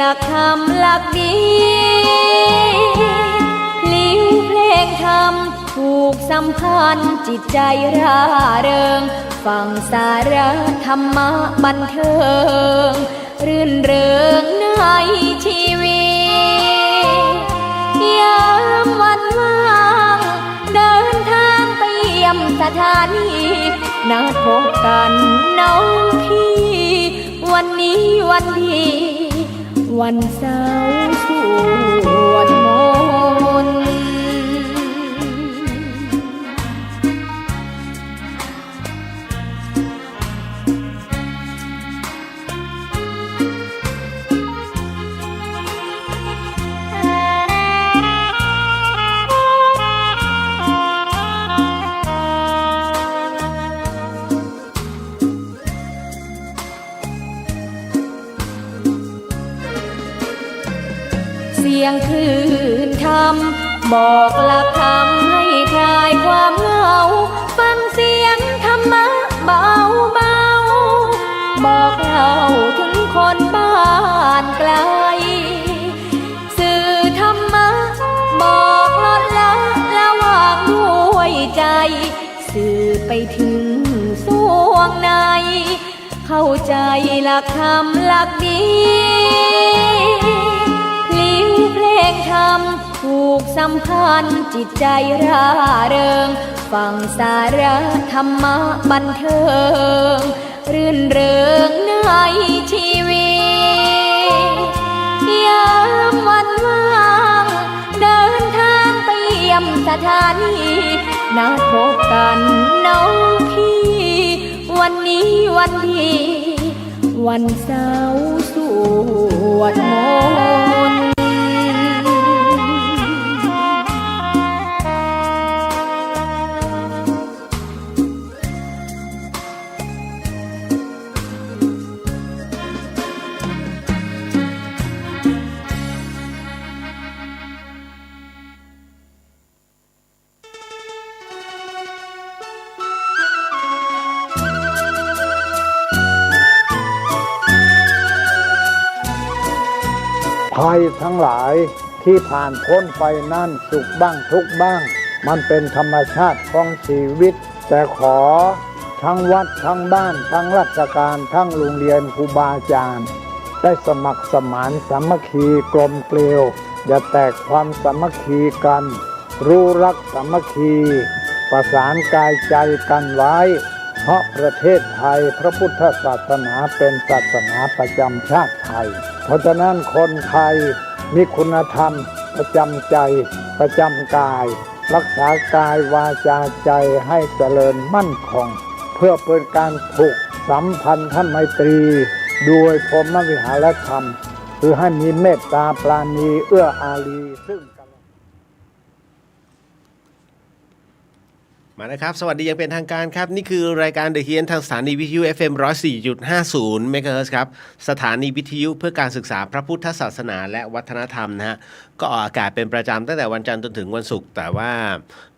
หลักธรรมหลักดีพลิ้วเพลงธรรมผูกสัมพันธ์จิตใจร่าเริงฟังสาระธรรมะบันเทิงรื่นเริงในชีวิตยามวันว่างเดินทางไปเยี่ยมสถานีนัดพบกันน้องพี่วันนี้วันดีวันเสาร์สวดมนต์เสียงคลื่นธรรมบอกหลักธรรมให้คลายความเหงาฟังเสียงธรรมะเบาเบาบอกเล่าถึงคนบ้านไกลสื่อธรรมะบอกลดละละวางด้วยใจสื่อไปถึงสวงในเข้าใจหลักธรรมหลักดีเพลงธรรมผูกสัมพันธ์จิตใจร่าเริงฟังสาระธรรมะบันเทิงรื่นเริงในชีวิตยามวันว่างเดินทางไปเยี่ยมสถานีนัดพบกันน้องพี่วันนี้วันดีวันเสาร์สวดมนต์ภัยทั้งหลายที่ผ่านพ้นไปนั่นสุขบ้างทุกข์บ้างมันเป็นธรรมชาติของชีวิตแต่ขอทั้งวัดทั้งบ้านทั้งราชการทั้งโรงเรียนครูบาอาจารย์ได้สมัครสมานสามัคคีกลมเกลียวอย่าแตกความสามัคคีกันรู้รักสามัคคีประสานกายใจกันไว้เพราะประเทศไทยพระพุทธศาสนาเป็นศาสนาประจำชาติไทยเพราะฉะนั้นคนไทยมีคุณธรรมประจำใจประจำกายรักษากายวาจาใจให้เจริญมั่นคงเพื่อเป็นการผูกสัมพันธไมตรีโดยพรหมวิหารธรรมคือให้มีเมตตาปราณีเอื้ออารีซึ่งมานะครับสวัสดียังเป็นทางการครับนี่คือรายการ The Hien ทางสถานีวิทยุ FM 104.50 เมกะเฮิรตซ์ครับสถานีวิทยุเพื่อการศึกษาพระพุทธศาสนาและวัฒนธรรมนะฮะก็ออกอากาศเป็นประจำตั้งแต่วันจันทร์จนถึงวันศุกร์แต่ว่า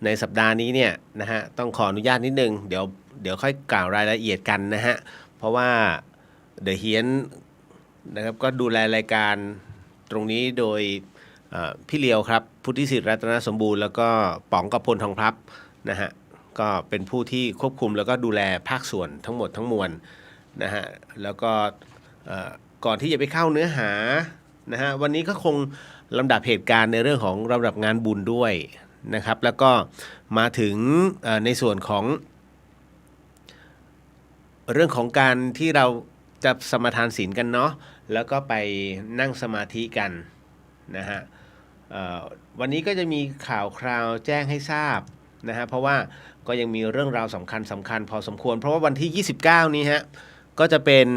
ในสัปดาห์นี้เนี่ยนะฮะต้องขออนุญาตนิดนึงเดี๋ยวค่อยกล่าวรายละเอียดกันนะฮะเพราะว่า The Hien นะครับก็ดูแลรายการตรงนี้โดยพี่เลียวครับพุทธิสิทธิ์รัตนสมบูรณ์แล้วก็ป๋องกพลทองพลับนะฮะก็เป็นผู้ที่ควบคุมแล้วก็ดูแลภาคส่วนทั้งหมดทั้งมวลนะฮะแล้วก็ก่อนที่จะไปเข้าเนื้อหานะฮะวันนี้ก็คงลำดับเหตุการณ์ในเรื่องของลำดับงานบุญด้วยนะครับแล้วก็มาถึงในส่วนของเรื่องของการที่เราจะสมาทานศีลกันเนาะแล้วก็ไปนั่งสมาธิกันนะฮะวันนี้ก็จะมีข่าวคราวแจ้งให้ทราบนะฮะเพราะว่าก็ยังมีเรื่องราวสำคัญพอสมควรเพราะว่าวันที่29นี้ฮะก็จะเป็น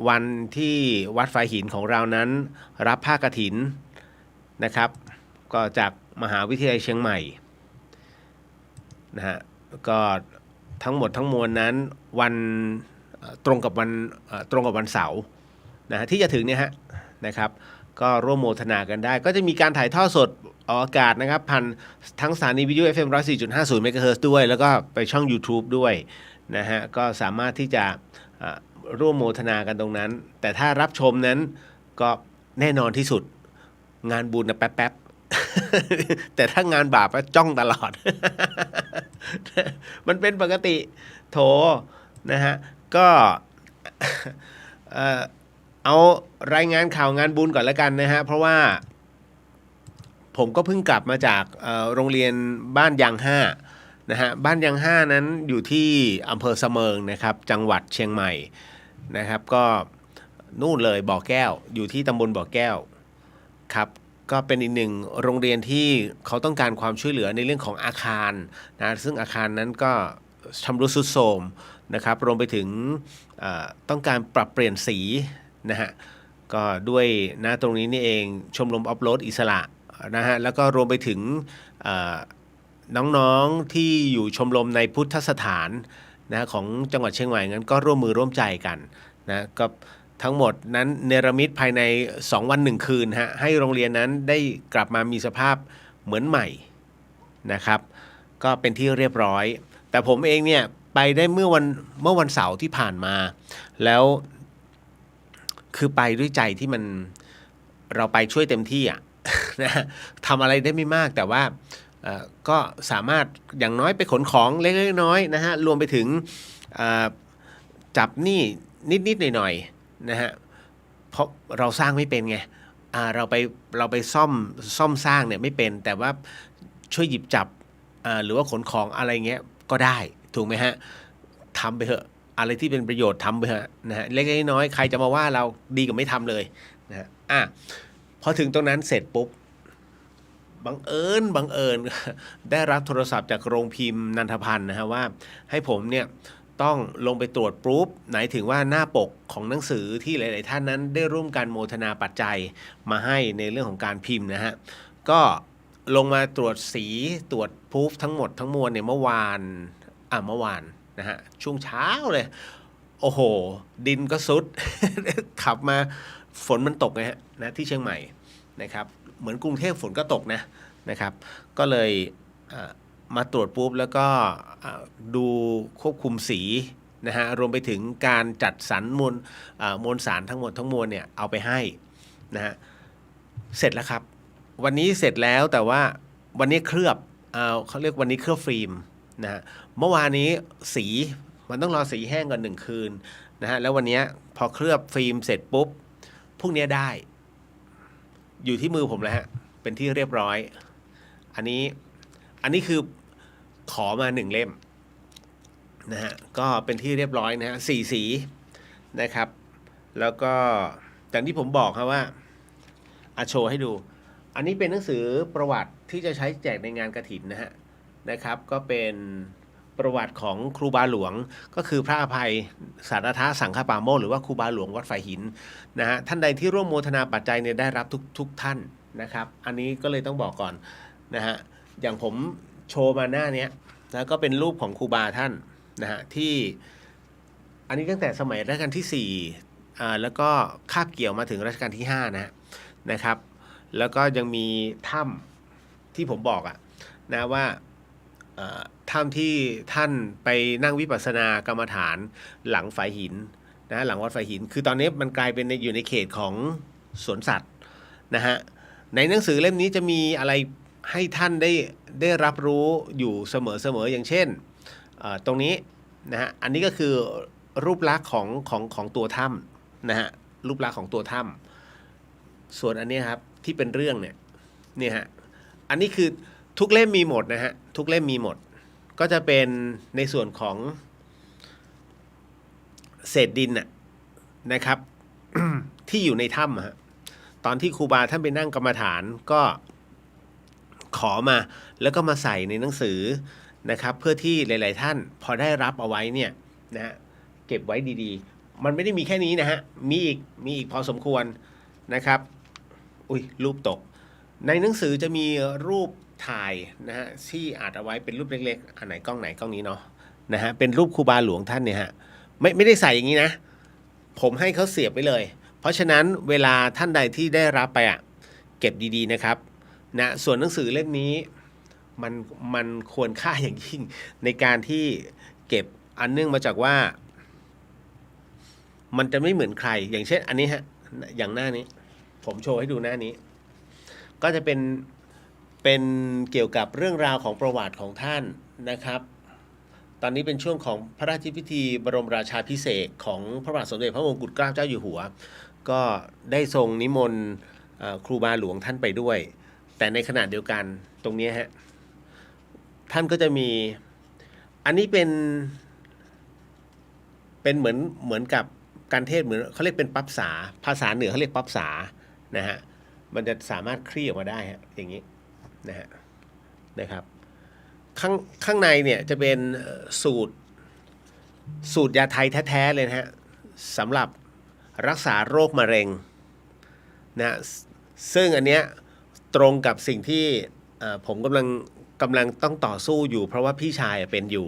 วันที่วัดฝายหินของเรานั้นรับผ้ากฐินนะครับก็จากมหาวิทยาลัยเชียงใหม่นะฮะก็ทั้งหมดทั้งมวลนั้นวันตรงกับวันเสาร์นะฮะที่จะถึงเนี่ยฮะนะครับก็ร่วมโมทนากันได้ก็จะมีการถ่ายทอดสดออกอากาศนะครับผ่านทั้งสถานีวิทยุ FM 104.50 เมกะเฮิรตซ์ด้วยแล้วก็ไปช่อง YouTube ด้วยนะฮะก็สามารถที่จะร่วมโมทนากันตรงนั้นแต่ถ้ารับชมนั้นก็ แน่นอนที่สุดงานบุญนะแป๊บๆ แต่ถ้างานบาปก็จ้องตลอด มันเป็นปกติโถนะฮะก็ เอารายงานข่าวงานบุญก่อนแล้วกันนะฮะเพราะว่าผมก็เพิ่งกลับมาจากโรงเรียนบ้านยางห้านะฮะบ้านยางห้านั้นอยู่ที่อำเภอเสมิงนะครับจังหวัดเชียงใหม่นะครับก็นู่นเลยบ่อแก้วอยู่ที่ตำบลบ่อแก้วครับก็เป็นอีกหนึ่งโรงเรียนที่เขาต้องการความช่วยเหลือในเรื่องของอาคารนะซึ่งอาคารนั้นก็ชำรุดทรุดโทรมนะครับรวมไปถึงต้องการปรับเปลี่ยนสีนะฮะก็ด้วยนะตรงนี้นี่เองชมรมออฟโรดอิสระนะฮะแล้วก็รวมไปถึงน้องๆที่อยู่ชมรมในพุทธสถานนะของจังหวัดเชียงใหม่งั้นก็ร่วมมือร่วมใจกันนะก็ทั้งหมดนั้นเนรมิตภายใน2 วัน 1 คืนฮะให้โรงเรียนนั้นได้กลับมามีสภาพเหมือนใหม่นะครับก็เป็นที่เรียบร้อยแต่ผมเองเนี่ยไปได้เมื่อวันเสาร์ที่ผ่านมาแล้วคือไปด้วยใจที่มันเราไปช่วยเต็มที่อ่ะ นะทำอะไรได้ไม่มากแต่ว่าก็สามารถอย่างน้อยไปขนของเล็กๆน้อยๆนะฮะรวมไปถึงจับหนี้นิดๆหน่อยๆนะฮะเพราะเราสร้างไม่เป็นไงเราไปซ่อมสร้างเนี่ยไม่เป็นแต่ว่าช่วยหยิบจับหรือว่าขนของอะไรเงี้ยก็ได้ถูกไหมฮะทำไปเถอะอะไรที่เป็นประโยชน์ทำไปเถอะนะฮะเล็กๆน้อยๆใครจะมาว่าเราดีกว่าไม่ทำเลยนะฮะพอถึงตรงนั้นเสร็จปุ๊บบังเอิญ ได้รับโทรศัพท์จากโรงพิมพ์นันทพันธ์นะฮะว่าให้ผมเนี่ยต้องลงไปตรวจปรูฟไหนถึงว่าหน้าปกของหนังสือที่หลายๆท่านนั้นได้ร่วมกันโมทนาปัจจัยมาให้ในเรื่องของการพิมพ์นะฮะก็ลงมาตรวจสีตรวจปรูฟทั้งหมดทั้งมวลเนี่ยเมื่อวานนะฮะช่วงเช้าเลยโอ้โหดินก็ซุด ขับมาฝนมันตกไงฮะนะที่เชียงใหม่นะครับเหมือนกรุงเทพฝนก็ตกนะครับก็เลยมาตรวจปุ๊บแล้วก็ดูควบคุมสีนะฮะรวมไปถึงการจัดสรรมวลสารทั้งหมดทั้งมวลเนี่ยเอาไปให้นะฮะเสร็จแล้วครับวันนี้เสร็จแล้วแต่ว่าวันนี้เคลือบเขาเรียกวันนี้เคลือบฟิล์มนะฮะเมื่อวานนี้สีมันต้องรอสีแห้งก่อน1 คืนนะฮะแล้ววันนี้พอเคลือบฟิล์มเสร็จปุ๊บพรุ่งนี้ได้อยู่ที่มือผมแล้วฮะเป็นที่เรียบร้อยอันนี้คือขอมา1 เล่มนะฮะก็เป็นที่เรียบร้อยนะฮะ4 สีนะครับแล้วก็อย่างที่ผมบอกครับว่าโชว์ให้ดูอันนี้เป็นหนังสือประวัติที่จะใช้แจกในงานกฐินนะครับก็เป็นประวัติของครูบาหลวงก็คือพระอภัยสารทะสังฆปาโมกข์หรือว่าครูบาหลวงวัดฝ่ายหินนะฮะท่านใดที่ร่วมโมทนาปัจจัยเนี่ยได้รับทุกท่านนะครับอันนี้ก็เลยต้องบอกก่อนนะฮะอย่างผมโชว์มาหน้านี้นะก็เป็นรูปของครูบาท่านนะฮะที่อันนี้ตั้งแต่สมัยรัชกาลที่4แล้วก็คาบเกี่ยวมาถึงรัชกาลที่5นะครับแล้วก็ยังมีถ้ำที่ผมบอกนะว่าถ้ำที่ท่านไปนั่งวิปัสสนากรรมฐานหลังฝายหินนะหลังวัดฝายหินคือตอนนี้มันกลายเป็นอยู่ในเขตของสวนสัตว์นะฮะในหนังสือเล่มนี้จะมีอะไรให้ท่านได้รับรู้อยู่เสมออย่างเช่นตรงนี้นะฮะอันนี้ก็คือรูปลักษณ์ของตัวถ้ำนะฮะรูปลักษณ์ของตัวถ้ำส่วนอันนี้ครับที่เป็นเรื่องเนี่ยฮะอันนี้คือทุกเล่มมีหมดนะฮะทุกเล่มมีหมดก็จะเป็นในส่วนของเศษดินนะครับ ที่อยู่ในถ้ำตอนที่ครูบาท่านไปนั่งกรรมฐานก็ขอมาแล้วก็มาใส่ในหนังสือนะครับเพื่อที่หลายๆท่านพอได้รับเอาไว้เนี่ยนะฮะเก็บไว้ดีๆมันไม่ได้มีแค่นี้นะฮะมีอีกพอสมควรนะครับอุ้ยรูปตกในหนังสือจะมีรูปถ่ายนะฮะที่อาจเอาไว้เป็นรูปเล็กๆอันไหนกล้องนี้เนาะนะฮะเป็นรูปครูบาหลวงท่านเนี่ยฮะไม่ได้ใส่อย่างนี้นะผมให้เขาเสียบไว้เลยเพราะฉะนั้นเวลาท่านใดที่ได้รับไปเก็บดีๆนะครับนะส่วนหนังสือเล่มนี้มันควรค่าอย่างยิ่งในการที่เก็บอันเนื่องมาจากว่ามันจะไม่เหมือนใครอย่างเช่นอันนี้ฮะอย่างหน้านี้ผ ผมโชว์ให้ดูหน้านี้ ก็จะเป็นเกี่ยวกับเรื่องราวของประวัติของท่านนะครับ ตอนนี้เป็นช่วงของพระราชพิธีบรมราชาภิเษกของพระบาทสมเด็จพระมงกุฎเกล้าเจ้าอยู่หัวก็ได้ทรงนิมนต์ครูบาหลวงท่านไปด้วย แต่ในขณะเดียวกันตรงนี้ฮะท่านก็จะมีอันนี้เป็นเหมือนกับการเทศเหมือนเขาเรียกเป็นปั๊บษาภาษาเหนือเขาเรียกปั๊บษานะฮะมันจะสามารถคลี่ออกมาได้ฮะอย่างนี้นะครับข้างในเนี่ยจะเป็นสูตรยาไทยแท้ๆเลยนะฮะสำหรับรักษาโรคมะเร็งนะซึ่งอันเนี้ยตรงกับสิ่งที่ผมกำลังต้องต่อสู้อยู่เพราะว่าพี่ชายเป็นอยู่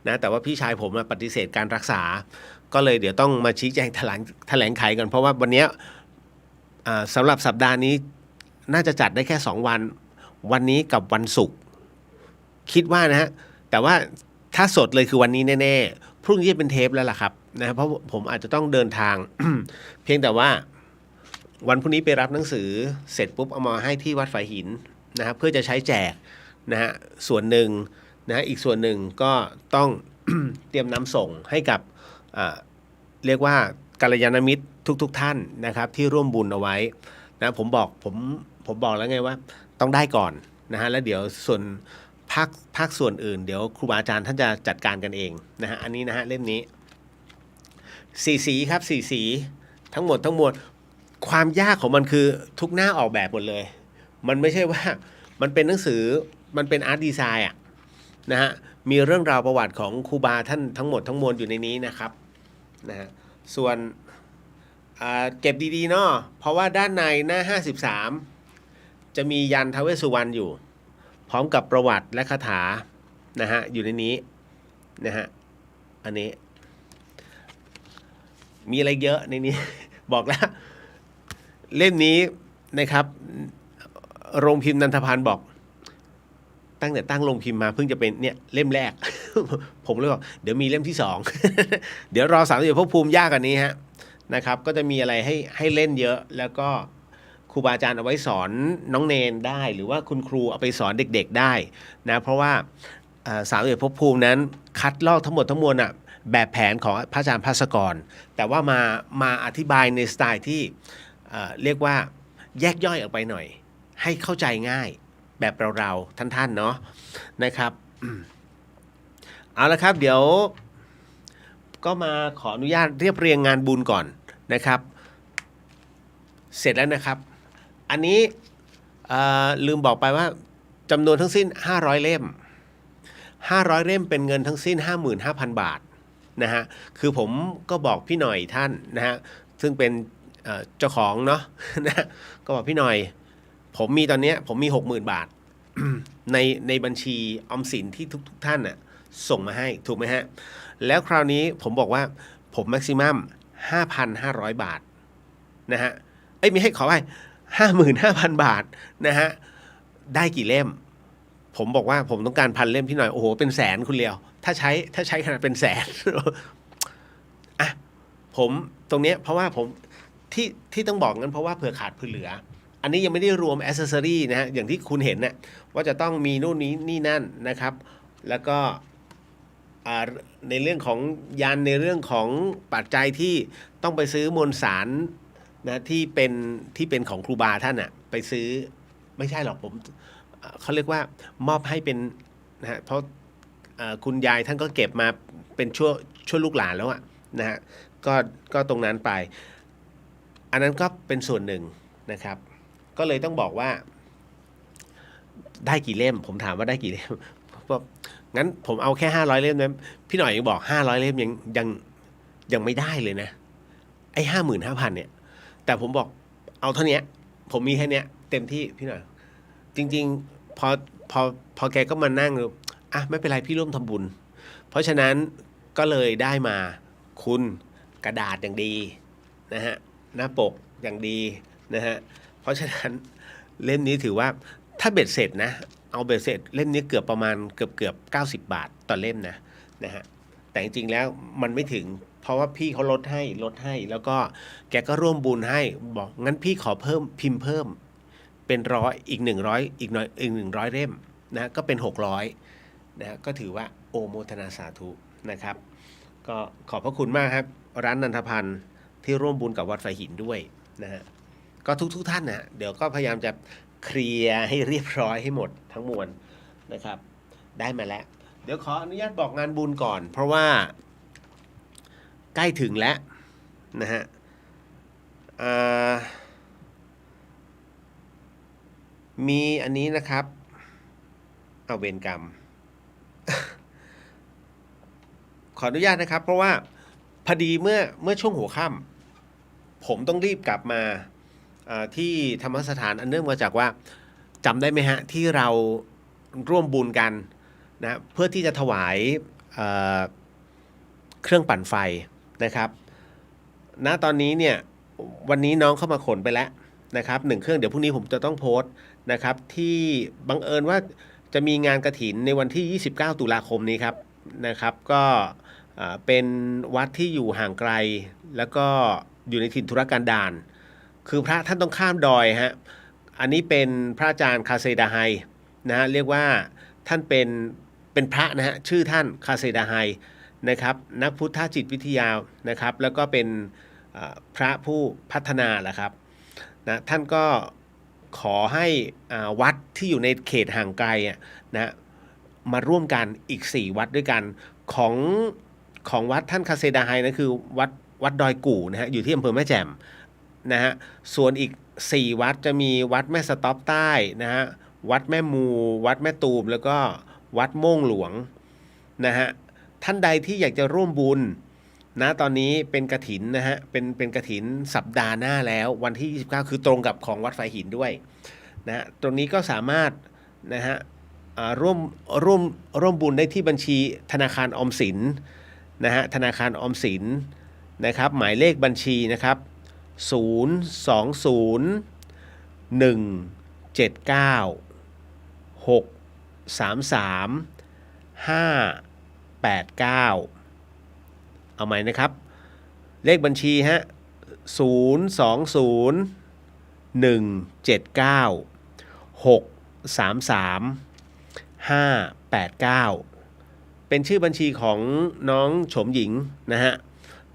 นะแต่ว่าพี่ชายผมปฏิเสธการรักษาก็เลยเดี๋ยวต้องมาชี้แจงแถลงไขกันเพราะว่าวันนี้สำหรับสัปดาห์นี้น่าจะจัดได้แค่2วันนี้กับวันศุกร์คิดว่านะฮะแต่ว่าถ้าสดเลยคือวันนี้แน่ๆพรุ่งนี้จะเป็นเทปแล้วล่ะครับนะเพราะผมอาจจะต้องเดินทาง เพียงแต่ว่าวันพรุ่งนี้ไปรับหนังสือเสร็จปุ๊บเอามาให้ที่วัดฝายหินนะครับเพื่อจะใช้แจกนะฮะส่วนหนึ่งนะอีกส่วนหนึ่งก็ต้อง เตรียมนำส่งให้กับเรียกว่ากัลยาณมิตรทุกท่านนะครับที่ร่วมบุญเอาไว้นะผมบอกแล้วไงว่าต้องได้ก่อนนะฮะแล้วเดี๋ยวส่วนภาคส่วนอื่นเดี๋ยวครูบาอาจารย์ท่านจะจัดการกันเองนะฮะอันนี้นะฮะเล่มนี้4 สีครับ4 สีทั้งหมดความยากของมันคือทุกหน้าออกแบบหมดเลยมันไม่ใช่ว่ามันเป็นหนังสือมันเป็นอาร์ตดีไซน์อะนะฮะมีเรื่องราวประวัติของครูบาท่านทั้งหมดทั้งมวลอยู่ในนี้นะครับนะฮะส่วนเก็บดีๆเนาะเพราะว่าด้านในหน้า53จะมียันท้าวเวสสุวรรณอยู่พร้อมกับประวัติและคาถานะฮะอยู่ในนี้นะฮะอันนี้มีอะไรเยอะในนี้ บอกแล้วเล่มนี้นะครับโรงพิมพ์นันทพันธ์บอกตั้งแต่ตั้งโรงพิมพ์มาเพิ่งจะเป็นเนี่ยเล่มแรก ผมเลยบอกเดี๋ยวมีเล่มที่2 เดี๋ยวรอ30ภพภูมิยากกว่านี้ฮะนะครับก็จะมีอะไรให้เล่นเยอะแล้วก็ครูบาอาจารย์เอาไว้สอนน้องเนนได้หรือว่าคุณครูเอาไปสอนเด็กๆได้นะเพราะว่า30ภพภูมินั้นคัดลอกทั้งหมดทั้งมวลแบบแผนของพระอาจารย์ภาสกรแต่ว่ามาอธิบายในสไตล์ที่เรียกว่าแยกย่อยออกไปหน่อยให้เข้าใจง่ายแบบเราๆท่านๆเนาะนะครับเอาละครับเดี๋ยวก็มาขออนุญาตเรียบเรียงงานบุญก่อนนะครับเสร็จแล้วนะครับอันนี้ลืมบอกไปว่าจำนวนทั้งสิ้น500 เล่มเป็นเงินทั้งสิ้น 55,000 บาทนะฮะคือผมก็บอกพี่หน่อยท่านนะฮะซึ่งเป็นเจ้าของเนาะนะก็บอกพี่หน่อยผมมีตอนนี้ผมมี 60,000 บาท ในบัญชีออมสินที่ทุกท่านน่ะส่งมาให้ถูกไหมฮะแล้วคราวนี้ผมบอกว่าผมแม็กซิมัม 5,500 บาทนะฮะไม่ให้ขอไป 55,000 บาทนะฮะได้กี่เล่มผมบอกว่าผมต้องการ1,000 เล่มพี่หน่อยโอ้โหเป็นแสนคุณเลียวถ้าใช้ขนาดเป็นแสน อ่ะผมตรงเนี้ยเพราะว่าผมที่ต้องบอกงั้นเพราะว่าเผื่อขาดเผื่อเหลืออันนี้ยังไม่ได้รวมแอคเซสซอรี่นะฮะอย่างที่คุณเห็นน่ะว่าจะต้องมีนู่นนี้นี่นั่นนะครับแล้วก็ในเรื่องของยันในเรื่องของปัจจัยที่ต้องไปซื้อมวลสารนะที่เป็นของครูบาท่านน่ะไปซื้อไม่ใช่หรอกผมเขาเรียกว่ามอบให้เป็นนะฮะเพราะคุณยายท่านก็เก็บมาเป็นช่วลูกหลานแล้วอะนะฮะก็ตรงนั้นไปอันนั้นก็เป็นส่วนหนึ่งนะครับก็เลยต้องบอกว่าได้กี่เล่มผมถามว่าได้กี่เล่มบอกงั้นผมเอาแค่500 เล่มนะพี่หน่อยยังบอก500 เล่มยังไม่ได้เลยนะไอ้ 55,000 เนี่ยแต่ผมบอกเอาเท่านี้ผมมีแค่นี้เต็มที่พี่หน่อยจริงๆพอแกก็มานั่งอ่ะไม่เป็นไรพี่ร่วมทำบุญเพราะฉะนั้นก็เลยได้มาคุณกระดาษอย่างดีนะฮะหน้าปกอย่างดีนะฮะเพราะฉะนั้นเล่มนี้ถือว่าถ้าเบ็ดเสร็จนะเอาเบ็ดเสร็จเล่มนี้เกือบประมาณเกือบ90 บาทต่อเล่มนะฮะ แต่จริงๆแล้วมันไม่ถึง เพราะว่าพี่เขาลดให้แล้วก็แกก็ร่วมบุญให้บอกงั้นพี่ขอเพิ่มพิมพ์เพิ่มเป็นอีก100อีก100เล่มนะก็เป็น600นะก็ถือว่าโอโมทนาสาธุนะครับก็ขอบพระคุณมากครับร้านนันทพันธ์ที่ร่วมบุญกับวัดไฟหินด้วยนะฮะก็ทุกท่านนะเดี๋ยวก็พยายามจะเคลียร์ให้เรียบร้อยให้หมดทั้งมวลนะครับได้มาแล้วเดี๋ยวขออนุญาตบอกงานบุญก่อนเพราะว่าใกล้ถึงแล้วนะฮะมีอันนี้นะครับเอาเวรกรรม ขออนุญาตนะครับเพราะว่าพอดีเมื่อช่วงหัวค่ำผมต้องรีบกลับมาที่ธรรมสถานอันเนื่องมาจากว่าจำได้ไหมฮะที่เราร่วมบุญกันนะเพื่อที่จะถวายเครื่องปั่นไฟนะครับณตอนนี้เนี่ยวันนี้น้องเข้ามาขนไปแล้วนะครับ1เครื่องเดี๋ยวพรุ่งนี้ผมจะต้องโพสต์นะครับที่บังเอิญว่าจะมีงานกฐินในวันที่29ตุลาคมนี้ครับนะครับก็เป็นวัดที่อยู่ห่างไกลแล้วก็อยู่ในถิ่นธุรกันดารคือพระท่านต้องข้ามดอยฮะอันนี้เป็นพระอาจารย์คาเซดาไฮนะฮะเรียกว่าท่านเป็นพระนะฮะชื่อท่านคาเซดาไฮนะครับนักพุทธจิตวิทยานะครับแล้วก็เป็นพระผู้พัฒนาแหละครับนะท่านก็ขอให้วัดที่อยู่ในเขตห่างไกลนะมาร่วมกันอีก4วัดด้วยกันของวัดท่านคาเซดาไฮนะคือวัดดอยกู่นะฮะอยู่ที่อำเภอแม่แจ่มนะฮะส่วนอีก4วัดจะมีวัดแม่สต๊อปใต้นะฮะวัดแม่มูวัดแม่ตูมแล้วก็วัดโม่งหลวงนะฮะท่านใดที่อยากจะร่วมบุญนะตอนนี้เป็นกฐินนะฮะเป็นกฐินสัปดาห์หน้าแล้ววันที่29คือตรงกับของวัดไฟหินด้วยนะตรงนี้ก็สามารถนะฮะร่วมบุญได้ที่บัญชีธนาคารออมสินนะฮะธนาคารออมสินนะครับหมายเลขบัญชีนะครับ020-179-633-589เอาใหม่นะครับเลขบัญชีฮะ020-179-633-589เป็นชื่อบัญชีของน้องโฉมหญิงนะฮะ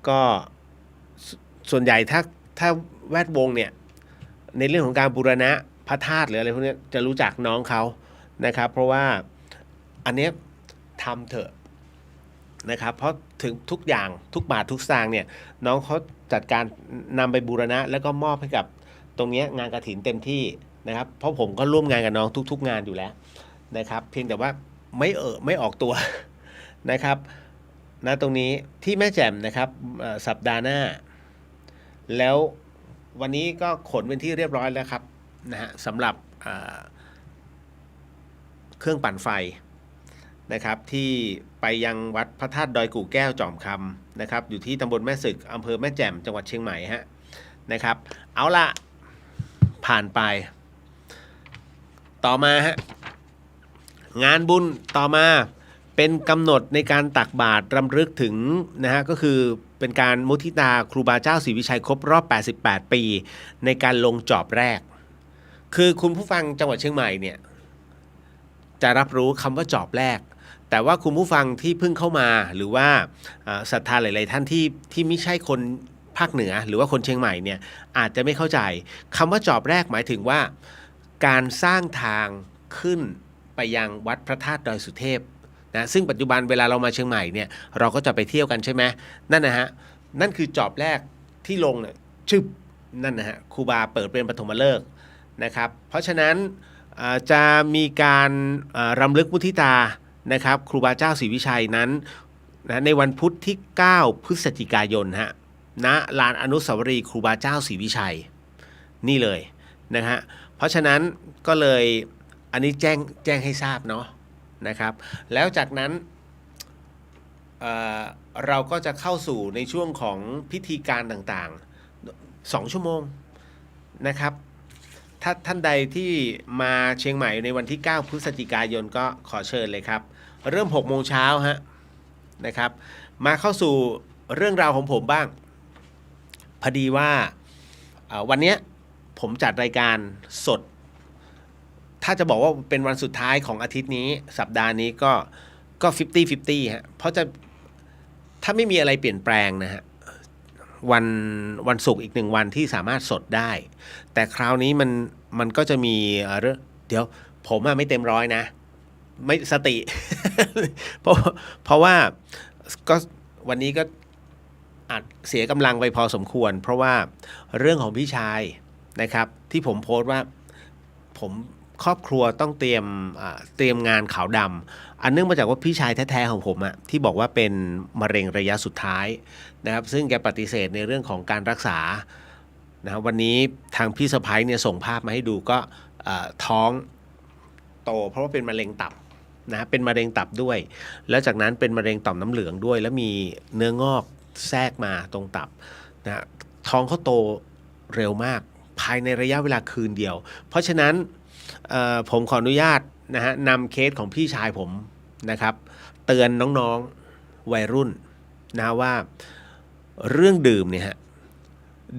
ก็ส่วนใหญ่ถ้าแวดวงเนี่ยในเรื่องของการบูรณะพระธาตุหรืออะไรพวกนี้จะรู้จักน้องเขานะครับเพราะว่าอันนี้ทำเถอะนะครับเพราะถึงทุกอย่างทุกบาททุกสตางค์เนี่ยน้องเขาจัดการนำไปบูรณะแล้วก็มอบให้กับตรงนี้งานกฐินเต็มที่นะครับเพราะผมก็ร่วมงานกับน้องทุกงานอยู่แล้วนะครับเพียงแต่ว่าไม่ออกตัวนะครับนะตรงนี้ที่แม่แจ่มนะครับสัปดาห์หน้าแล้ววันนี้ก็ขนเป็นที่เรียบร้อยแล้วครับนะฮะสำหรับเครื่องปั่นไฟนะครับที่ไปยังวัดพระธาตุดอยกู่แก้วจอมคำนะครับอยู่ที่ตำบลแม่สึกอำเภอแม่แจ่มจังหวัดเชียงใหม่ฮะนะครับเอาละผ่านไปต่อมาฮะงานบุญต่อมาเป็นกำหนดในการตักบาตรรำลึกถึงนะฮะก็คือเป็นการมุทิตาครูบาเจ้าศรีวิชัยครบรอบ88ปีในการลงจอบแรกคือคุณผู้ฟังจังหวัดเชียงใหม่เนี่ยจะรับรู้คำว่าจอบแรกแต่ว่าคุณผู้ฟังที่เพิ่งเข้ามาหรือว่าศรัทธาหลายๆท่านที่ไม่ใช่คนภาคเหนือหรือว่าคนเชียงใหม่เนี่ยอาจจะไม่เข้าใจคำว่าจอบแรกหมายถึงว่าการสร้างทางขึ้นไปยังวัดพระธาตุดอยสุเทพนะซึ่งปัจจุบันเวลาเรามาเชียงใหม่เนี่ยเราก็จะไปเที่ยวกันใช่ไหมนั่นนะฮะนั่นคือจอบแรกที่ลงเนี่ยชึบนั่นนะฮะครูบาเปิดเป็นปฐมฤกษ์นะครับเพราะฉะนั้นจะมีการรำลึกมุทิตานะครับครูบาเจ้าศรีวิชัยนั้นนะในวันพุธที่9พฤศจิกายนฮะณลานอนุสาวรีย์ครูบาเจ้าศรีวิชัยนี่เลยนะฮะเพราะฉะนั้นก็เลยอันนี้แจ้งให้ทราบเนาะนะครับแล้วจากนั้นเราก็จะเข้าสู่ในช่วงของพิธีการต่างๆ2ชั่วโมงนะครับถ้าท่านใดที่มาเชียงใหม่ในวันที่9พฤศจิกายนก็ขอเชิญเลยครับเริ่ม6 โมงเช้าฮะนะครับ มาเข้าสู่เรื่องราวของผมบ้างพอดีว่าวันเนี้ยผมจัดรายการสดถ้าจะบอกว่าเป็นวันสุดท้ายของอาทิตย์นี้สัปดาห์นี้ก็50-50ฮะเพราะจะถ้าไม่มีอะไรเปลี่ยนแปลงนะฮะวันศุกร์อีก1วันที่สามารถสดได้แต่คราวนี้มันก็จะมีเดี๋ยวผมไม่เต็มร้อยนะไม่สติ เพราะว่าก็วันนี้ก็อาจเสียกำลังไปพอสมควรเพราะว่าเรื่องของพี่ชายนะครับที่ผมโพสต์ว่าผมครอบครัวต้องเตรียมงานขาวดำอันเนื่องมาจากว่าพี่ชายแท้ๆของผมที่บอกว่าเป็นมะเร็งระยะสุดท้ายนะครับซึ่งแกปฏิเสธในเรื่องของการรักษานะครับวันนี้ทางพี่สะใภ้เนี่ยส่งภาพมาให้ดูก็ท้องโตเพราะว่าเป็นมะเร็งตับนะเป็นมะเร็งตับด้วยแล้วจากนั้นเป็นมะเร็งต่อมน้ำเหลืองด้วยแล้วมีเนื้องอกแทรกมาตรงตับนะท้องเขาโตเร็วมากภายในระยะเวลาคืนเดียวเพราะฉะนั้นผมขออนุญาตนะฮะนำเคสของพี่ชายผมนะครับเตือนน้องๆวัยรุ่นนะว่าเรื่องดื่มเนี่ยฮะ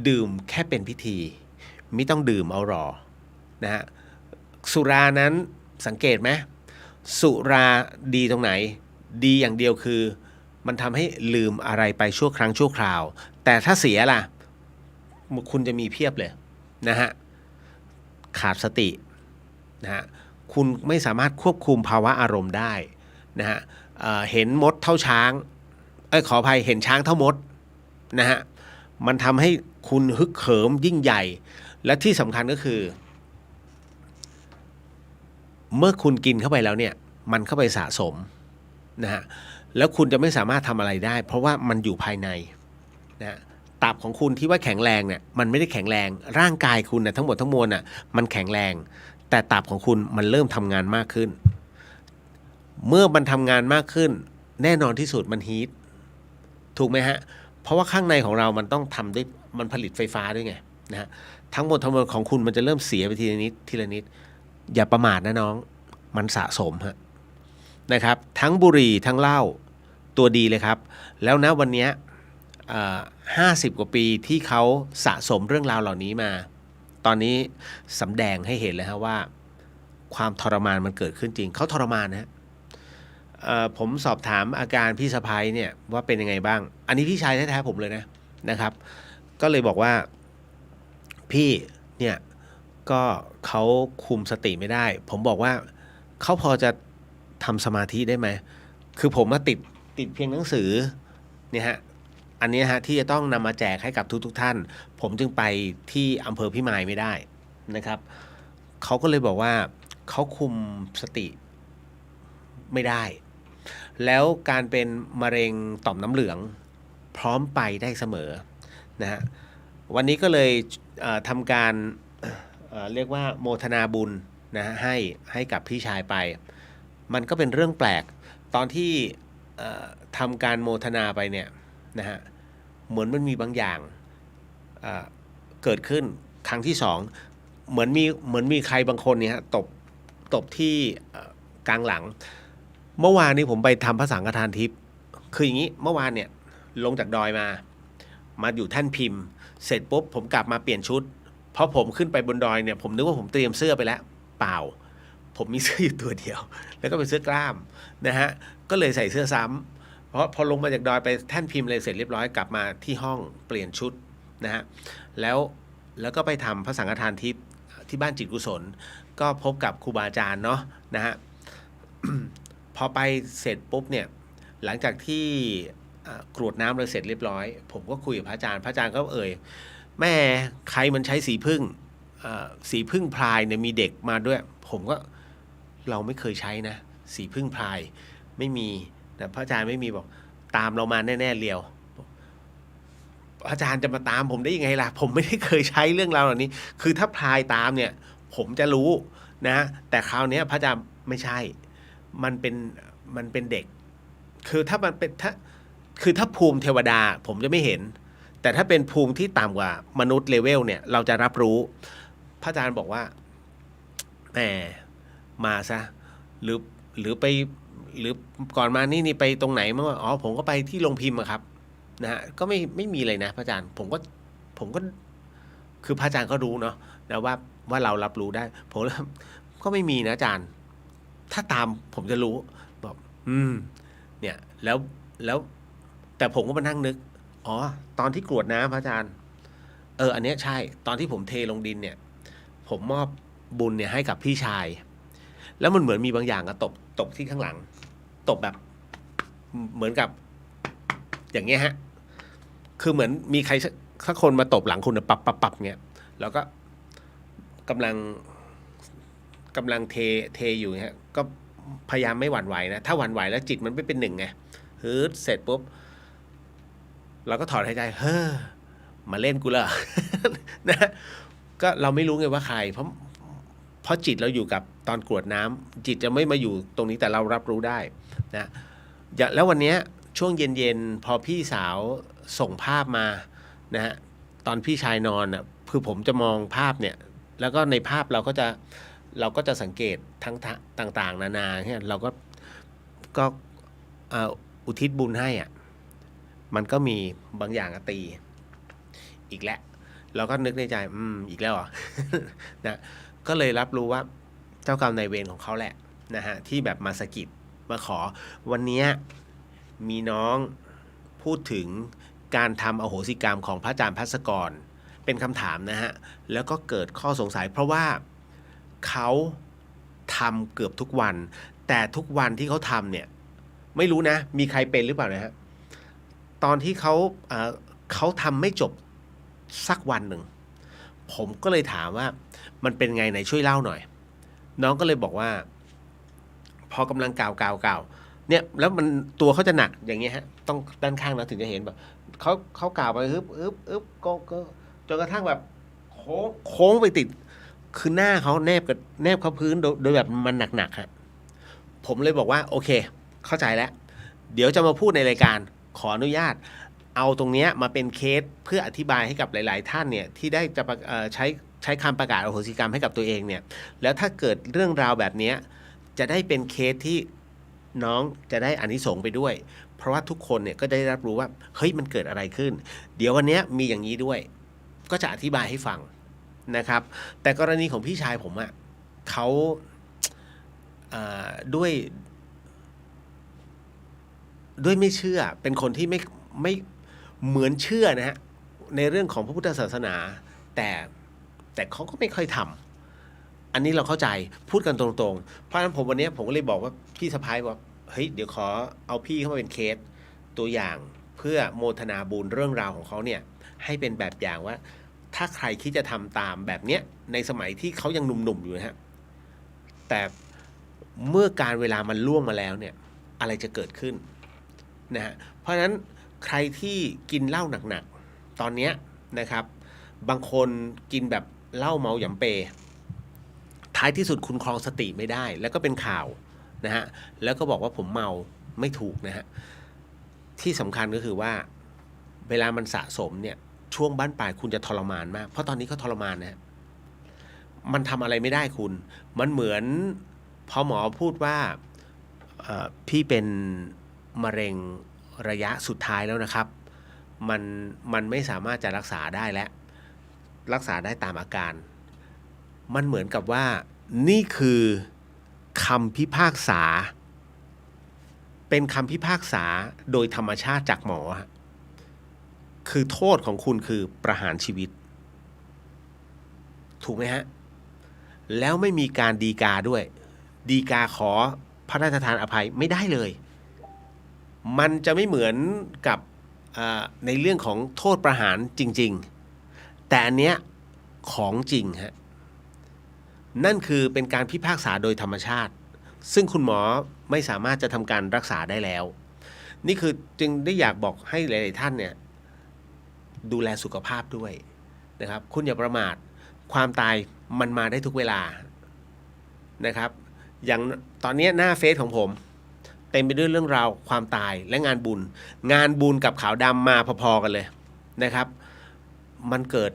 ดื่มแค่เป็นพิธีไม่ต้องดื่มเอาหรอนะฮะสุรานั้นสังเกตไหมสุราดีตรงไหนดีอย่างเดียวคือมันทำให้ลืมอะไรไปชั่วครั้งชั่วคราวแต่ถ้าเสียล่ะคุณจะมีเพียบเลยนะฮะขาดสตินะฮะคุณไม่สามารถควบคุมภาวะอารมณ์ได้นะฮะเห็นมดเท่าช้างขออภัยเห็นช้างเท่ามดนะฮะมันทำให้คุณฮึกเหิมยิ่งใหญ่และที่สำคัญก็คือเมื่อคุณกินเข้าไปแล้วเนี่ยมันเข้าไปสะสมนะฮะแล้วคุณจะไม่สามารถทำอะไรได้เพราะว่ามันอยู่ภายในนะตับของคุณที่ว่าแข็งแรงเนี่ยมันไม่ได้แข็งแรงร่างกายคุณนะทั้งหมดทั้งมวลมันแข็งแรงแต่ตับของคุณมันเริ่มทำงานมากขึ้นเมื่อมันทำงานมากขึ้นแน่นอนที่สุดมันฮีทถูกไหมฮะเพราะว่าข้างในของเรามันต้องทำด้วยมันผลิตไฟฟ้าด้วยไงนะฮะทั้งหมดทั้งมวลของคุณมันจะเริ่มเสียไปทีละนิดทีละนิดอย่าประมาทนะน้องมันสะสมฮะนะครับทั้งบุหรี่ทั้งเหล้าตัวดีเลยครับแล้วนะวันนี้50 กว่าปีที่เขาสะสมเรื่องราวเหล่านี้มาตอนนี้สำแดงให้เห็นเลยฮะว่าความทรมานมันเกิดขึ้นจริงเขาทรมานนะผมสอบถามอาการพี่สะใภ้เนี่ยว่าเป็นยังไงบ้างอันนี้พี่ชายแท้ๆผมเลยนะครับก็เลยบอกว่าพี่เนี่ยก็เขาคุมสติไม่ได้ผมบอกว่าเขาพอจะทำสมาธิได้ไหมคือผมมาติดเพียงหนังสือเนี่ยฮะอันนี้ฮะที่จะต้องนำมาแจกให้กับทุกท่านผมจึงไปที่อำเภอพิมายไม่ได้นะครับเขาก็เลยบอกว่าเขาคุมสติไม่ได้แล้วการเป็นมะเร็งต่อมน้ำเหลืองพร้อมไปได้เสมอนะฮะวันนี้ก็เลยทำการเรียกว่าโมทนาบุญนะฮะให้กับพี่ชายไปมันก็เป็นเรื่องแปลกตอนที่ทำการโมทนาไปเนี่ยนะฮะเหมือนมันมีบางอย่างเกิดขึ้นครั้งที่สองเหมือนมีใครบางคนเนี่ยฮะตบที่กลางหลังเมื่อวานนี้ผมไปทำพระสังฆทานทิพย์คืออย่างนี้เมื่อวานเนี่ยลงจากดอยมาอยู่ท่านพิมพ์เสร็จปุ๊บผมกลับมาเปลี่ยนชุดเพราะผมขึ้นไปบนดอยเนี่ยผมนึกว่าผมเตรียมเสื้อไปแล้วเปล่าผมมีเสื้ออยู่ตัวเดียวแล้วก็เป็นเสื้อกล้ามนะฮะก็เลยใส่เสื้อซ้ำเพราะพอลงมาจากดอยไปแท่นพิมพ์เลยเสร็จเรียบร้อยกลับมาที่ห้องเปลี่ยนชุดนะฮะแล้วก็ไปทำพระสังฆทานทิพย์ที่บ้านจิตกุศลก็พบกับครูบาอาจารย์เนาะนะฮะ พอไปเสร็จปุ๊บเนี่ยหลังจากที่กรวดน้ำเลยเสร็จเรียบร้อยผมก็คุยกับพระอาจารย์ก็แม่ใครมันใช้สีพึ่งพลายเนี่ยมีเด็กมาด้วยผมก็เราไม่เคยใช้นะสีพึ่งพลายไม่มีแต่พระอาจารย์ไม่มีบอกตามเรามาแน่ๆเลียวอาจารย์จะมาตามผมได้ยังไงล่ะผมไม่ได้เคยใช้เรื่องราวเหล่านี้คือถ้าพลายตามเนี่ยผมจะรู้นะแต่คราวนี้พระอาจารย์ไม่ใช่มันเป็นเด็กคือถ้ามันเป็นถ้าภูมิเทวดาผมจะไม่เห็นแต่ถ้าเป็นภูมิที่ต่ำกว่ามนุษย์เลเวลเนี่ยเราจะรับรู้พระอาจารย์บอกว่าแหมมาซะหรือไป หรือก่อนมานี่ไปตรงไหนมั้งอ๋อผมก็ไปที่โรงพิมพ์อะครับนะฮะก็ไม่มีเลยนะพระอาจารย์ผมก็คือพระอาจารย์ก็รู้เนาะนะว่าเรารับรู้ได้ผมก็ไม่มีนะอาจารย์ถ้าตามผมจะรู้บอกเนี่ยแล้วแต่ผมก็มานั่งนึกอ๋อตอนที่กรวดน้ำพระอาจารย์อันเนี้ยใช่ตอนที่ผมเทลงดินเนี่ยผมมอบบุญเนี่ยให้กับพี่ชายแล้วมันเหมือนมีบางอย่างอะตบที่ข้างหลังตบแบบเหมือนกับอย่างเงี้ยฮะคือเหมือนมีใครสักคนมาตบหลังคุณอะปับเงี้ยแล้วก็กำลังเทอยู่ฮะก็พยายามไม่หวั่นไหวนะถ้าหวั่นไหวแล้วจิตมันไม่เป็นหนึ่งไงเสร็จปุ๊บเราก็ถอนหายใจมาเล่นกูเหรอ นะก็เราไม่รู้ไงว่าใครเพราะจิตเราอยู่กับตอนกรวดน้ำจิตจะไม่มาอยู่ตรงนี้แต่เรารับรู้ได้นะแล้ววันนี้ช่วงเย็นๆพอพี่สาวส่งภาพมานะฮะตอนพี่ชายนอนอ่ะคือผมจะมองภาพเนี่ยแล้วก็ในภาพเราก็จะสังเกตทั้งต่างๆนานาเนี่ยเราก็อุทิศบุญให้อ่ะมันก็มีบางอย่างตีอีกแล้วเราก็นึกในใจอีกแล้วเหรอ นะก็เลยรับรู้ว่าเจ้ากรรมนายเวรของเขาแหละนะฮะที่แบบมาสะกิดมาขอวันนี้มีน้องพูดถึงการทำอโหสิกรรมของพระอาจารย์ภัสกรเป็นคำถามนะฮะแล้วก็เกิดข้อสงสัยเพราะว่าเขาทำเกือบทุกวันแต่ทุกวันที่เขาทำเนี่ยไม่รู้นะมีใครเป็นหรือเปล่านะฮะตอนที่เขาทำไม่จบสักวันหนึ่งผมก็เลยถามว่ามันเป็นไงไหนช่วยเล่าหน่อยน้องก็เลยบอกว่าพอกำลังกาวเนี่ยแล้วมันตัวเขาจะหนักอย่างเงี้ยฮะต้องด้านข้างนะถึงจะเห็นแบบเขากาวไปอึบก็จนกระทั่งแบบโค้งไปติดคือหน้าเขาแนบเขาพื้นโดยแบบมันหนักฮะผมเลยบอกว่าโอเคเข้าใจแล้วเดี๋ยวจะมาพูดในรายการขออนุญาตเอาตรงนี้มาเป็นเคสเพื่ออธิบายให้กับหลายๆท่านเนี่ยที่ได้จะใช้คำประกาศอโหสิกรรมให้กับตัวเองเนี่ยแล้วถ้าเกิดเรื่องราวแบบนี้จะได้เป็นเคสที่น้องจะได้อานิสงส์ไปด้วยเพราะว่าทุกคนเนี่ยก็ได้รับรู้ว่าเฮ้ยมันเกิดอะไรขึ้นเดี๋ยววันนี้มีอย่างนี้ด้วยก็จะอธิบายให้ฟังนะครับแต่กรณีของพี่ชายผมอะเขาด้วยไม่เชื่อเป็นคนที่ไม่เหมือนเชื่อนะฮะในเรื่องของพระพุทธศาสนาแต่เขาก็ไม่ค่อยทำอันนี้เราเข้าใจพูดกันตรงๆเพราะฉะนั้นวันนี้ผมก็เลยบอกว่าพี่สะพ้ายว่าเฮ้ยเดี๋ยวขอเอาพี่เข้ามาเป็นเคสตัวอย่างเพื่อโมทนาบุญเรื่องราวของเขาเนี่ยให้เป็นแบบอย่างว่าถ้าใครคิดจะทำตามแบบเนี้ยในสมัยที่เขายังหนุ่มๆอยู่นะฮะแต่เมื่อการเวลามันล่วงมาแล้วเนี่ยอะไรจะเกิดขึ้นนะฮะเพราะฉะนั้นใครที่กินเหล้าหนักๆตอนนี้นะครับบางคนกินแบบเหล้าเมาหยำเปท้ายที่สุดคุณครองสติไม่ได้แล้วก็เป็นข่าวนะฮะแล้วก็บอกว่าผมเมาไม่ถูกนะฮะที่สำคัญก็คือว่าเวลามันสะสมเนี่ยช่วงบั้นปลายคุณจะทรมานมากเพราะตอนนี้เขาทรมานนะฮะมันทำอะไรไม่ได้คุณมันเหมือนพอหมอพูดว่าพี่เป็นมะเร็งระยะสุดท้ายแล้วนะครับมันไม่สามารถจะรักษาได้และรักษาได้ตามอาการมันเหมือนกับว่านี่คือคำพิพากษาเป็นคำพิพากษาโดยธรรมชาติจากหมอคือโทษของคุณคือประหารชีวิตถูกไหมฮะแล้วไม่มีการฎีกาด้วยฎีกาขอพระราชทานอภัยไม่ได้เลยมันจะไม่เหมือนกับในเรื่องของโทษประหารจริงๆแต่อันเนี้ยของจริงฮะนั่นคือเป็นการพิพากษาโดยธรรมชาติซึ่งคุณหมอไม่สามารถจะทำการรักษาได้แล้วนี่คือจึงได้อยากบอกให้หลายๆท่านเนี่ยดูแลสุขภาพด้วยนะครับคุณอย่าประมาทความตายมันมาได้ทุกเวลานะครับอย่างตอนนี้หน้าเฟซของผมเต็มไปด้วยเรื่องราวความตายและงานบุญกับขาวดำมาพอๆกันเลยนะครับมันเกิด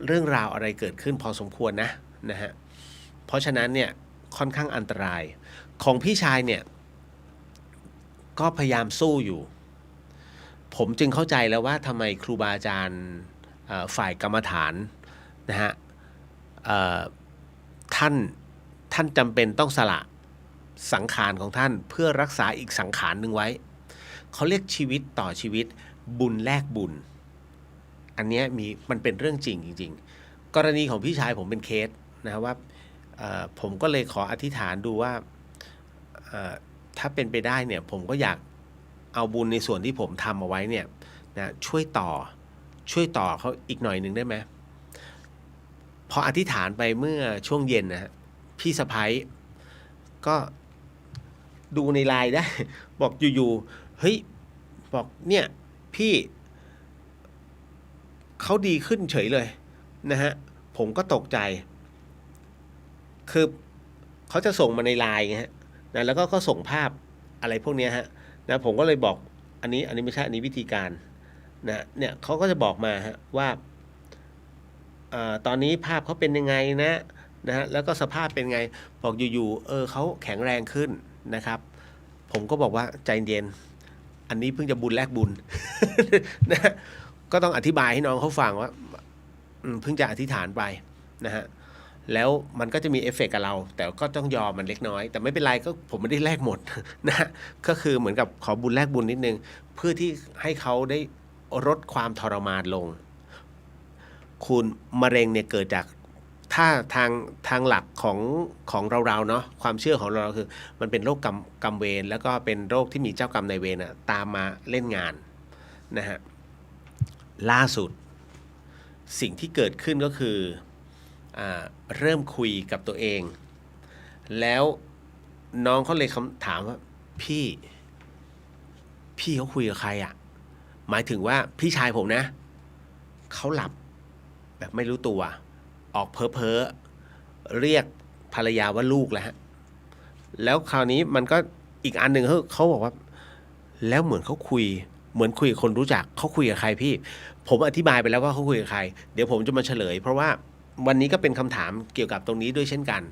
เรื่องราวอะไรเกิดขึ้นพอสมควรนะฮะเพราะฉะนั้นเนี่ยค่อนข้างอันตรายของพี่ชายเนี่ย ก็พยายามสู้อยู่ผมจึงเข้าใจแล้วว่าทำไมครูบาอาจารย์ฝ่ายกรรมฐานนะฮะท่านจำเป็นต้องสละสังขารของท่านเพื่อรักษาอีกสังขารหนึ่งไว้เขาเรียกชีวิตต่อชีวิตบุญแลกบุญอันนี้มันเป็นเรื่องจริงจริงๆกรณีของพี่ชายผมเป็นเคสนะว่าผมก็เลยขออธิษฐานดูว่าถ้าเป็นไปได้เนี่ยผมก็อยากเอาบุญในส่วนที่ผมทำเอาไว้เนี่ยนะช่วยต่อเขาอีกหน่อยหนึ่งได้ไหมพออธิษฐานไปเมื่อช่วงเย็นนะฮะพี่สะพ้ายก็ดูในไลน์ได้ บอกอยู่ๆเฮ้ยบอกเนี่ยพี่เขาดีขึ้นเฉยเลยนะฮะผมก็ตกใจคือเขาจะส่งมาในไลน์ไงฮะนะแล้วก็ส่งภาพอะไรพวกนี้ฮะนะผมก็เลยบอกอันนี้ไม่ใช่อันนี้วิธีการนะเนี่ยเขาก็จะบอกมาฮะว่าตอนนี้ภาพเขาเป็นยังไงนะฮะแล้วก็สภาพเป็นไงบอกอยู่เขาแข็งแรงขึ้นนะครับผมก็บอกว่าใจเย็นอันนี้เพิ่งจะบุญแลกบุญ นะก็ต้องอธิบายให้น้องเขาฟังว่าเพิ่งจะอธิษฐานไปนะฮะแล้วมันก็จะมีเอฟเฟกต์กับเราแต่ก็ต้องยอมมันเล็กน้อยแต่ไม่เป็นไรก็ผมไม่ได้แลกหมดนะก็คือเหมือนกับขอบุญแลกบุญนิดนึงเพื่อที่ให้เขาได้ลดความทรมานลงคุณมะเร็งเนี่ยเกิดจากถ้าทางหลักของเราเนาะความเชื่อของเราคือมันเป็นโรคกรรมเวรแล้วก็เป็นโรคที่มีเจ้ากรรมนายเวรตามมาเล่นงานนะฮะล่าสุดสิ่งที่เกิดขึ้นก็คือเริ่มคุยกับตัวเองแล้วน้องเขาเลยถามว่าพี่เขาคุยกับใครอ่ะหมายถึงว่าพี่ชายผมนะเขาหลับแบบไม่รู้ตัวออกเพ้อเรียกภรรยาว่าลูกแล้วฮะแล้วคราวนี้มันก็อีกอันหนึ่งเขาบอกว่าแล้วเหมือนเขาคุยกับคนรู้จักเขาคุยกับใครพี่ผมอธิบายไปแล้วว่าเขาคุยกับใครเดี๋ยวผมจะมาเฉลยเพราะว่าวันนี้ก็เป็นคำถามเกี่ยวกับตรงนี้ด้วยเช่นกัน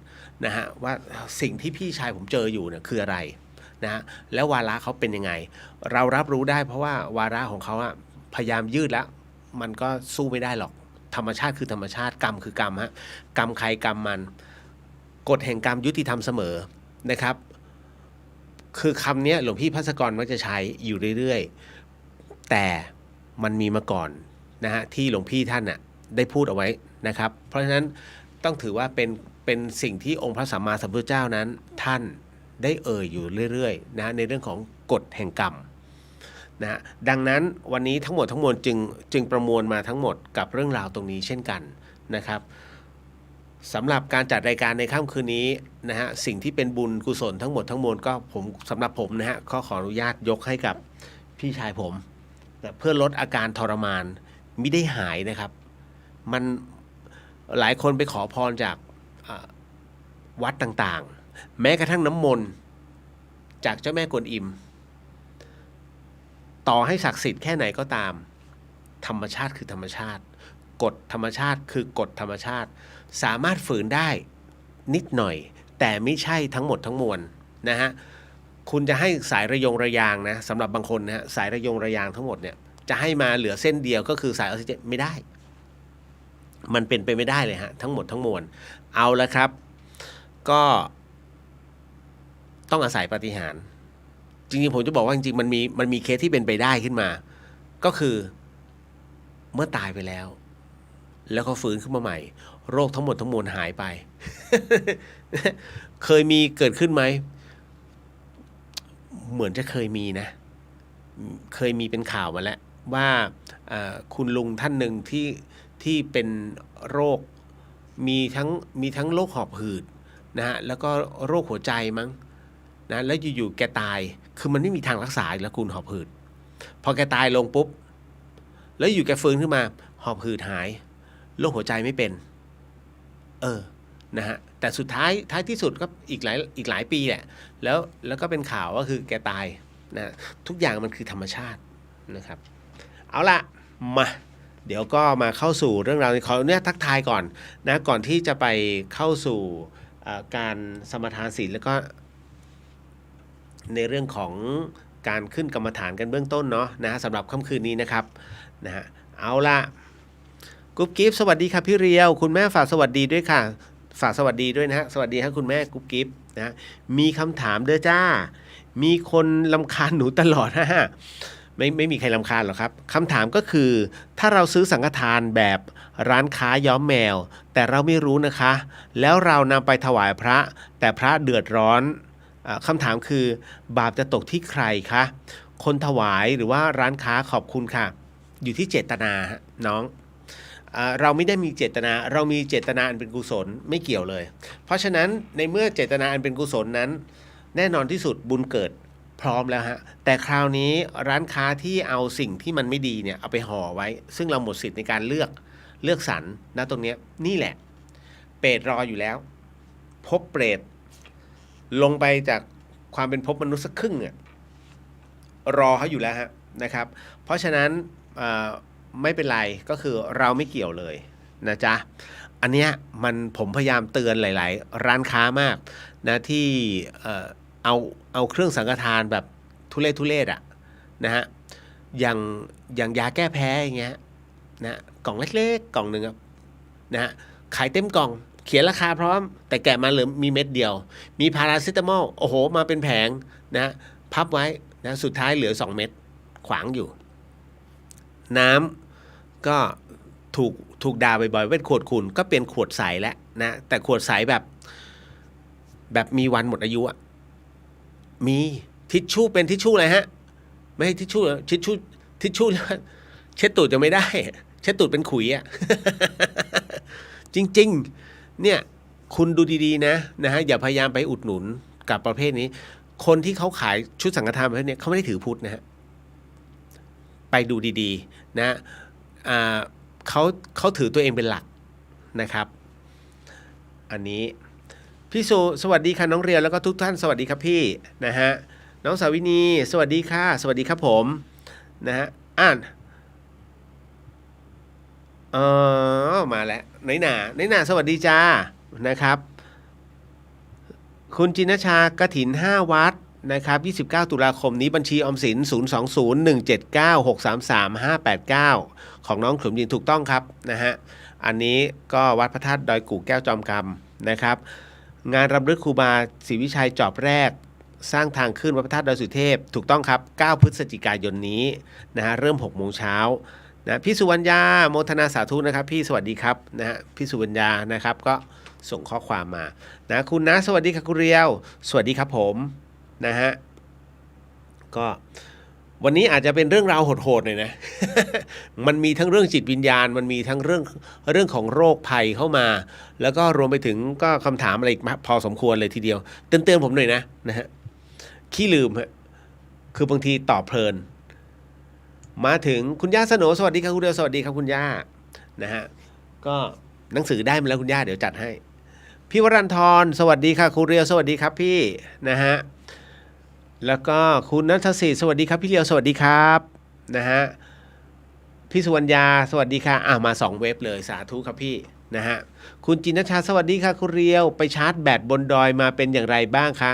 นะฮะว่าสิ่งที่พี่ชายผมเจออยู่เนี่ยคืออะไรนะฮะแล้ววาระเขาเป็นยังไงเรารับรู้ได้เพราะว่าวาระของเขาพยายามยืดแล้วมันก็สู้ไม่ได้หรอกธรรมชาติคือธรรมชาติกรรมคือกรรมฮะกรรมใครกรรมมันกฎแห่งกรรมยุติธรรมเสมอนะครับคือคำนี้หลวงพี่ภัสกรมักจะใช้อยู่เรื่อยๆแต่มันมีมาก่อนนะฮะที่หลวงพี่ท่านได้พูดเอาไว้นะครับเพราะฉะนั้นต้องถือว่าเป็นสิ่งที่องค์พระสัมมาสัมพุทธเจ้านั้นท่านได้อยู่เรื่อยๆนะในเรื่องของกฎแห่งกรรมนะดังนั้นวันนี้ทั้งหมดทั้งมวลจึงประมวลมาทั้งหมดกับเรื่องราวตรงนี้เช่นกันนะครับสำหรับการจัดรายการในค่ำคืนนี้นะฮะสิ่งที่เป็นบุญกุศลทั้งหมดทั้งมวลก็สำหรับผมนะฮะขออนุญาตยกให้กับพี่ชายผมนะเพื่อลดอาการทรมานไม่ได้หายนะครับมันหลายคนไปขอพรจากวัดต่างๆแม้กระทั่งน้ำมนต์จากเจ้าแม่กวนอิมต่อให้ศักดิ์สิทธิ์แค่ไหนก็ตามธรรมชาติคือธรรมชาติกฎธรรมชาติคือกฎธรรมชาติสามารถฝืนได้นิดหน่อยแต่ไม่ใช่ทั้งหมดทั้งมวลนะฮะคุณจะให้สายระยงระยางนะสำหรับบางคนนะฮะสายระยงระยางทั้งหมดเนี่ยจะให้มาเหลือเส้นเดียวก็คือสายออกซิเจนไม่ได้มันเป็นไปไม่ได้เลยฮะทั้งหมดทั้งมวลเอาละครับก็ต้องอาศัยปาฏิหาริย์จริงๆผมจะบอกว่าจริงๆมันมีเคสที่เป็นไปได้ขึ้นมาก็คือเมื่อตายไปแล้วแล้วก็ฟื้นขึ้นมาใหม่โรคทั้งหมดทั้งมวลหายไป เคยมีเกิดขึ้นไหมเหมือนจะเคยมีนะเคยมีเป็นข่าวมาแล้วว่าคุณลุงท่านหนึ่งที่เป็นโรคมีทั้งโรคหอบหืดนะฮะแล้วก็โรคหัวใจมั้งนะแล้วอยู่ๆแกตายคือมันไม่มีทางรักษาแล้วคุณหอบหืดพอแกตายลงปุ๊บแล้วอยู่แกฟื้นขึ้นมาหอบหืดหายโรคหัวใจไม่เป็นนะฮะแต่สุดท้ายที่สุดก็อีกหลายปีแหละแล้วก็เป็นข่าวว่าคือแกตายนะทุกอย่างมันคือธรรมชาตินะครับเอาล่ะมาเดี๋ยวก็มาเข้าสู่เรื่องราวขอเนี่ยทักทายก่อนนะก่อนที่จะไปเข้าสู่การสมทานศีลแล้วก็ในเรื่องของ การขึ้นกรรมฐานกันเบื้องต้นเนาะนะฮะสำหรับค่ำคืนนี้นะครับนะฮะเอาละกุ๊บกิ๊บสวัสดีค่ะพี่เรียวคุณแม่ฝากสวัสดีด้วยค่ะฝากสวัสดีด้วยนะฮะสวัสดีครับคุณแม่กุ๊บกิ๊บนะมีคำถามเด้อจ้ามีคนรำคาญหนูตลอดฮะไม่มีใครรำคาญหรอกครับคำถามก็คือถ้าเราซื้อสังฆทานแบบร้านค้าย้อมแมวแต่เราไม่รู้นะคะแล้วเรานำไปถวายพระแต่พระเดือดร้อนคำถามคือบาปจะตกที่ใครคะคนถวายหรือว่าร้านค้าขอบคุณค่ะอยู่ที่เจตนาน้องเราไม่ได้มีเจตนาเรามีเจตนาอันเป็นกุศลไม่เกี่ยวเลยเพราะฉะนั้นในเมื่อเจตนาอันเป็นกุศลนั้นแน่นอนที่สุดบุญเกิดพร้อมแล้วฮะแต่คราวนี้ร้านค้าที่เอาสิ่งที่มันไม่ดีเนี่ยเอาไปห่อไว้ซึ่งเราหมดสิทธิ์ในการเลือกสรรนะตรงนี้นี่แหละเปรตรออยู่แล้วภพเปรตลงไปจากความเป็นภพมนุษย์สักครึ่งเนี่ยรอเขาอยู่แล้วฮะนะครับเพราะฉะนั้นไม่เป็นไรก็คือเราไม่เกี่ยวเลยนะจ๊ะอันเนี้ยผมพยายามเตือนหลายๆร้านค้ามากนะที่เอาเครื่องสังฆทานแบบทุเรศอ่ะนะฮะอย่างยาแก้แพ้อย่างเงี้ยนะกล่องเล็กๆกล่องหนึ่งครับนะฮะขายเต็มกล่องเขียนราคาพร้อมแต่แกะมาเหลือมีเม็ดเดียวมีพาราเซตามอลโอ้โหมาเป็นแผงนะพับไว้นะสุดท้ายเหลือ2เม็ดขวางอยู่น้ำก็ถูกด่าบ่อยๆเป็นขวดขุ่นก็เป็นขวดใสแล้วนะแต่ขวดใสแบบมีวันหมดอายุอะมีทิชชู่เป็นทิชชู่อะไรฮะไม่ใช่ทิชชู่แล้วเช็ดตูดจะไม่ได้เช็ดตูดเป็นขุยอะ จริงๆเนี่ยคุณดูดีๆนะฮะอย่าพยายามไปอุดหนุนกับประเภทนี้คนที่เขาขายชุดสังฆทานประเภทนี้เขาไม่ได้ถือพุทธนะฮะไปดูดีๆนะเขาถือตัวเองเป็นหลักนะครับอันนี้พี่สุสวัสดีค่ะน้องเรียวแล้วก็ทุกท่านสวัสดีครับพี่นะฮะน้องสาวินีสวัสดีค่ะสวัสดีครับผมนะฮะมาแล้วไหนหนาสวัสดีจ้านะครับคุณจินชากฐิน5วัดนะครับ29ตุลาคมนี้บัญชีออมสิน0201796335589ของน้องขลุ่มยินถูกต้องครับนะฮะอันนี้ก็วัดพระธาตุดอยกู่แก้วจอมกำนะครับงานรำลึกครูบาศรีวิชัยจอบแรกสร้างทางขึ้นวัดพระธาตุดอยสุเทพถูกต้องครับ9พฤศจิกายนนี้นะฮะเริ่ม 6 โมงเช้านะพี่สุวรรณยาโมทนาสาธุนะครับพี่สวัสดีครับนะฮะพี่สุวรรณยานะครับก็ส่งข้อความมานะคุณนะสวัสดีครับคุณเรียวสวัสดีครับผมนะฮะก็วันนี้อาจจะเป็นเรื่องราวโหดๆหน่อยนะ มันมีทั้งเรื่องจิตวิญญาณมันมีทั้งเรื่องของโรคภัยเข้ามาแล้วก็รวมไปถึงก็คำถามอะไรอีกพอสมควรเลยทีเดียวเตือนผมหน่อยนะฮะขี้ลืมฮะคือบางทีตอบเพลินมาถึงคุณย่าสโหนสวัสดีครับคุณเรียวสวัสดีครับคุณย่านะฮะก็หนังสือได้มาแล้วคุณย่าเดี๋ยวจัดให้พี่วรัญธรสวัสดีค่ะคุณเรียวสวัสดีครับพี่นะฮะแล้วก็คุณนัทศิษย์สวัสดีครับพี่เรียวสวัสดีครับนะฮะพี่สุวรรณยาสวัสดีค่ะมา2เว็บเลยสาธุครับพี่นะฮะคุณจินชาสวัสดีค่ะคุณเรียวไปชาร์จแบตบนดอยมาเป็นอย่างไรบ้างคะ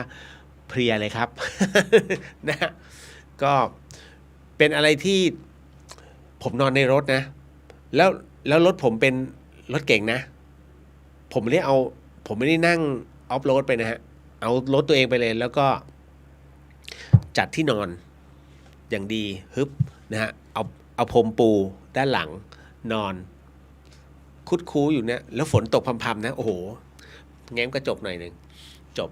เพลียเลยครับ นะก็เป็นอะไรที่ผมนอนในรถนะแล้วรถผมเป็นรถเก่งนะผมไม่ได้นั่งออฟโรดไปนะฮะเอารถตัวเองไปเลยแล้วก็จัดที่นอนอย่างดีฮึบนะฮะเอาพรมปูด้านหลังนอนคุดคูอยู่เนี่ยแล้วฝนตกพรำๆนะโอ้โหแง้มกระจกหน่อยหนึ่งจบ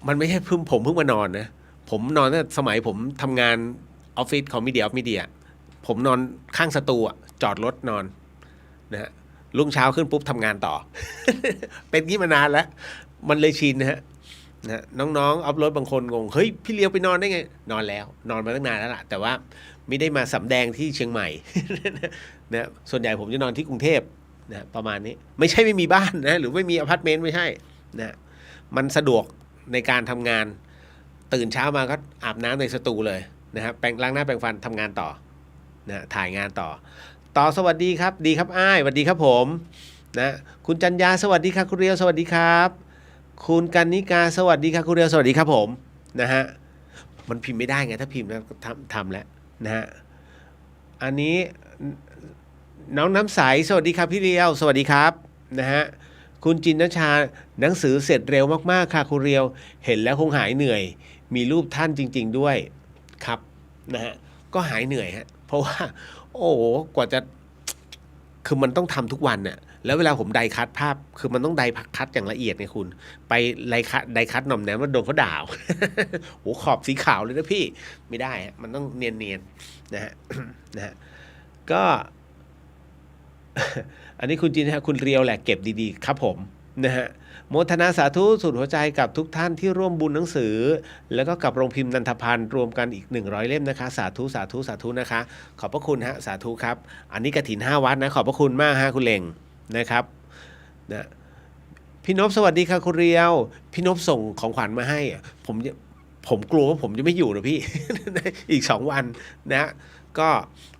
มันไม่ใช่ผมเพิ่งมานอนนะผมนอนตั้งแต่สมัยผมทำงานออฟฟิศของมีเดียผมนอนข้างสตูจอดรถนอนนะฮะรุ่งเช้าขึ้นปุ๊บทำงานต่อ เป็นงี้มานานแล้วมันเลยชินนะฮะน้องๆอัพโหลดบางคนงงเฮ้ยพี่เลียวไปนอนได้ไงนอนแล้วนอนมาตั้งนานแล้วล่ะแต่ว่าไม่ได้มาสำแดงที่เชียงใหม่ นะส่วนใหญ่ผมจะนอนที่กรุงเทพนะประมาณนี้ไม่ใช่ไม่มีบ้านนะหรือไม่มีอพาร์ตเมนต์ไม่ใช่นะมันสะดวกในการทำงานตื่นเช้ามาก็อาบน้ำในสตูเลยนะครับล้างหน้าแปรงฟันทำงานต่อนะถ่ายงานต่อสวัสดีครับดีครับอ้ายสวัสดีครับผมนะคุณจันยาสวัสดีครับคุณเรียวสวัสดีครับคุณกันนิกาสวัสดีครับคุณเรียวสวัสดีครับผมนะฮะ มันพิมพ์ไม่ได้ไงถ้าพิมพ์แล้วทำแล้วนะฮะอันนี้น้องน้ำใสสวัสดีครับพี่เรียวสวัสดีครับนะฮะคุณจินนชาหนังสือเสร็จเร็วมากๆค่ะคุณเรียวเห็นแล้วคงหายเหนื่อยมีรูปท่านจริงๆด้วยครับนะฮะก็หายเหนื่อยฮะเพราะว่าโอ้โหกว่าจะคือมันต้องทำทุกวันน่ะแล้วเวลาผมไดคัทภาพคือมันต้องไดคัทอย่างละเอียดไงคุณไปไดคัทหน่อมแนมแล้วโดนเขาด่า โอ้ขอบสีขาวเลยนะพี่ไม่ได้ฮะมันต้องเนียนๆนะฮะ นะฮะก็ อันนี้คุณจินนะฮะคุณเรียวแหละเก็บดีๆครับผมนะฮะโมทนาสาธุสุดหัวใจกับทุกท่านที่ร่วมบุญหนังสือแล้วก็กับโรงพิมพ์นันทพันธ์รวมกันอีก100เล่มนะคะสาธุสาธุสาธุนะคะขอบพระคุณฮะสาธุครับอันนี้กฐิน5วัดนะขอบพระคุณมากฮะคุณเล่งนะครับนะพี่นพสวัสดีค่ะคุณเรียวพี่นพส่งของขวัญมาให้ผมกลัวว่าผมจะไม่อยู่นะพี่ อีก2วันนะก็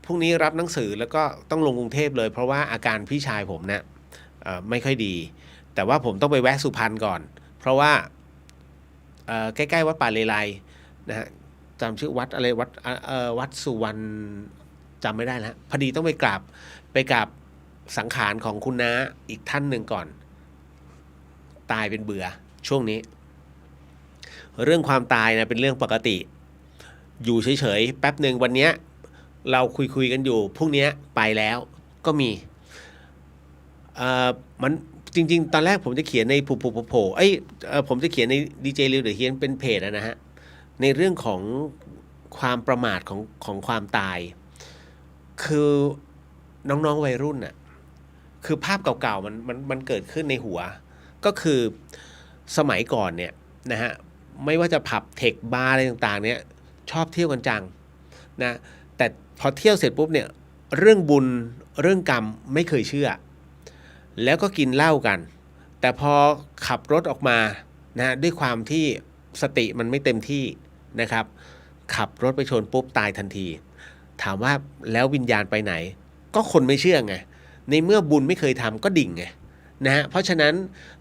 พรุ่งนี้รับหนังสือแล้วก็ต้องลงกรุงเทพเลยเพราะว่าอาการพี่ชายผมเนี่ยไม่ค่อยดีแต่ว่าผมต้องไปแวะสุพรรณก่อนเพราะว่าใกล้ๆวัดป่าเลไลนะฮะจำชื่อวัดอะไรวัดสุวรรณจำไม่ได้แล้วพอดีต้องไปกราบสังขารของคุณน้าอีกท่านหนึ่งก่อนตายเป็นเบื่อช่วงนี้เรื่องความตายนะเป็นเรื่องปกติอยู่เฉยๆแป๊บหนึ่งวันนี้เราคุยกันอยู่พรุ่งนี้ไปแล้วก็มีมันจริงๆตอนแรกผมจะเขียนในโผผมจะเขียนในดีเจริวเดอะเฮียนเป็นเพจนะฮะในเรื่องของความประมาทของความตายคือน้องๆวัยรุ่นน่ะคือภาพเก่าๆมันเกิดขึ้นในหัวก็คือสมัยก่อนเนี่ยนะฮะไม่ว่าจะผับเทคบาร์อะไรต่างๆเนี่ยชอบเที่ยวกันจังนะแต่พอเที่ยวเสร็จปุ๊บเนี่ยเรื่องบุญเรื่องกรรมไม่เคยเชื่อแล้วก็กินเหล้ากันแต่พอขับรถออกมานะด้วยความที่สติมันไม่เต็มที่นะครับขับรถไปชนปุ๊บตายทันทีถามว่าแล้ววิญญาณไปไหนก็คนไม่เชื่อไงในเมื่อบุญไม่เคยทำก็ดิ่งไงนะฮะเพราะฉะนั้น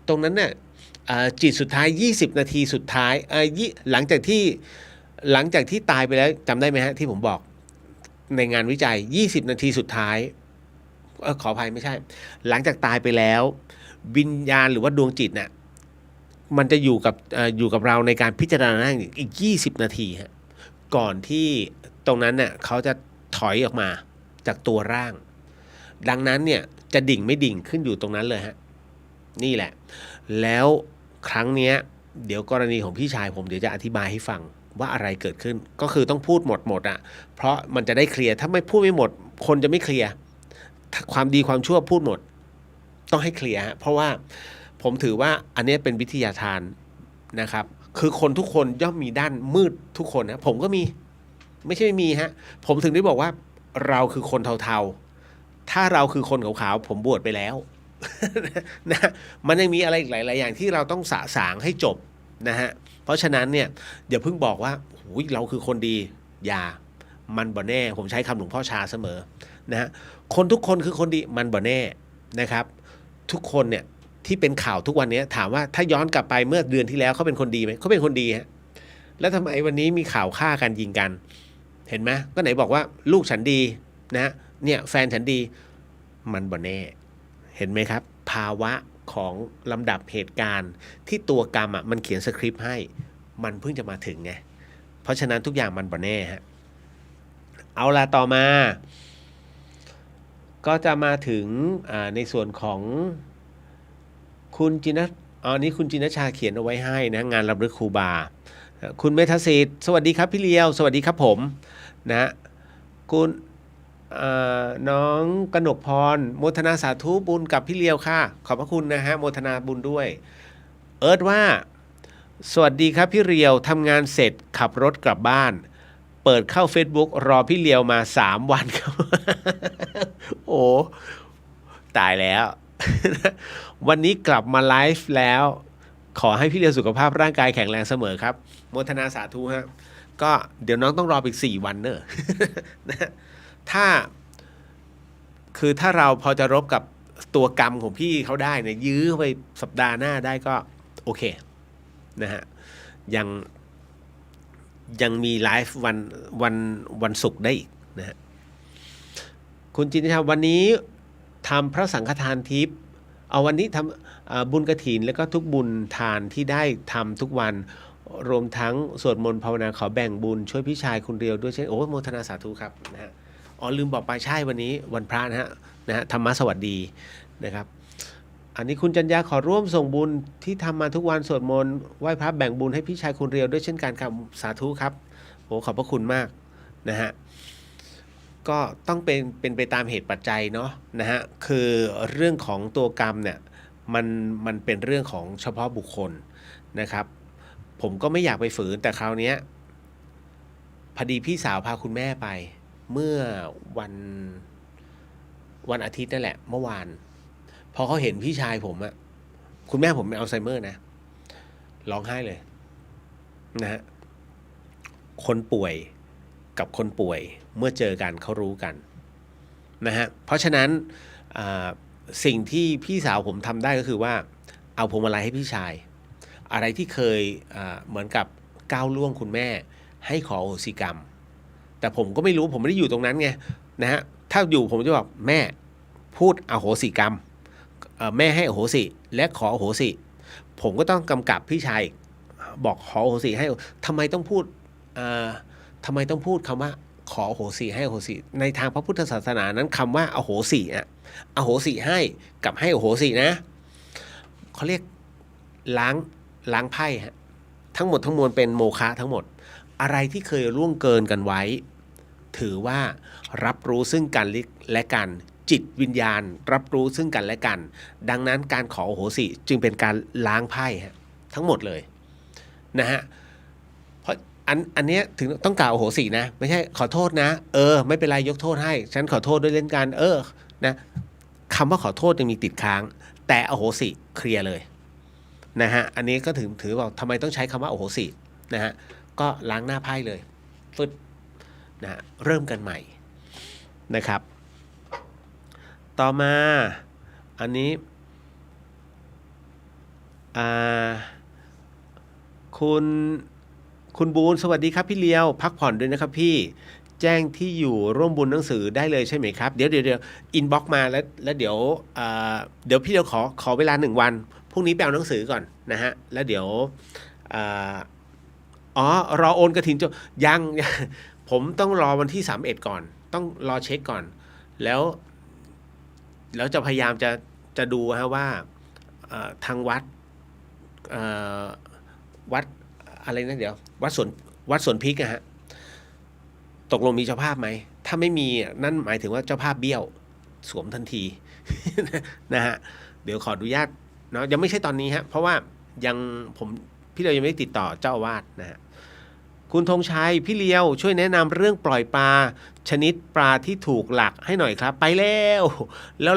ตรงนั้นเนี่ยจิตสุดท้าย20นาทีสุดท้ายหลังจากที่ตายไปแล้วจำได้ไหมฮะที่ผมบอกในงานวิจัย20นาทีสุดท้ายขออภัยไม่ใช่หลังจากตายไปแล้ววิญญาณหรือว่าดวงจิตเนี่ยมันจะอยู่กับเราในการพิจารณาอีก20นาทีฮะก่อนที่ตรงนั้นเนี่ยเขาจะถอยออกมาจากตัวร่างดังนั้นเนี่ยจะดิ่งไม่ดิ่งขึ้นอยู่ตรงนั้นเลยฮะนี่แหละแล้วครั้งเนี้ยเดี๋ยวกรณีของพี่ชายผมเดี๋ยวจะอธิบายให้ฟังว่าอะไรเกิดขึ้นก็คือต้องพูดหมดอ่ะเพราะมันจะได้เคลียร์ถ้าไม่พูดไม่หมดคนจะไม่เคลียร์ความดีความชั่วพูดหมดต้องให้เคลียร์ฮะเพราะว่าผมถือว่าอันนี้เป็นวิทยาทานนะครับคือคนทุกคนย่อมมีด้านมืดทุกคนนะผมก็มีไม่ใช่ไม่มีฮะผมถึงได้บอกว่าเราคือคนเทาๆถ้าเราคือคนขาวๆผมบวชไปแล้ว นะมันยังมีอะไรอีกหลายๆอย่างที่เราต้องสะสางให้จบนะฮะเพราะฉะนั้นเนี่ยอย่าเพิ่งบอกว่าเราคือคนดีอย่ามันบ่แน่ผมใช้คำหลวงพ่อชาเสมอนะฮะคนทุกคนคือคนดีมันบ่แน่นะครับทุกคนเนี่ยที่เป็นข่าวทุกวันนี้ถามว่าถ้าย้อนกลับไปเมื่อเดือนที่แล้วเขาเป็นคนดีไหมเขาเป็นคนดีฮะแล้วทำไมวันนี้มีข่าวฆ่ากันยิงกันเห็นไหมก็ไหนบอกว่าลูกฉันดีนะเนี่ยแฟนฉันดีมันบ่แน่เห็นไหมครับภาวะของลำดับเหตุการณ์ที่ตัวกรรมมันเขียนสคริปต์ให้มันเพิ่งจะมาถึงไงเพราะฉะนั้นทุกอย่างมันบ่แน่ฮะเอาละต่อมาก็จะมาถึงในส่วนของคุณจินนี้คุณจินชาเขียนเอาไว้ให้นะงานรำลึกครูบาคุณเมธสิทธิ์สวัสดีครับพี่เลียวสวัสดีครับผมนะคุณน้องกนกพรโมทนาสาธุบุญกับพี่เลียวค่ะขอบพระคุณนะฮะโมทนาบุญด้วยเอิร์ธว่าสวัสดีครับพี่เลียวทำงานเสร็จขับรถกลับบ้านเปิดเข้า Facebook รอพี่เลียวมา3วันครับ โอ้ตายแล้ว วันนี้กลับมาไลฟ์แล้วขอให้พี่เลียวสุขภาพร่างกายแข็งแรงเสมอครับโมทนาสาธุฮะก็เดี๋ยวน้องต้องรออีก4วันเนอะ นะถ้าเราพอจะรบกับตัวกรรมของพี่เขาได้เนี่ยยื้อไปสัปดาห์หน้าได้ก็โอเคนะฮะยัง ยังมีไลฟ์วันศุกร์ได้อีกนะฮะคุณจินทร์วันนี้ทำพระสังฆทานทิพย์เอาวันนี้ทำบุญกฐินแล้วก็ทุกบุญทานที่ได้ทำทุกวันรวมทั้งสวดมนต์ภาวนาขอแบ่งบุญช่วยพี่ชายคุณเรียวด้วยเช่นโอ้โมทนาสาธุครับนะฮะอ๋อลืมบอกไปใช่วันนี้วันพระนะฮะธรรมะสวัสดีนะครับอันนี้คุณจัญญาขอร่วมส่งบุญที่ทำมาทุกวันสวดมนต์ไหว้พระแบ่งบุญให้พี่ชายคุณเรียวด้วยเช่นกันครับสาธุครับโอ้ขอบพระคุณมากนะฮะก็ต้องเป็นไปตามเหตุปัจจัยเนาะนะฮะคือเรื่องของตัวกรรมเนี่ยมันเป็นเรื่องของเฉพาะบุคคลนะครับผมก็ไม่อยากไปฝืนแต่คราวนี้พอดีพี่สาวพาคุณแม่ไปเมื่อวันอาทิตย์นั่นแหละเมื่อวานพอเขาเห็นพี่ชายผมอะคุณแม่ผมเป็นอัลไซเมอร์นะร้องไห้เลยนะฮะคนป่วยกับคนป่วยเมื่อเจอกันเขารู้กันนะฮะเพราะฉะนั้นสิ่งที่พี่สาวผมทำได้ก็คือว่าเอาพวงมาลัยให้พี่ชายอะไรที่เคยเหมือนกับก้าวล่วงคุณแม่ให้ขออโหสิกรรมแต่ผมก็ไม่รู้ผมไม่ได้อยู่ตรงนั้นไงนะฮะถ้าอยู่ผมจะบอกแม่พูดอโหสิกรรมแม่ให้อโหสิและขออโหสิผมก็ต้องกำกับพี่ชายบอกขออโหสิให้ทำไมต้องพูดคำว่าขออโหสิให้อโหสิในทางพระพุทธศาสนานั้นคำว่าอโหสิอโหสิให้กับให้อโหสินะเขาเรียกล้างไพ่ฮะทั้งหมดทั้งมวลเป็นโมฆะทั้งหมดอะไรที่เคยล่วงเกินกันไว้ถือว่ารับรู้ซึ่งกันและกันจิตวิญญาณรับรู้ซึ่งกันและกันดังนั้นการขออโหสิจึงเป็นการล้างไพ่ฮะทั้งหมดเลยนะฮะเพราะอันเนี้ยถึงต้องกล่าวอโหสินะไม่ใช่ขอโทษนะไม่เป็นไรยกโทษให้ฉันขอโทษด้วยเล่นกันนะคำว่าขอโทษยังมีติดค้างแต่อโหสิเคลียร์เลยนะฮะอันนี้ก็ถือว่าทำไมต้องใช้คำว่าอโหสินะฮะก็ล้างหน้าไพ่เลยฟึดนะฮะเริ่มกันใหม่นะครับต่อมาอันนี้คุณบูนสวัสดีครับพี่เลียวพักผ่อนด้วยนะครับพี่แจ้งที่อยู่ร่วมบุญหนังสือได้เลยใช่ไหมครับเดี๋ยวอินบ็อกมาแล้วเดี๋ยวพี่เลียวขอเวลา1 วันพรุ่งนี้ไปเอาหนังสือก่อนนะฮะแล้วเดี๋ยวรอโอนกฐินยังผมต้องรอวันที่31ก่อนต้องรอเช็คก่อนแล้วจะพยายามจะดูฮะว่าทางวัดอะไรนะเดี๋ยววัดสวนพริกฮะตกลงมีเจ้าภาพไหมถ้าไม่มีนั่นหมายถึงว่าเจ้าภาพเบี้ยวสวมทันที นะฮะเดี๋ยวขออนุญาตเนาะยังไม่ใช่ตอนนี้ฮะเพราะว่าพี่เลียวยังไม่ได้ติดต่อเจ้าอาวาสนะฮะคุณธงชัยพี่เลียวช่วยแนะนำเรื่องปล่อยปลาชนิดปลาที่ถูกหลักให้หน่อยครับไปแล้ว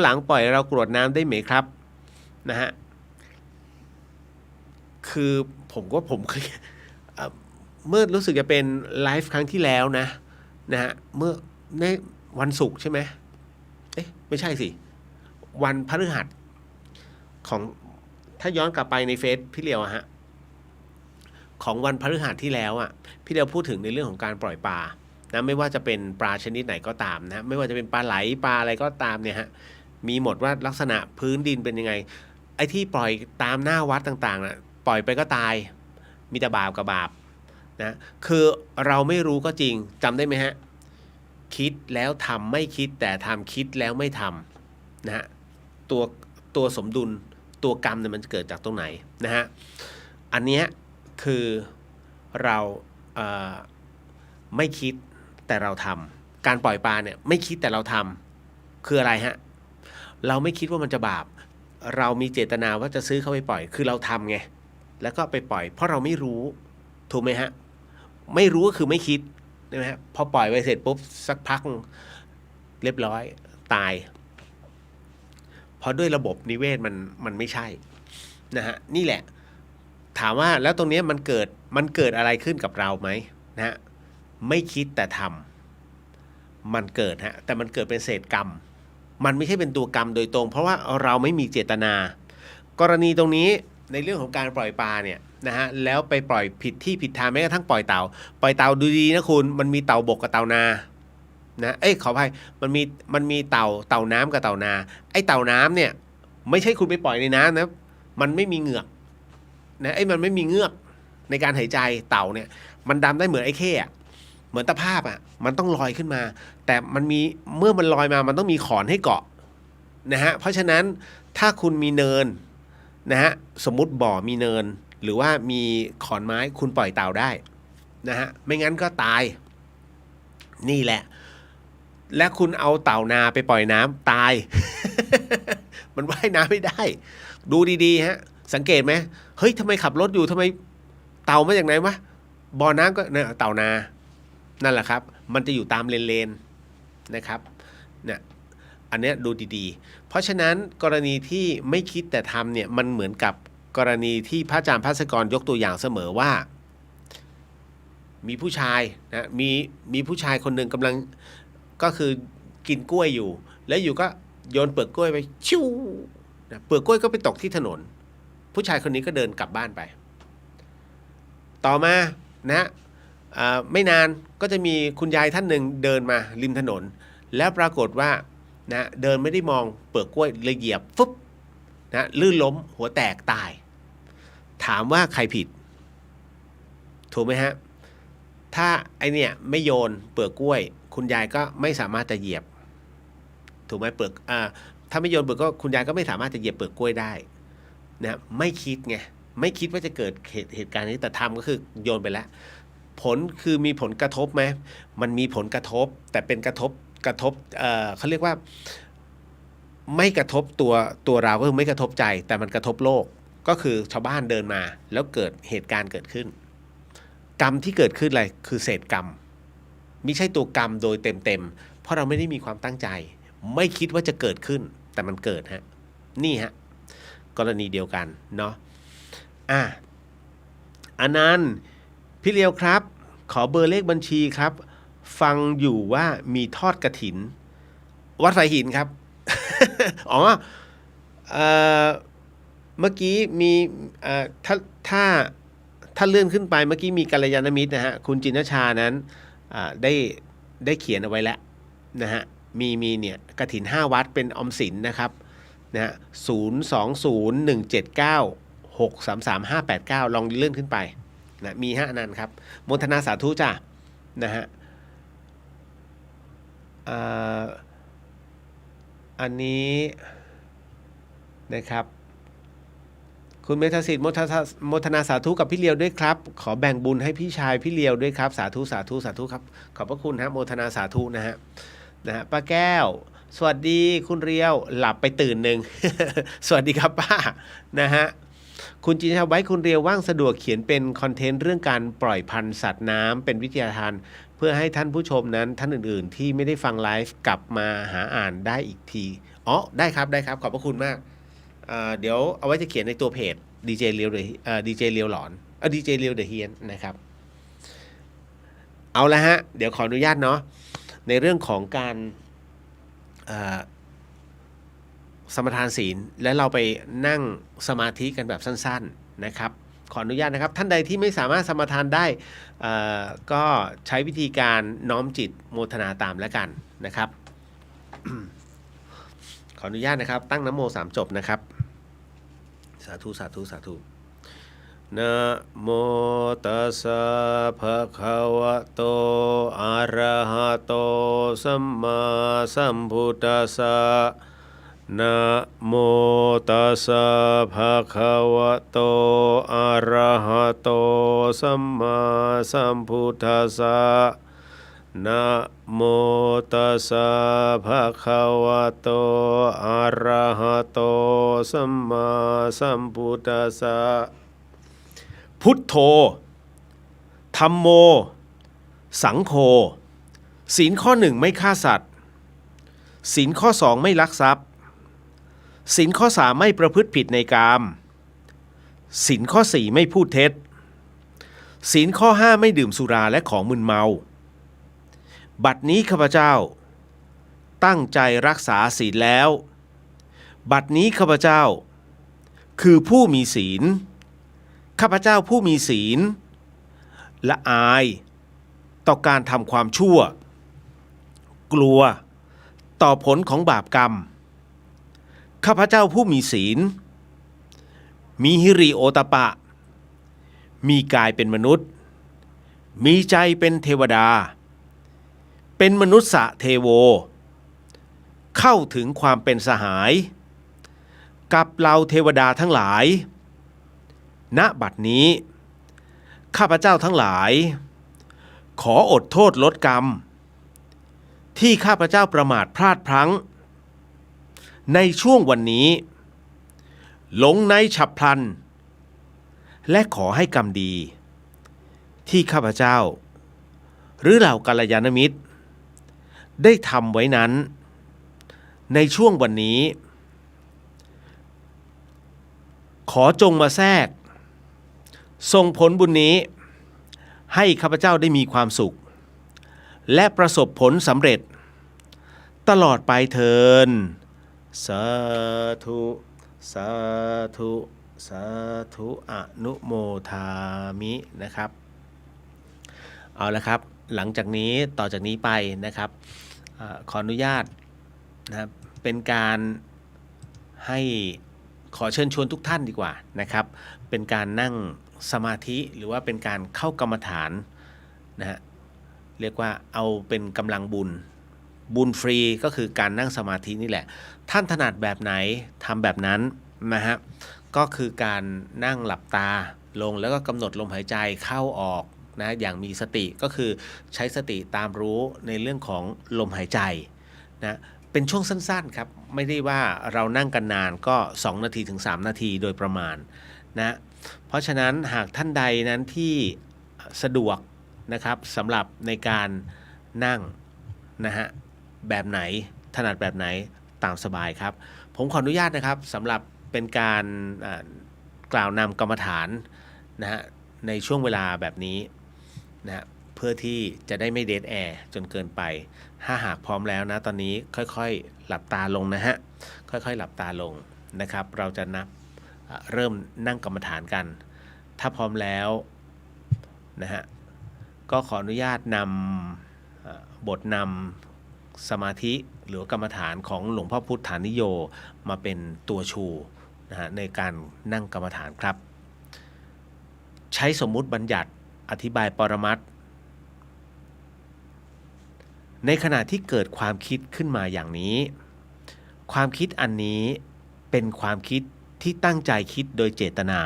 หลังปล่อยเรากรวดน้ำได้ไหมครับนะฮะคือผมเคยเมื่อรู้สึกจะเป็นไลฟ์ครั้งที่แล้วนะฮะเมื่อในวันศุกร์ใช่ไหมไม่ใช่สิวันพฤหัสของถ้าย้อนกลับไปในเฟซพี่เลียวฮะของวันพฤหัสที่แล้วพี่เลียวพูดถึงในเรื่องของการปล่อยปลานะไม่ว่าจะเป็นปลาชนิดไหนก็ตามนะไม่ว่าจะเป็นปลาไหลปลาอะไรก็ตามเนี่ยฮะมีหมดว่าลักษณะพื้นดินเป็นยังไงไอ้ที่ปล่อยตามหน้าวัดต่างๆปล่อยไปก็ตายมีแต่บาปกับบาปนะคือเราไม่รู้ก็จริงจำได้ไหมฮะคิดแล้วทำไม่คิดแต่ทำคิดแล้วไม่ทำนะฮะตัวสมดุลตัวกรรมเนี่ยมันเกิดจากตรงไหนนะฮะอันเนี้ยคือเราไม่คิดแต่เราทำการปล่อยปลาเนี่ยไม่คิดแต่เราทำคืออะไรฮะเราไม่คิดว่ามันจะบาปเรามีเจตนาว่าจะซื้อเข้าไปปล่อยคือเราทำไงแล้วก็ไปปล่อยเพราะเราไม่รู้ถูกไหมฮะไม่รู้ก็คือไม่คิดใช่ไหมฮะพอปล่อยไปเสร็จปุ๊บสักพักเรียบร้อยตายเพราะด้วยระบบนิเวศมันไม่ใช่นะฮะนี่แหละถามว่าแล้วตรงนี้มันเกิดอะไรขึ้นกับเราไหมนะฮะไม่คิดแต่ทำมันเกิดฮะแต่มันเกิดเป็นเศษกรรมมันไม่ใช่เป็นตัวกรรมโดยตรงเพราะว่าเราไม่มีเจตนากรณีตรงนี้ ในเรื่องของการปล่อยปลาเนี่ยนะฮะแล้วไปปล่อยผิดที่ผิดทางแม้กระทั่งปล่อยเต่าดูดีนะคุณมันมีเต่าบกกับเต่านานะขออภัยมันมีเต่าน้ำกับเต่านาไอ้เต่าน้ำเนี่ยไม่ใช่คุณไปปล่อยในน้ำนะมันไม่มีเหงือกนะมันไม่มีเงือกในการหายใจเต่าเนี่ยมันดำได้เหมือนไอ้เข้อะเหมือนตะภาพมันต้องลอยขึ้นมาแต่มันมีเมื่อมันลอยมามันต้องมีขอนให้เกาะนะฮะเพราะฉะนั้นถ้าคุณมีเนินนะฮะสมมุติบ่อมีเนินหรือว่ามีขอนไม้คุณปล่อยเต่าได้นะฮะไม่งั้นก็ตายนี่แหละและคุณเอาเต่านาไปปล่อยน้ำตาย มันว่ายน้ำไม่ได้ดูดีๆฮะสังเกตไหมเฮ้ยทำไมขับรถอยู่ทำไมเต่ามาจากไหนวะบ่อน้ำก็เนี่ยเต่านานั่นแหละครับมันจะอยู่ตามเลนนะครับเนี่ยอันเนี้ยดูดีๆเพราะฉะนั้นกรณีที่ไม่คิดแต่ทำเนี่ยมันเหมือนกับกรณีที่พระอาจารย์ภัสกรยกตัวอย่างเสมอว่ามีผู้ชายนะมีผู้ชายคนหนึ่งกำลังก็คือกินกล้วยอยู่แล้วอยู่ก็โยนเปลือกกล้วยไปชิวนะเปลือกกล้วยก็ไปตกที่ถนนผู้ชายคนนี้ก็เดินกลับบ้านไปต่อมานะไม่นานก็จะมีคุณยายท่านหนึ่งเดินมาริมถนนแล้วปรากฏว่านะเดินไม่ได้มองเปลือกกล้วยเลยเหยียบฟึบนะลื่นล้มหัวแตกตายถามว่าใครผิดถูกไหมฮะถ้าไอเนี่ยไม่โยนเปลือกกล้วยคุณยายก็ไม่สามารถจะเหยียบถูกไหมเปลือกถ้าไม่โยนเปลือกก็คุณยายก็ไม่สามารถจะเหยียบเปลือกกล้วยได้นะไม่คิดไงไม่คิดว่าจะเกิดเหตุการณ์นี้แต่ทำก็คือโยนไปแล้วผลคือมีผลกระทบไหมมันมีผลกระทบแต่เป็นกระทบเขาเรียกว่าไม่กระทบตัวเราก็คือไม่กระทบใจแต่มันกระทบโลกก็คือชาวบ้านเดินมาแล้วเกิดเหตุการณ์เกิดขึ้นกรรมที่เกิดขึ้นอะไรคือเศษกรรมไม่ใช่ตัวกรรมโดยเต็มเพราะเราไม่ได้มีความตั้งใจไม่คิดว่าจะเกิดขึ้นแต่มันเกิดฮะนี่ฮะกรณีเดียวกันเนาะอันนั้นพี่เลียวครับขอเบอร์เลขบัญชีครับฟังอยู่ว่ามีทอดกฐินวัดสายหินครับ อ๋อเมื่อกี้มีถ้าเลื่อนขึ้นไปเมื่อกี้มีกัลยาณมิตรนะฮะคุณจินชานั้นได้เขียนเอาไว้แล้วนะฮะมีเนี่ยกฐิน5วัดเป็นออมสินนะครับนะฮะ0201796335589ลองเลื่อนขึ้นไปนะมี5นั้นครับโมทนาสาธุจ้ะนะฮะอันนี้นะครับคุณเมธสิทธิ์โมทนาสาธุกับพี่เลียวด้วยครับขอแบ่งบุญให้พี่ชายพี่เลียวด้วยครับสาธุครับขอบพระคุณฮะโมทนาสาธุนะฮะป้าแก้วสวัสดีคุณเรียวหลับไปตื่นหนึ่ง สวัสดีครับป้านะฮะคุณจินชาไว้คุณเรียวว่างสะดวกเขียนเป็นคอนเทนต์เรื่องการปล่อยพันธุ์สัตว์น้ำเป็นวิทยาทานเพื่อให้ท่านผู้ชมนั้นท่านอื่นๆที่ไม่ได้ฟังไลฟ์กลับมาหาอ่านได้อีกทีได้ครับขอบพระคุณมากเดี๋ยวเอาไว้จะเขียนในตัวเพจดีเจเลียวหลอนดีเจเลียวเดอะเฮียนนะครับเอาละฮะเดี๋ยวขออนุญาตเนาะในเรื่องของการสมทานศีลและเราไปนั่งสมาธิกันแบบสั้นๆนะครับขออนุญาตนะครับท่านใดที่ไม่สามารถสมทานได้ก็ใช้วิธีการน้อมจิตโมทนาตามแล้วกันนะครับ ขออนุญาตนะครับตั้งนะโม3จบนะครับสาธุนะโมตัสสะภะคะวะโตอะระหะโตสัมมาสัมพุทธัสสะนะโมตัสสะภะคะวะโตอะระหะโตสัมมาสัมพุทธัสสะนะโมตัสสะภะคะวะโตอะระหะโตสัมมาสัมพุทธัสสะพุทโธธัมโมสังโฆศีลข้อ1ไม่ฆ่าสัตว์ศีลข้อ2ไม่ลักทรัพย์ศีลข้อ3ไม่ประพฤติผิดในกามศีลข้อ4ไม่พูดเท็จศีลข้อ5ไม่ดื่มสุราและของมึนเมาบัดนี้ข้าพเจ้าตั้งใจรักษาศีลแล้วบัดนี้ข้าพเจ้า คือผู้มีศีลข้าพเจ้าผู้มีศีลละอายต่อการทำความชั่วกลัวต่อผลของบาปกรรมข้าพเจ้าผู้มีศีลมีหิริโอตปะมีกายเป็นมนุษย์มีใจเป็นเทวดาเป็นมนุษย์เทโวเข้าถึงความเป็นสหายกับเราเทวดาทั้งหลายณบัดนี้ข้าพเจ้าทั้งหลายขออดโทษลดกรรมที่ข้าพเจ้าประมาทพลาดพลั้งในช่วงวันนี้หลงในฉับพลันและขอให้กรรมดีที่ข้าพเจ้าหรือเหล่ากัลยาณมิตรได้ทำไว้นั้นในช่วงวันนี้ขอจงมาแทรกส่งผลบุญนี้ให้ข้าพเจ้าได้มีความสุขและประสบผลสำเร็จตลอดไปเถิดสาธุสาธุสาธุอนุโมทามินะครับเอาละครับหลังจากนี้ต่อจากนี้ไปนะครับขออนุญาตนะครับเป็นการให้ขอเชิญชวนทุกท่านดีกว่านะครับเป็นการนั่งสมาธิหรือว่าเป็นการเข้ากรรมฐานนะฮะเรียกว่าเอาเป็นกำลังบุญฟรีก็คือการนั่งสมาธินี่แหละท่านถนัดแบบไหนทำแบบนั้นนะฮะก็คือการนั่งหลับตาลงแล้วก็กำหนดลมหายใจเข้าออกนะอย่างมีสติก็คือใช้สติตามรู้ในเรื่องของลมหายใจนะเป็นช่วงสั้นๆครับไม่ได้ว่าเรานั่งกันนานก็2นาทีถึง3นาทีโดยประมาณนะเพราะฉะนั้นหากท่านใดนั้นที่สะดวกนะครับสำหรับในการนั่งนะฮะแบบไหนถนัดแบบไหนตามสบายครับผมขออนุญาตนะครับสำหรับเป็นการกล่าวนำกรรมฐานนะฮะในช่วงเวลาแบบนี้นะฮะเพื่อที่จะได้ไม่เดดแอร์จนเกินไปถ้าหากพร้อมแล้วนะตอนนี้ค่อยๆหลับตาลงนะฮะค่อยๆหลับตาลงนะครับเราจะนับเริ่มนั่งกรรมฐานกันถ้าพร้อมแล้วนะฮะก็ขออนุญาตนำบทนำสมาธิหรือกรรมฐานของหลวงพ่อพุทธานิโยมาเป็นตัวชูนะฮะในการนั่งกรรมฐานครับใช้สมมุติบัญญัติอธิบายปรมัตถ์ในขณะที่เกิดความคิดขึ้นมาอย่างนี้ความคิดอันนี้เป็นความคิดที่ตั้งใจคิดโดยเจตนา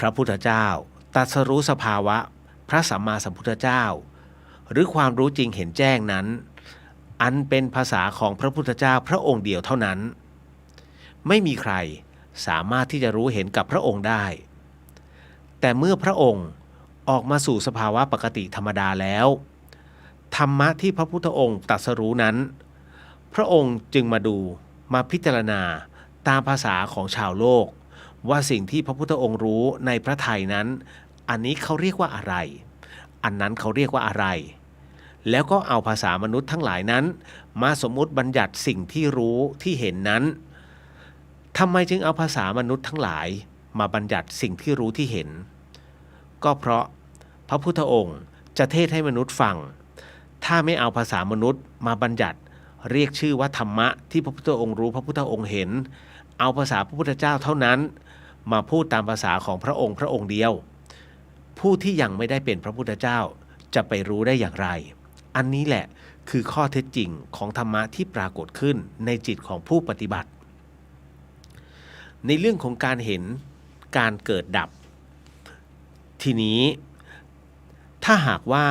พระพุทธเจ้าตรัสรู้สภาวะพระสัมมาสัมพุทธเจ้าหรือความรู้จริงเห็นแจ้งนั้นอันเป็นภาษาของพระพุทธเจ้าพระองค์เดียวเท่านั้นไม่มีใครสามารถที่จะรู้เห็นกับพระองค์ได้แต่เมื่อพระองค์ออกมาสู่สภาวะปกติธรรมดาแล้วธรรมะที่พระพุทธองค์ตรัสรู้นั้นพระองค์จึงมาพิจารณาตามภาษาของชาวโลกว่าสิ่งที่พระพุทธองค์รู้ในพระทัยนั้นอันนี้เขาเรียกว่าอะไรอันนั้นเขาเรียกว่าอะไรแล้วก็เอาภาษามนุษย์ทั้งหลายนั้นมาสมมุติบัญญัติสิ่งที่รู้ที่เห็นนั้นทำไมจึงเอาภาษามนุษย์ทั้งหลายมาบัญญัติสิ่งที่รู้ที่เห็นก็เพราะพระพุทธองค์จะเทศให้มนุษย์ฟังถ้าไม่เอาภาษามนุษย์มาบัญญัติเรียกชื่อว่าธรรมะที่พระพุทธองค์รู้พระพุทธองค์เห็นเอาภาษาพระพุทธเจ้าเท่านั้นมาพูดตามภาษาของพระองค์เดียวผู้ที่ยังไม่ได้เป็นพระพุทธเจ้าจะไปรู้ได้อย่างไรอันนี้แหละคือข้อเท็จจริงของธรรมะที่ปรากฏขึ้นในจิตของผู้ปฏิบัติในเรื่องของการเห็นการเกิดดับทีนี้ถ้าหากว่า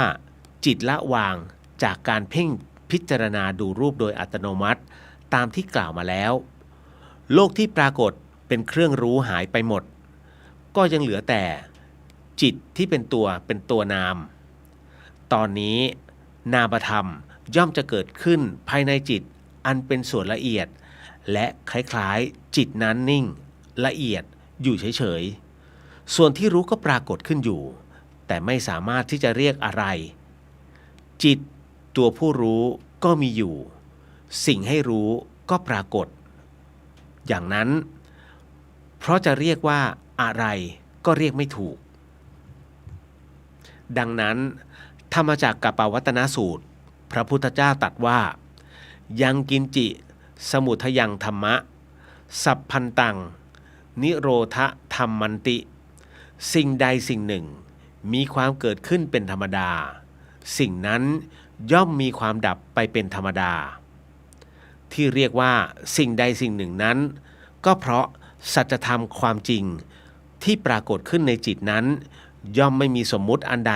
จิตละวางจากการเพ่งพิจารณาดูรูปโดยอัตโนมัติตามที่กล่าวมาแล้วโลกที่ปรากฏเป็นเครื่องรู้หายไปหมดก็ยังเหลือแต่จิตที่เป็นตัวนามตอนนี้นามธรรมย่อมจะเกิดขึ้นภายในจิตอันเป็นส่วนละเอียดและคล้ายๆจิตนั้นนิ่งละเอียดอยู่เฉยๆส่วนที่รู้ก็ปรากฏขึ้นอยู่แต่ไม่สามารถที่จะเรียกอะไรจิตตัวผู้รู้ก็มีอยู่สิ่งให้รู้ก็ปรากฏอย่างนั้น เพราะจะเรียกว่าอะไรก็เรียกไม่ถูกดังนั้นธรรมจักรกัปปวัตนสูตรพระพุทธเจ้าตรัสว่ายังกินจิสมุทยังธรรมะสัพพันตังนิโรธธรรมมันติสิ่งใดสิ่งหนึ่งมีความเกิดขึ้นเป็นธรรมดาสิ่งนั้นย่อมมีความดับไปเป็นธรรมดาที่เรียกว่าสิ่งใดสิ่งหนึ่งนั้นก็เพราะสัจธรรมความจริงที่ปรากฏขึ้นในจิตนั้นย่อมไม่มีสมมุติอันใด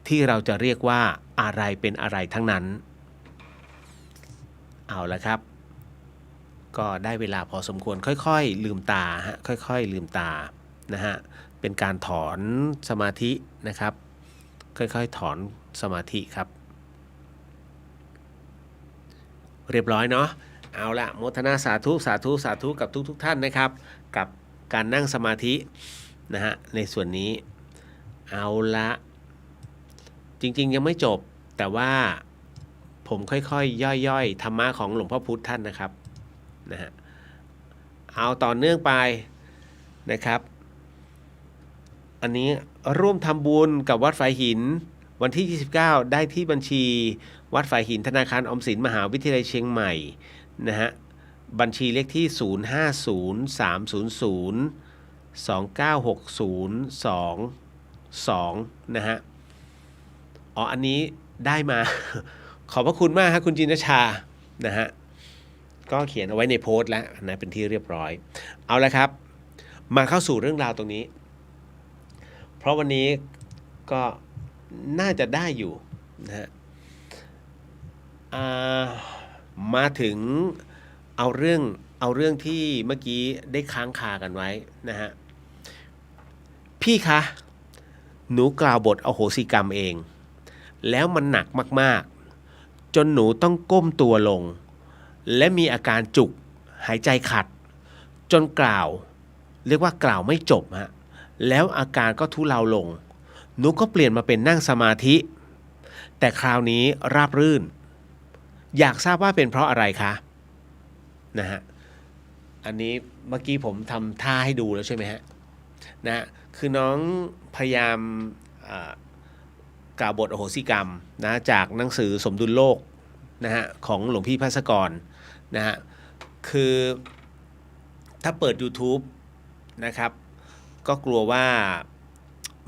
ที่เราจะเรียกว่าอะไรเป็นอะไรทั้งนั้นเอาละครับก็ได้เวลาพอสมควรค่อยๆลืมตาฮะค่อยๆลืมตานะฮะเป็นการถอนสมาธินะครับค่อยๆถอนสมาธิครับเรียบร้อยเนาะเอาละโมทนาสาธุสาธุสาธุกับทุกท่านนะครับกับการนั่งสมาธินะฮะในส่วนนี้เอาละจริงๆยังไม่จบแต่ว่าผมค่อยๆย่อยๆธรรมะของหลวงพ่อพุธท่านนะครับนะฮะเอาต่อเนื่องไปนะครับอันนี้ร่วมทำบุญกับวัดฝายหินวันที่ 29 ได้ที่บัญชีวัดฝายหินธนาคารออมสินมหาวิทยาลัยเชียงใหม่นะฮะบัญชีเลขที่ 050300296022นะฮะอ๋ออันนี้ได้มา ขอบพระคุณมากครับคุณจินชานะฮะก็เขียนเอาไว้ในโพสต์แล้วนะเป็นที่เรียบร้อยเอาละครับมาเข้าสู่เรื่องราวตรงนี้เพราะวันนี้ก็น่าจะได้อยู่นะฮะมาถึงเอาเรื่องที่เมื่อกี้ได้ค้างคากันไว้นะฮะพี่คะหนูกล่าวบทอโหสิกรรมเองแล้วมันหนักมากๆจนหนูต้องก้มตัวลงและมีอาการจุกหายใจขัดจนกล่าวเรียกว่ากล่าวไม่จบฮะแล้วอาการก็ทุเลาลงหนูก็เปลี่ยนมาเป็นนั่งสมาธิแต่คราวนี้ราบรื่นอยากทราบว่าเป็นเพราะอะไรคะนะฮะอันนี้เมื่อกี้ผมทำท่าให้ดูแล้วใช่ไหมฮะนะคือน้องพยายามกล่าวบทอโหสิกรรมนะจากหนังสือสมดุลโลกนะฮะของหลวงพี่ภัสกรนะฮะคือถ้าเปิด YouTube นะครับก็กลัวว่า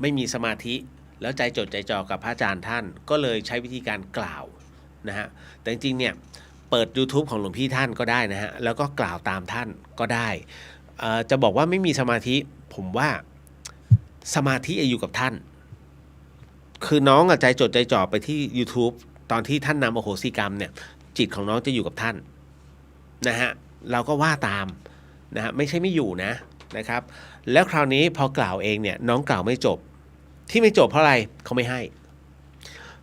ไม่มีสมาธิแล้วใจจดใจจ่อกับพระอาจารย์ท่านก็เลยใช้วิธีการกล่าวนะฮะแต่จริงๆเนี่ยเปิด YouTube ของหลวงพี่ท่านก็ได้นะฮะแล้วก็กล่าวตามท่านก็ได้จะบอกว่าไม่มีสมาธิผมว่าสมาธิอยู่กับท่านคือน้องใจจดใจจ่อไปที่ YouTube ตอนที่ท่านนำอโหสิกรรมเนี่ยจิตของน้องจะอยู่กับท่านนะฮะเราก็ว่าตามนะฮะไม่ใช่ไม่อยู่นะครับแล้วคราวนี้พอกล่าวเองเนี่ยน้องกล่าวไม่จบที่ไม่จบเพราะอะไรเขาไม่ให้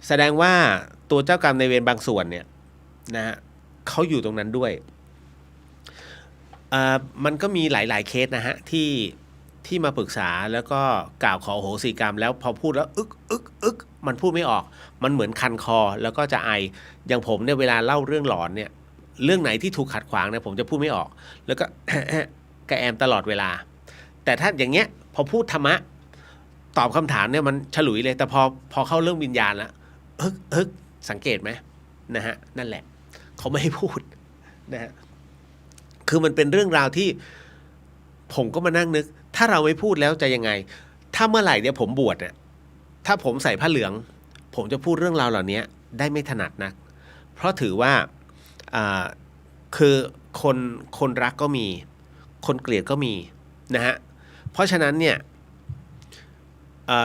แสดงว่าตัวเจ้ากรรมในายเวรบางส่วนเนี่ยนะฮะเขาอยู่ตรงนั้นด้วยมันก็มีหลายๆเคสนะฮะที่มาปรึกษาแล้วก็กล่าวขออโหสิกรรมแล้วพอพูดแล้วอึกมันพูดไม่ออกมันเหมือนคันคอแล้วก็จะไออย่างผมเนี่ยเวลาเล่าเรื่องหลอนเนี่ยเรื่องไหนที่ถูกขัดขวางเนี่ยผมจะพูดไม่ออกแล้วก็ กระแอมตลอดเวลาแต่ถ้าอย่างเงี้ยพอพูดธรรมะตอบคำถามเนี่ยมันฉลุยเลยแต่พอเข้าเรื่องวิญญาณแล้วสังเกตไหมนะฮะนั่นแหละเขาไม่ให้พูดนะฮะคือมันเป็นเรื่องราวที่ผมก็มานั่งนึกถ้าเราไม่พูดแล้วจะยังไงถ้าเมื่อไหร่เนี่ยผมบวชเนี่ยถ้าผมใส่ผ้าเหลืองผมจะพูดเรื่องราวเหล่านี้ได้ไม่ถนัดนักเพราะถือว่าคือคนรักก็มีคนเกลียดก็มีนะฮะเพราะฉะนั้นเนี่ย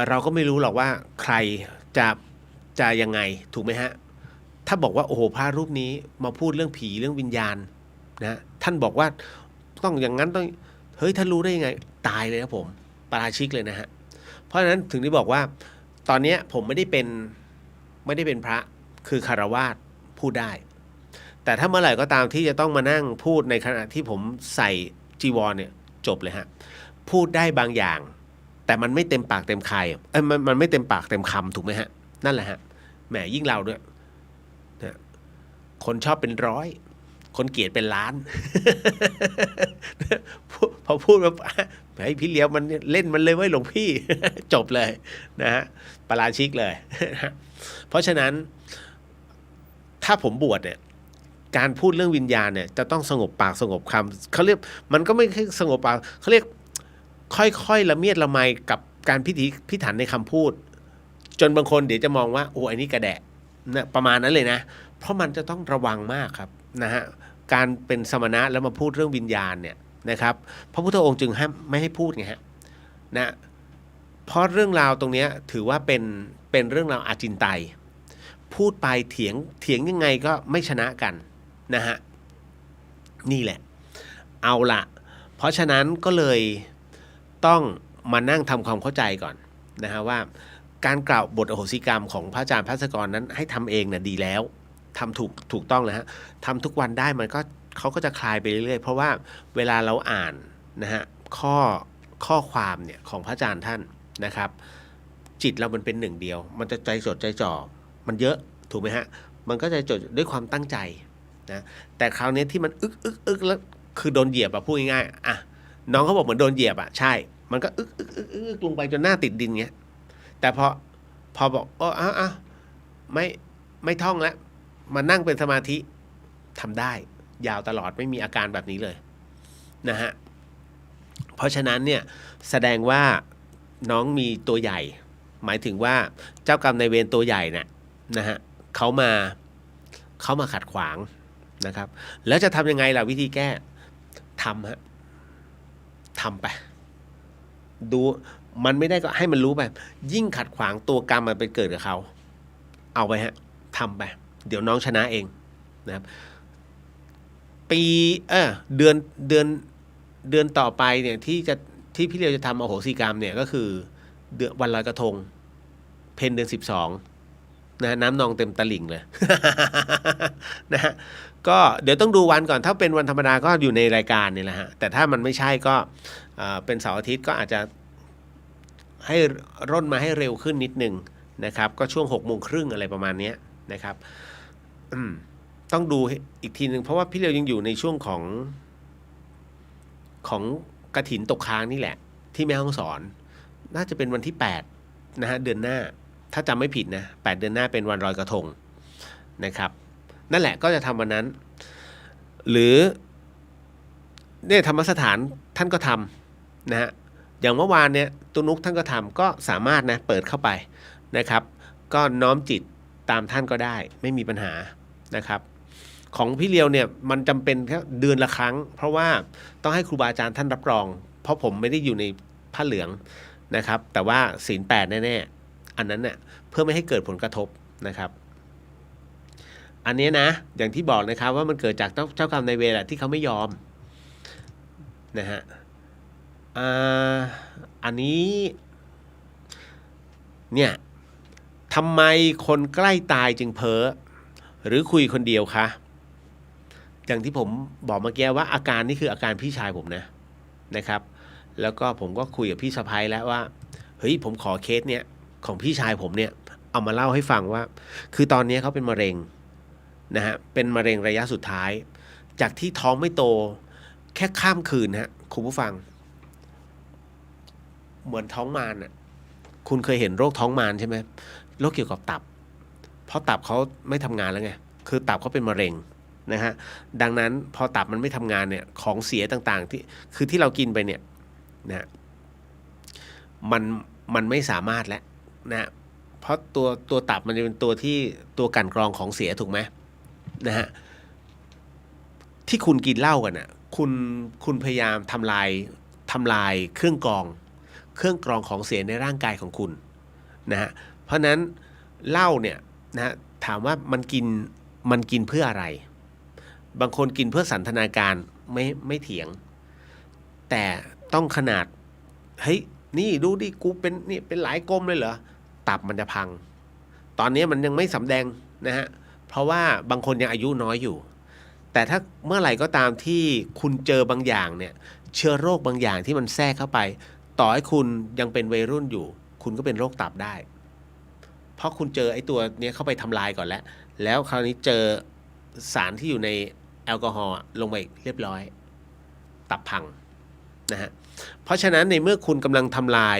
เราก็ไม่รู้หรอกว่าใครจะยังไงถูกไหมฮะถ้าบอกว่าโอ้โหพระรูปนี้มาพูดเรื่องผีเรื่องวิญญาณนะท่านบอกว่าต้องอย่างนั้นต้องเฮ้ยท่านรู้ได้ยังไงตายเลยครับผมปาราชิกเลยนะฮะเพราะฉะนั้นถึงได้บอกว่าตอนนี้ผมไม่ได้เป็นพระคือคฤหัสถ์พูดได้แต่ถ้าเมื่อไหร่ก็ตามที่จะต้องมานั่งพูดในขณะที่ผมใส่จีวรเนี่ยจบเลยฮะพูดได้บางอย่างแต่มันไม่เต็มปากเต็มคำมันไม่เต็มปากเต็มคำถูกไหมฮะนั่นแหละฮะแหมยิ่งเราด้วยนะคนชอบเป็นร้อย คนเกลียดเป็นล้าน พอพูดแบบให้พี่เลี้ยวมันเล่นมันเลยเว้ยหลวงพี่ จบเลยนะฮะปาราชิกเลย เพราะฉะนั้นถ้าผมบวชเนี่ยการพูดเรื่องวิญญาณเนี่ยจะต้องสงบปากสงบคำเขาเรียกมันก็ไม่ใช่สงบปากเขาเรียกค่อยๆละเมียดละไมกับการพิถันในคำพูดจนบางคนเดี๋ยวจะมองว่าโอ้ไอ้นี่กระแดะนะประมาณนั้นเลยนะเพราะมันจะต้องระวังมากครับนะฮะการเป็นสมณะแล้วมาพูดเรื่องวิญญาณเนี่ยนะครับพระพุทธองค์จึงห้ามไม่ให้พูดไงฮะนะเพราะเรื่องราวตรงนี้ถือว่าเป็นเรื่องราวอาจินไตยพูดไปเถียงยังไงก็ไม่ชนะกันนะฮะนี่แหละเอาละเพราะฉะนั้นก็เลยต้องมานั่งทำความเข้าใจก่อนนะฮะว่าการกล่าวบทอโหสิกรรมของพระอาจารย์ภัสกรนั้นให้ทำเองเนี่ยดีแล้วทำถูกต้องแล้วฮะทำทุกวันได้มันก็เขาก็จะคลายไปเรื่อยๆเพราะว่าเวลาเราอ่านนะฮะข้อความเนี่ยของพระอาจารย์ท่านนะครับจิตเรามันเป็นหนึ่งเดียวมันจะใจจดใจจ่อมันเยอะถูกไหมฮะมันก็จะจดด้วยความตั้งใจนะแต่คราวนี้ที่มันอึกแล้วคือโดนเหยียบอะพูดง่ายๆอ่ะน้องเขาบอกเหมือนโดนเหยียบอะใช่มันก็อึกลงไปจนหน้าติดดินเงี้ยแต่พอบอกไม่ท่องแล้วมานั่งเป็นสมาธิทำได้ยาวตลอดไม่มีอาการแบบนี้เลยนะฮะเพราะฉะนั้นเนี่ยแสดงว่าน้องมีตัวใหญ่หมายถึงว่าเจ้ากรรมนายเวรตัวใหญ่เนี่ยนะฮะเขามาขัดขวางนะครับแล้วจะทำยังไงล่ะวิธีแก้ทำไปดูมันไม่ได้ก็ให้มันรู้ไปยิ่งขัดขวางตัวกรรมมันไปเกิดกับเขาเอาไปฮะทำไปเดี๋ยวน้องชนะเองนะครับปีเดือนต่อไปเนี่ยที่พี่เลียวจะทำอโหสิกรรมเนี่ยก็คือเดือนวันลอยกระทงเพ็ญเดือน12นะน้ำนองเต็มตลิ่งเลย นะฮะก็เดี๋ยวต้องดูวันก่อนถ้าเป็นวันธรรมดาก็อยู่ในรายการนี่แหละฮะแต่ถ้ามันไม่ใช่ก็เป็นเสาร์อาทิตย์ก็อาจจะให้ร่นมาให้เร็วขึ้นนิดนึงนะครับก็ช่วง18:30อะไรประมาณนี้นะครับต้องดูอีกทีนึงเพราะว่าพี่เลียวยังอยู่ในช่วงของกฐินตกค้างนี่แหละที่แม่ฮ่องสอนน่าจะเป็นวันที่8นะฮะเดือนหน้าถ้าจำไม่ผิดนะ8เดือนหน้าเป็นวันลอยกระทงนะครับนั่นแหละก็จะทำวันนั้นหรือเนี่ยธรรมสถานท่านก็ทำนะฮะอย่างเมื่อวานเนี่ยตุนุกท่านก็ทำก็สามารถนะเปิดเข้าไปนะครับก็น้อมจิตตามท่านก็ได้ไม่มีปัญหานะครับของพี่เลียวเนี่ยมันจำเป็นแค่เดือนละครั้งเพราะว่าต้องให้ครูบาอาจารย์ท่านรับรองเพราะผมไม่ได้อยู่ในผ้าเหลืองนะครับแต่ว่าศีล8แน่ๆอันนั้นเนี่ยเพื่อไม่ให้เกิดผลกระทบนะครับอันนี้นะอย่างที่บอกนะครับว่ามันเกิดจากเจ้ากรรมนายเวรที่เขาไม่ยอมนะฮะอันนี้เนี่ยทำไมคนใกล้ตายจึงเพ้อหรือคุยคนเดียวคะอย่างที่ผมบอกเมื่อกี้ว่าอาการนี่คืออาการพี่ชายผมนะครับแล้วก็ผมก็คุยกับพี่สะใภ้แล้วว่าเฮ้ยผมขอเคสเนี้ยของพี่ชายผมเนี่ยเอามาเล่าให้ฟังว่าคือตอนนี้เขาเป็นมะเร็งนะฮะเป็นมะเร็งระยะสุดท้ายจากที่ท้องไม่โตแค่ข้ามคืนฮะคุณผู้ฟังเหมือนท้องมารน่ะคุณเคยเห็นโรคท้องมารใช่ไหมโรคเกี่ยวกับตับเพราะตับเขาไม่ทำงานแล้วไงคือตับเขาเป็นมะเร็งนะฮะดังนั้นพอตับมันไม่ทำงานเนี่ยของเสียต่างๆที่เรากินไปเนี่ยนะมันไม่สามารถแล้วนะเพราะตัวตับมันจะเป็นตัวกลั่นกรองของเสียถูกไหมนะฮะที่คุณกินเหล้ากันน่ะคุณพยายามทำลายเครื่องกรองของเสียในร่างกายของคุณนะฮะเพราะนั้นเหล้าเนี่ยนะถามว่ามันกินเพื่ออะไรบางคนกินเพื่อสันทนาการไม่เถียงแต่ต้องขนาดเฮ้ยนี่ดูดิกูเป็นหลายกลมเลยเหรอตับมันจะพังตอนนี้มันยังไม่สำแดงนะฮะเพราะว่าบางคนยังอายุน้อยอยู่แต่ถ้าเมื่อไหร่ก็ตามที่คุณเจอบางอย่างเนี่ยเชื้อโรคบางอย่างที่มันแทรกเข้าไปต่อให้คุณยังเป็นวัยรุ่นอยู่คุณก็เป็นโรคตับได้เพราะคุณเจอไอ้ตัวนี้เข้าไปทำลายก่อนแล้วคราวนี้เจอสารที่อยู่ใน แอลกอฮอล์ลงไปเรียบร้อยตับพังนะฮะเพราะฉะนั้นในเมื่อคุณกำลังทำลาย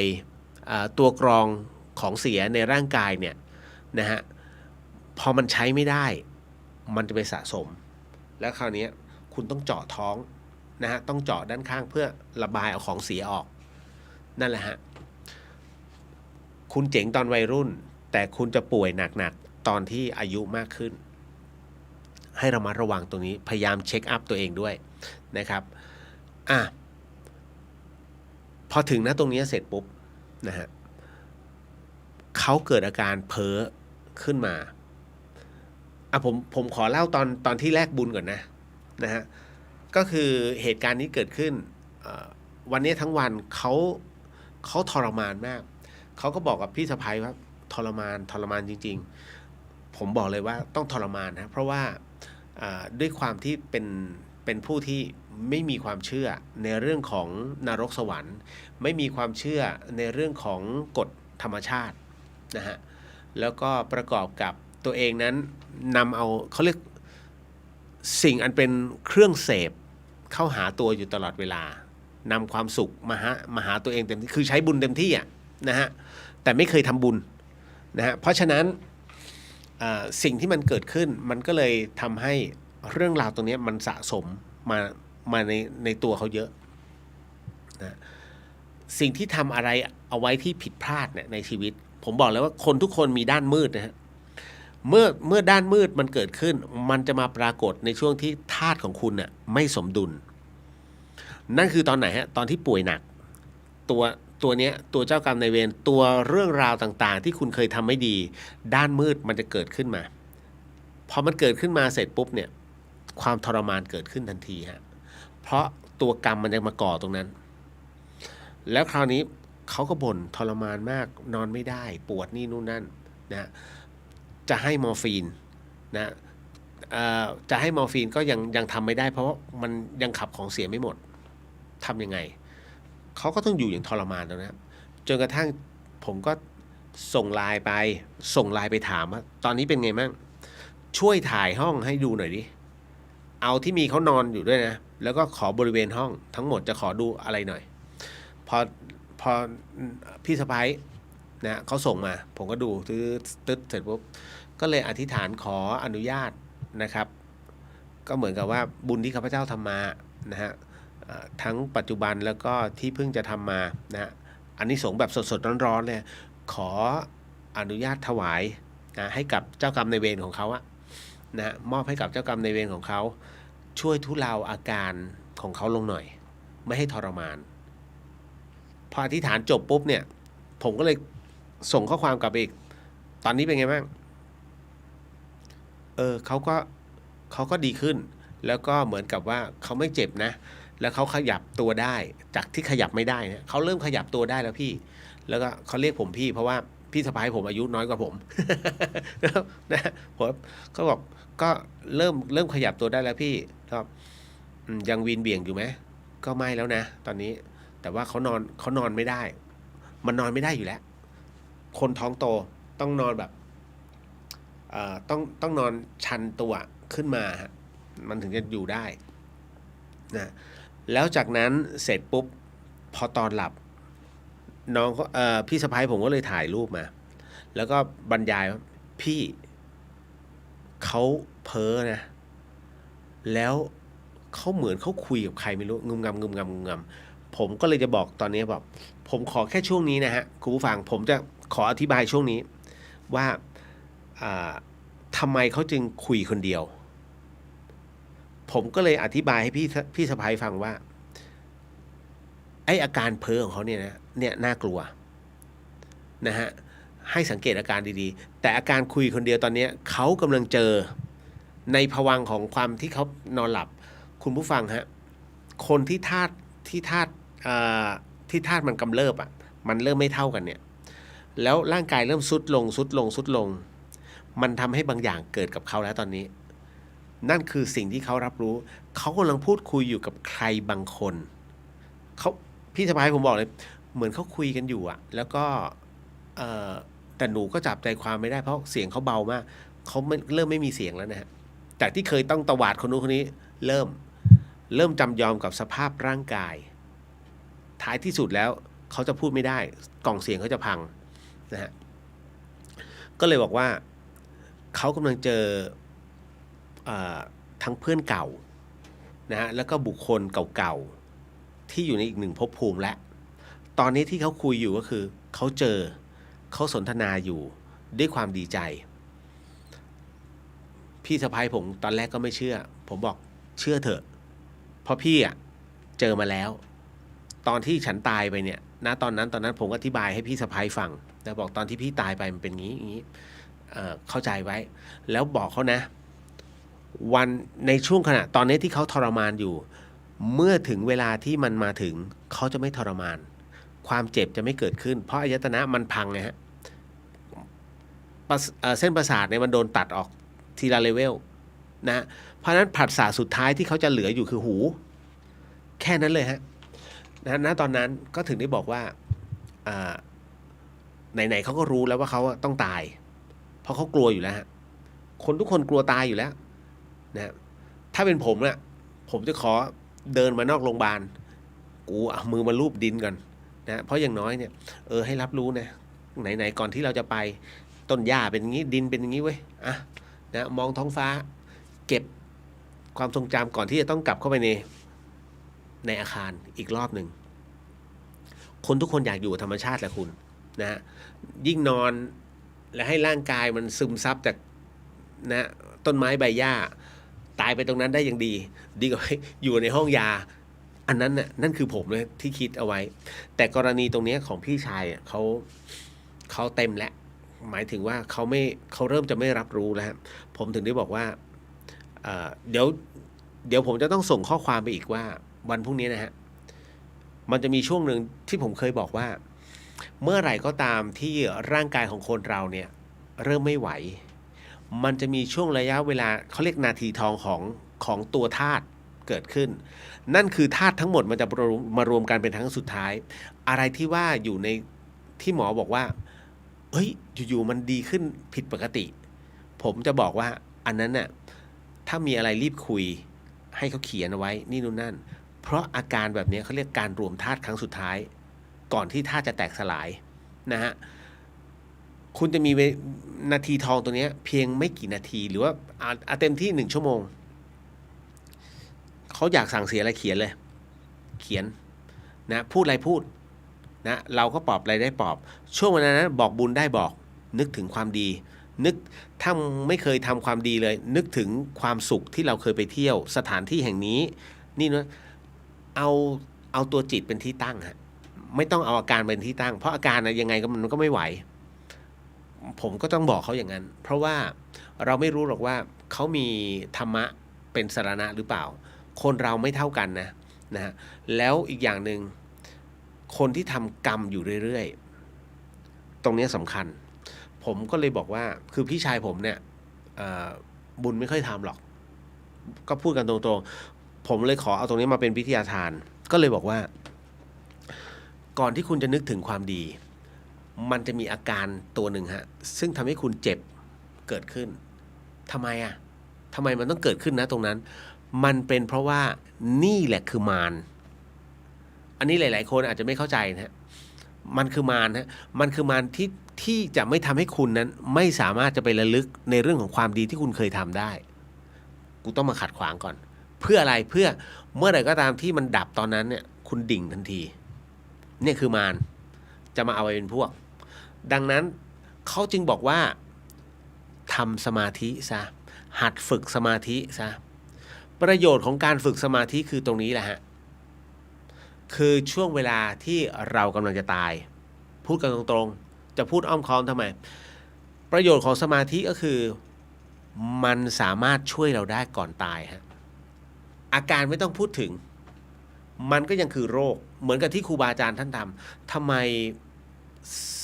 ตัวกรองของเสียในร่างกายเนี่ยนะฮะพอมันใช้ไม่ได้มันจะไปสะสมแล้วคราวนี้คุณต้องเจาะท้องนะฮะต้องเจาะด้านข้างเพื่อระบายเอาของเสียออกนั่นแหละฮะคุณเจ๋งตอนวัยรุ่นแต่คุณจะป่วยหนักๆตอนที่อายุมากขึ้นให้เรามาระวังตรงนี้พยายามเช็คอัพตัวเองด้วยนะครับพอถึงตรงนี้เสร็จปุ๊บนะฮะเขาเกิดอาการเพ้อขึ้นมาผมขอเล่าตอนที่แลกบุญก่อนนะฮะก็คือเหตุการณ์นี้เกิดขึ้นวันนี้ทั้งวันเขาทรมานมากเขาก็บอกกับพี่สะใภ้ว่าทรมานจริงๆผมบอกเลยว่าต้องทรมานนะเพราะว่าด้วยความที่เป็นผู้ที่ไม่มีความเชื่อในเรื่องของนรกสวรรค์ไม่มีความเชื่อในเรื่องของกฎธรรมชาตินะฮะแล้วก็ประกอบกับตัวเองนั้นนำเอาเขาเรียกสิ่งอันเป็นเครื่องเสพเข้าหาตัวอยู่ตลอดเวลานำความสุขมาหาตัวเองเต็มที่คือใช้บุญเต็มที่นะฮะแต่ไม่เคยทำบุญนะฮะเพราะฉะนั้นสิ่งที่มันเกิดขึ้นมันก็เลยทำให้เรื่องราวตรงนี้มันสะสมมาในตัวเขาเยอะนะสิ่งที่ทำอะไรเอาไว้ที่ผิดพลาดเนี่ยในชีวิตผมบอกเลยว่าคนทุกคนมีด้านมืดนะฮะเมื่อด้านมืดมันเกิดขึ้นมันจะมาปรากฏในช่วงที่ธาตุของคุณเนี่ยไม่สมดุลนั่นคือตอนไหนฮะตอนที่ป่วยหนักตัวเนี้ยตัวเจ้ากรรมนายเวรตัวเรื่องราวต่างๆที่คุณเคยทำไม่ดีด้านมืดมันจะเกิดขึ้นมาพอมันเกิดขึ้นมาเสร็จปุ๊บเนี่ยความทรมานเกิดขึ้นทันทีฮะเพราะตัวกรรมมันจะมาก่อตรงนั้นแล้วคราวนี้เขาก็บ่นทรมานมากนอนไม่ได้ปวดนี่นู่นนั่นนะจะให้มอร์ฟีนนะจะให้มอร์ฟีนก็ยังทำไม่ได้เพราะมันยังขับของเสียไม่หมดทำยังไงเขาก็ต้องอยู่อย่างทรมานแล้วนะจนกระทั่งผมก็ส่งไลน์ไปถามว่าตอนนี้เป็นไงมั่งช่วยถ่ายห้องให้ดูหน่อยดิเอาที่มีเขานอนอยู่ด้วยนะแล้วก็ขอบริเวณห้องทั้งหมดจะขอดูอะไรหน่อยพอพี่สะใภ้นะเขาส่งมาผมก็ดูตึ๊ดเสร็จปุ๊บก็เลยอธิษฐานขออนุญาตนะครับก็เหมือนกับว่าบุญที่ข้าพเจ้าทำมานะฮะทั้งปัจจุบันแล้วก็ที่เพิ่งจะทำมานะฮะอันนี้สงแบบสดๆร้อนๆเลยขออนุญาตถวายนะให้กับเจ้ากรรมนายเวรของเขานะมอบให้กับเจ้ากรรมนายเวรของเขาช่วยทุเลาอาการของเขาลงหน่อยไม่ให้ทรมานพออธิษฐานจบปุ๊บเนี่ยผมก็เลยส่งข้อความกลับอีกตอนนี้เป็นไงบ้างเขาก็ดีขึ้นแล้วก็เหมือนกับว่าเขาไม่เจ็บนะแล้วเขาขยับตัวได้จากที่ขยับไม่ได้นะเขาเริ่มขยับตัวได้แล้วพี่แล้วก็เขาเรียกผมพี่เพราะว่าพี่สะใภ้ผมอายุน้อยกว่าผมนะผมก็บอกก็เริ่มขยับตัวได้แล้วพี่ก็ยังวีนเบี่ยงอยู่ไหมก็ไม่แล้วนะตอนนี้แต่ว่าเขานอนไม่ได้มันนอนไม่ได้อยู่แล้วคนท้องโตต้องนอนแบบต้องนอนชันตัวขึ้นมาฮะมันถึงจะอยู่ได้นะแล้วจากนั้นเสร็จปุ๊บพอตอนหลับน้องพี่สะใภ้ผมก็เลยถ่ายรูปมาแล้วก็บรรยายว่าพี่เขาเพ้อนะแล้วเขาเหมือนเขาคุยกับใครไม่รู้งึมงำผมก็เลยจะบอกตอนนี้บอกผมขอแค่ช่วงนี้นะฮะคุณผู้ฟังผมจะขออธิบายช่วงนี้ว่าทำไมเขาจึงคุยคนเดียวผมก็เลยอธิบายให้พี่สะใภ้ฟังว่าไออาการเพ้อของเขาเนี่ยน่ากลัวนะฮะให้สังเกตอาการดีๆแต่อาการคุยคนเดียวตอนนี้เขากำลังเจอในภวังค์ของความที่เขานอนหลับคุณผู้ฟังฮะคนที่ธาตุมันกำเริบมันเริ่มไม่เท่ากันเนี่ยแล้วร่างกายเริ่มสุดลงมันทำให้บางอย่างเกิดกับเขาแล้วตอนนี้นั่นคือสิ่งที่เขารับรู้เขากำลังพูดคุยอยู่กับใครบางคนพี่สะใภ้ผมบอกเลยเหมือนเขาคุยกันอยู่แล้วก็แต่หนูก็จับใจความไม่ได้เพราะเสียงเขาเบามากเขาเริ่มไม่มีเสียงแล้วนะฮะจากที่เคยต้องตวาดคนนู้นคนนี้ เริ่มจำยอมกับสภาพร่างกายท้ายที่สุดแล้วเขาจะพูดไม่ได้กล่องเสียงเขาจะพังนะฮะก็เลยบอกว่าเขากำลังเจอทั้งเพื่อนเก่านะฮะแล้วก็บุคคลเก่าๆที่อยู่ในอีกหนึ่งภพภูมิและตอนนี้ที่เขาคุยอยู่ก็คือเขาสนทนาอยู่ด้วยความดีใจพี่สะพ้ายผมตอนแรกก็ไม่เชื่อผมบอกเชื่อเถอะเพราะพี่เจอมาแล้วตอนที่ฉันตายไปเนี่ยนะตอนนั้นผมก็อธิบายให้พี่สะพ้ายฟังแต่บอกตอนที่พี่ตายไปมันเป็นอย่างนี้เข้าใจไว้แล้วบอกเขานะวันในช่วงขณะตอนนี้ที่เขาทรมานอยู่เมื่อถึงเวลาที่มันมาถึงเขาจะไม่ทรมานความเจ็บจะไม่เกิดขึ้นเพราะอายตนะมันพังไงฮะเส้นประสาทเนี่ยมันโดนตัดออกทีละเลเวลนะเพราะฉะนั้นผัสสะสุดท้ายที่เขาจะเหลืออยู่คือหูแค่นั้นเลยฮะณตอนนั้นก็ถึงได้บอกว่าไหนๆเขาก็รู้แล้วว่าเขาต้องตายเพราะเขากลัวอยู่แล้วฮะคนทุกคนกลัวตายอยู่แล้วนะถ้าเป็นผมน่ะผมจะขอเดินมานอกโรงพยาบาลกูเอามือมาลูบดินก่อนนะเพราะอย่างน้อยเนี่ยให้รับรู้นะไหนๆก่อนที่เราจะไปต้นหญ้าเป็นอย่างนี้ดินเป็นอย่างนี้เว้ยนะมองท้องฟ้าเก็บความทรงจำก่อนที่จะต้องกลับเข้าไปในอาคารอีกรอบหนึ่งคนทุกคนอยากอยู่กับธรรมชาติแหละคุณนะยิ่งนอนและให้ร่างกายมันซึมซับจากนะต้นไม้ใบหญ้าตายไปตรงนั้นได้อย่างดีกว่าอยู่ในห้องยาอันนั้นน่ะนั่นคือผมเลยที่คิดเอาไว้แต่กรณีตรงนี้ของพี่ชายเขาเต็มแล้วหมายถึงว่าเขาเริ่มจะไม่รับรู้แล้วผมถึงได้บอกว่าเดี๋ยวผมจะต้องส่งข้อความไปอีกว่าวันพรุ่งนี้นะฮะมันจะมีช่วงหนึ่งที่ผมเคยบอกว่าเมื่อไหร่ก็ตามที่ร่างกายของคนเราเนี่ยเริ่มไม่ไหวมันจะมีช่วงระยะเวลาเขาเรียกนาทีทองของตัวธาตุเกิดขึ้นนั่นคือธาตุทั้งหมดมันจะมารวมกันเป็นครั้งสุดท้ายอะไรที่ว่าอยู่ในที่หมอบอกว่าเฮ้ยอยู่ๆมันดีขึ้นผิดปกติผมจะบอกว่าอันนั้นน่ะถ้ามีอะไรรีบคุยให้เขาเขียนเอาไว้นี่นู่นนั่นเพราะอาการแบบนี้เขาเรียกการรวมธาตุครั้งสุดท้ายก่อนที่ธาตุจะแตกสลายนะฮะคุณจะมีนาทีทองตัวนี้เพียงไม่กี่นาทีหรือว่าเต็มที่1 ชั่วโมงเขาอยากสั่งเสียอะไรเขียนเลยเขียนนะพูดอะไรพูดนะเราก็ปลอบอะไรได้ปลอบช่วงเวลานั้นบอกบุญได้บอกนึกถึงความดีนึกถ้าไม่เคยทำความดีเลยนึกถึงความสุขที่เราเคยไปเที่ยวสถานที่แห่งนี้นี่นะเอาตัวจิตเป็นที่ตั้งฮะไม่ต้องเอาอาการเป็นที่ตั้งเพราะอาการนะยังไงก็มันก็ไม่ไหวผมก็ต้องบอกเขาอย่างนั้นเพราะว่าเราไม่รู้หรอกว่าเขามีธรรมะเป็นสรณะหรือเปล่าคนเราไม่เท่ากันนะฮะแล้วอีกอย่างหนึ่งคนที่ทำกรรมอยู่เรื่อยๆตรงนี้สำคัญผมก็เลยบอกว่าคือพี่ชายผมเนี่ยบุญไม่ค่อยทำหรอกก็พูดกันตรงๆผมเลยขอเอาตรงนี้มาเป็นวิทยาทานก็เลยบอกว่าก่อนที่คุณจะนึกถึงความดีมันจะมีอาการตัวหนึ่งฮะซึ่งทำให้คุณเจ็บเกิดขึ้นทำไมมันต้องเกิดขึ้นนะตรงนั้นมันเป็นเพราะว่านี่แหละคือมารอันนี้หลายๆคนอาจจะไม่เข้าใจนะมันคือมารฮะมันคือมารที่จะไม่ทำให้คุณนั้นไม่สามารถจะไประลึกในเรื่องของความดีที่คุณเคยทำได้กูต้องมาขัดขวางก่อนเพื่ออะไรเพื่อเมื่อไหร่ก็ตามที่มันดับตอนนั้นเนี่ยคุณดิ่งทันทีเนี่ยคือมารจะมาเอาไปเป็นพวกดังนั้นเขาจึงบอกว่าทำสมาธิซะหัดฝึกสมาธิซะประโยชน์ของการฝึกสมาธิคือตรงนี้แหละฮะคือช่วงเวลาที่เรากำลังจะตายพูดกันตรงๆจะพูดอ้อมค้อมทำไมประโยชน์ของสมาธิก็คือมันสามารถช่วยเราได้ก่อนตายฮะอาการไม่ต้องพูดถึงมันก็ยังคือโรคเหมือนกับที่ครูบาอาจารย์ท่านทำไม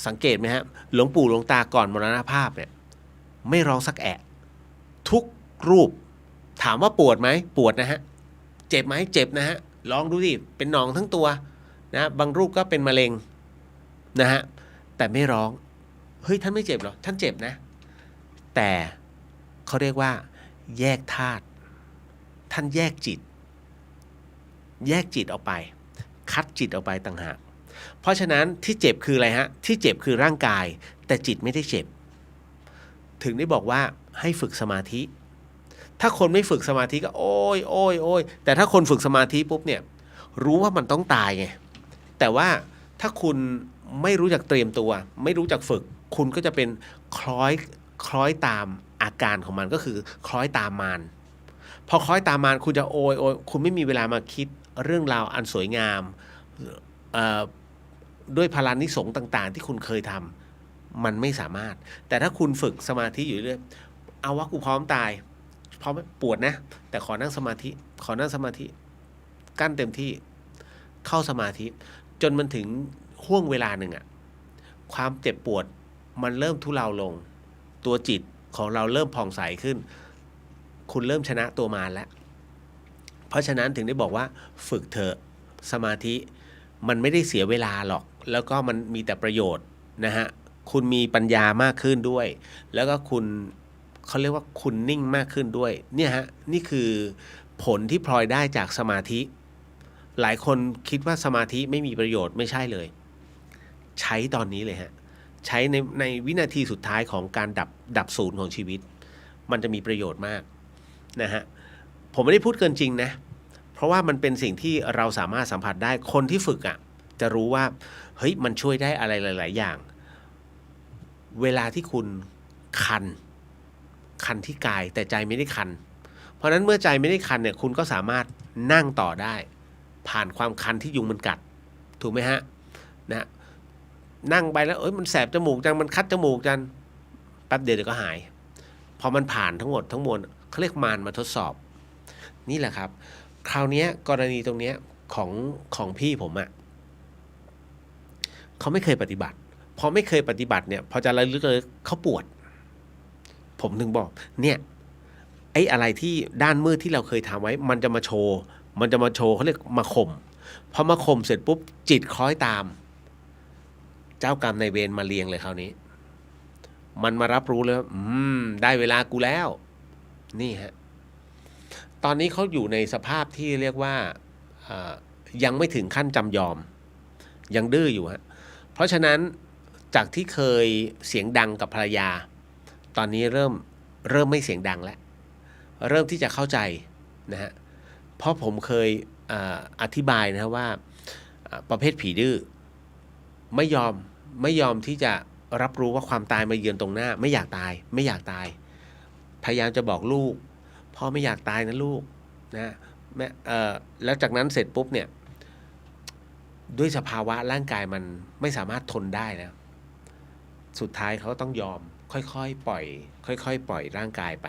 สังเกตไหมฮะหลวงปู่หลวงตาก่อนมรณภาพเนี่ยไม่ร้องสักแอะทุกรูปถามว่าปวดไหมปวดนะฮะเจ็บไหมเจ็บนะฮะลองดูดิเป็นหนองทั้งตัวนะบางรูปก็เป็นมะเร็งนะฮะแต่ไม่ร้องเฮ้ยท่านไม่เจ็บหรอท่านเจ็บนะแต่เขาเรียกว่าแยกธาตุ ท่านแยกจิตออกไปคัดจิตออกไปต่างหากเพราะฉะนั้นที่เจ็บคืออะไรฮะที่เจ็บคือร่างกายแต่จิตไม่ได้เจ็บถึงได้บอกว่าให้ฝึกสมาธิถ้าคนไม่ฝึกสมาธิก็โอ้ยแต่ถ้าคนฝึกสมาธิปุ๊บเนี่ยรู้ว่ามันต้องตายไงแต่ว่าถ้าคุณไม่รู้จักเตรียมตัวไม่รู้จักฝึกคุณก็จะเป็นคล้อยตามอาการของมันก็คือคล้อยตามมารพอคล้อยตามมารคุณจะโอยคุณไม่มีเวลามาคิดเรื่องราวอันสวยงามด้วยพลานิสงส์ต่างๆที่คุณเคยทำมันไม่สามารถแต่ถ้าคุณฝึกสมาธิอยู่เรื่อยเอาว่ากูพร้อมตายพร้อมปวดนะแต่ขอนั่งสมาธิกั้นเต็มที่เข้าสมาธิจนมันถึงห่วงเวลาหนึ่งอะความเจ็บปวดมันเริ่มทุเลาลงตัวจิตของเราเริ่มผ่องใสขึ้นคุณเริ่มชนะตัวมารแล้วเพราะฉะนั้นถึงได้บอกว่าฝึกเถอะสมาธิมันไม่ได้เสียเวลาหรอกแล้วก็มันมีแต่ประโยชน์นะฮะคุณมีปัญญามากขึ้นด้วยแล้วก็คุณเขาเรียกว่าคุณนิ่งมากขึ้นด้วยเนี่ยฮะนี่คือผลที่พลอยได้จากสมาธิหลายคนคิดว่าสมาธิไม่มีประโยชน์ไม่ใช่เลยใช้ตอนนี้เลยฮะใช้ในวินาทีสุดท้ายของการดับศูนย์ของชีวิตมันจะมีประโยชน์มากนะฮะผมไม่ได้พูดเกินจริงนะเพราะว่ามันเป็นสิ่งที่เราสามารถสัมผัสได้คนที่ฝึกอ่ะจะรู้ว่าเฮ้ยมันช่วยได้อะไรหลายๆอย่างเวลาที่คุณคันที่กายแต่ใจไม่ได้คันเพราะฉะนั้นเมื่อใจไม่ได้คันเนี่ยคุณก็สามารถนั่งต่อได้ผ่านความคันที่ยุงมันกัดถูกไหมฮะนะนั่งไปแล้วมันแสบจมูกจังมันคัดจมูกจังแป๊บเดียวก็หายพอมันผ่านทั้งหมดทั้งมวลเขาเรียกมารมาทดสอบนี่แหละครับคราวนี้กรณีตรงนี้ของพี่ผมอะเขาไม่เคยปฏิบัติพอไม่เคยปฏิบัติเนี่ยพอจะระลึกเลยเขาปวดผมถึงบอกเนี่ยไอ้อะไรที่ด้านมืดที่เราเคยทำไว้มันจะมาโชว์เขาเรียกมาข่มพอมาข่มเสร็จปุ๊บจิตคล้อยตามเจ้ากรรมนายเวรมาเรียงเลยคราวนี้มันมารับรู้แล้วได้เวลากูแล้วนี่ฮะตอนนี้เขาอยู่ในสภาพที่เรียกว่ายังไม่ถึงขั้นจำยอมยังดื้ออยู่ฮะเพราะฉะนั้นจากที่เคยเสียงดังกับภรรยาตอนนี้เริ่มไม่เสียงดังแล้วเริ่มที่จะเข้าใจนะฮะเพราะผมเคยอธิบายนะว่าประเภทผีดื้อไม่ยอมที่จะรับรู้ว่าความตายมาเยือนตรงหน้าไม่อยากตายพยายามจะบอกลูกพ่อไม่อยากตายนะลูกนะแม่แล้วจากนั้นเสร็จปุ๊บเนี่ยด้วยสภาวะร่างกายมันไม่สามารถทนได้แล้วสุดท้ายเขาต้องยอมค่อยๆปล่อยร่างกายไป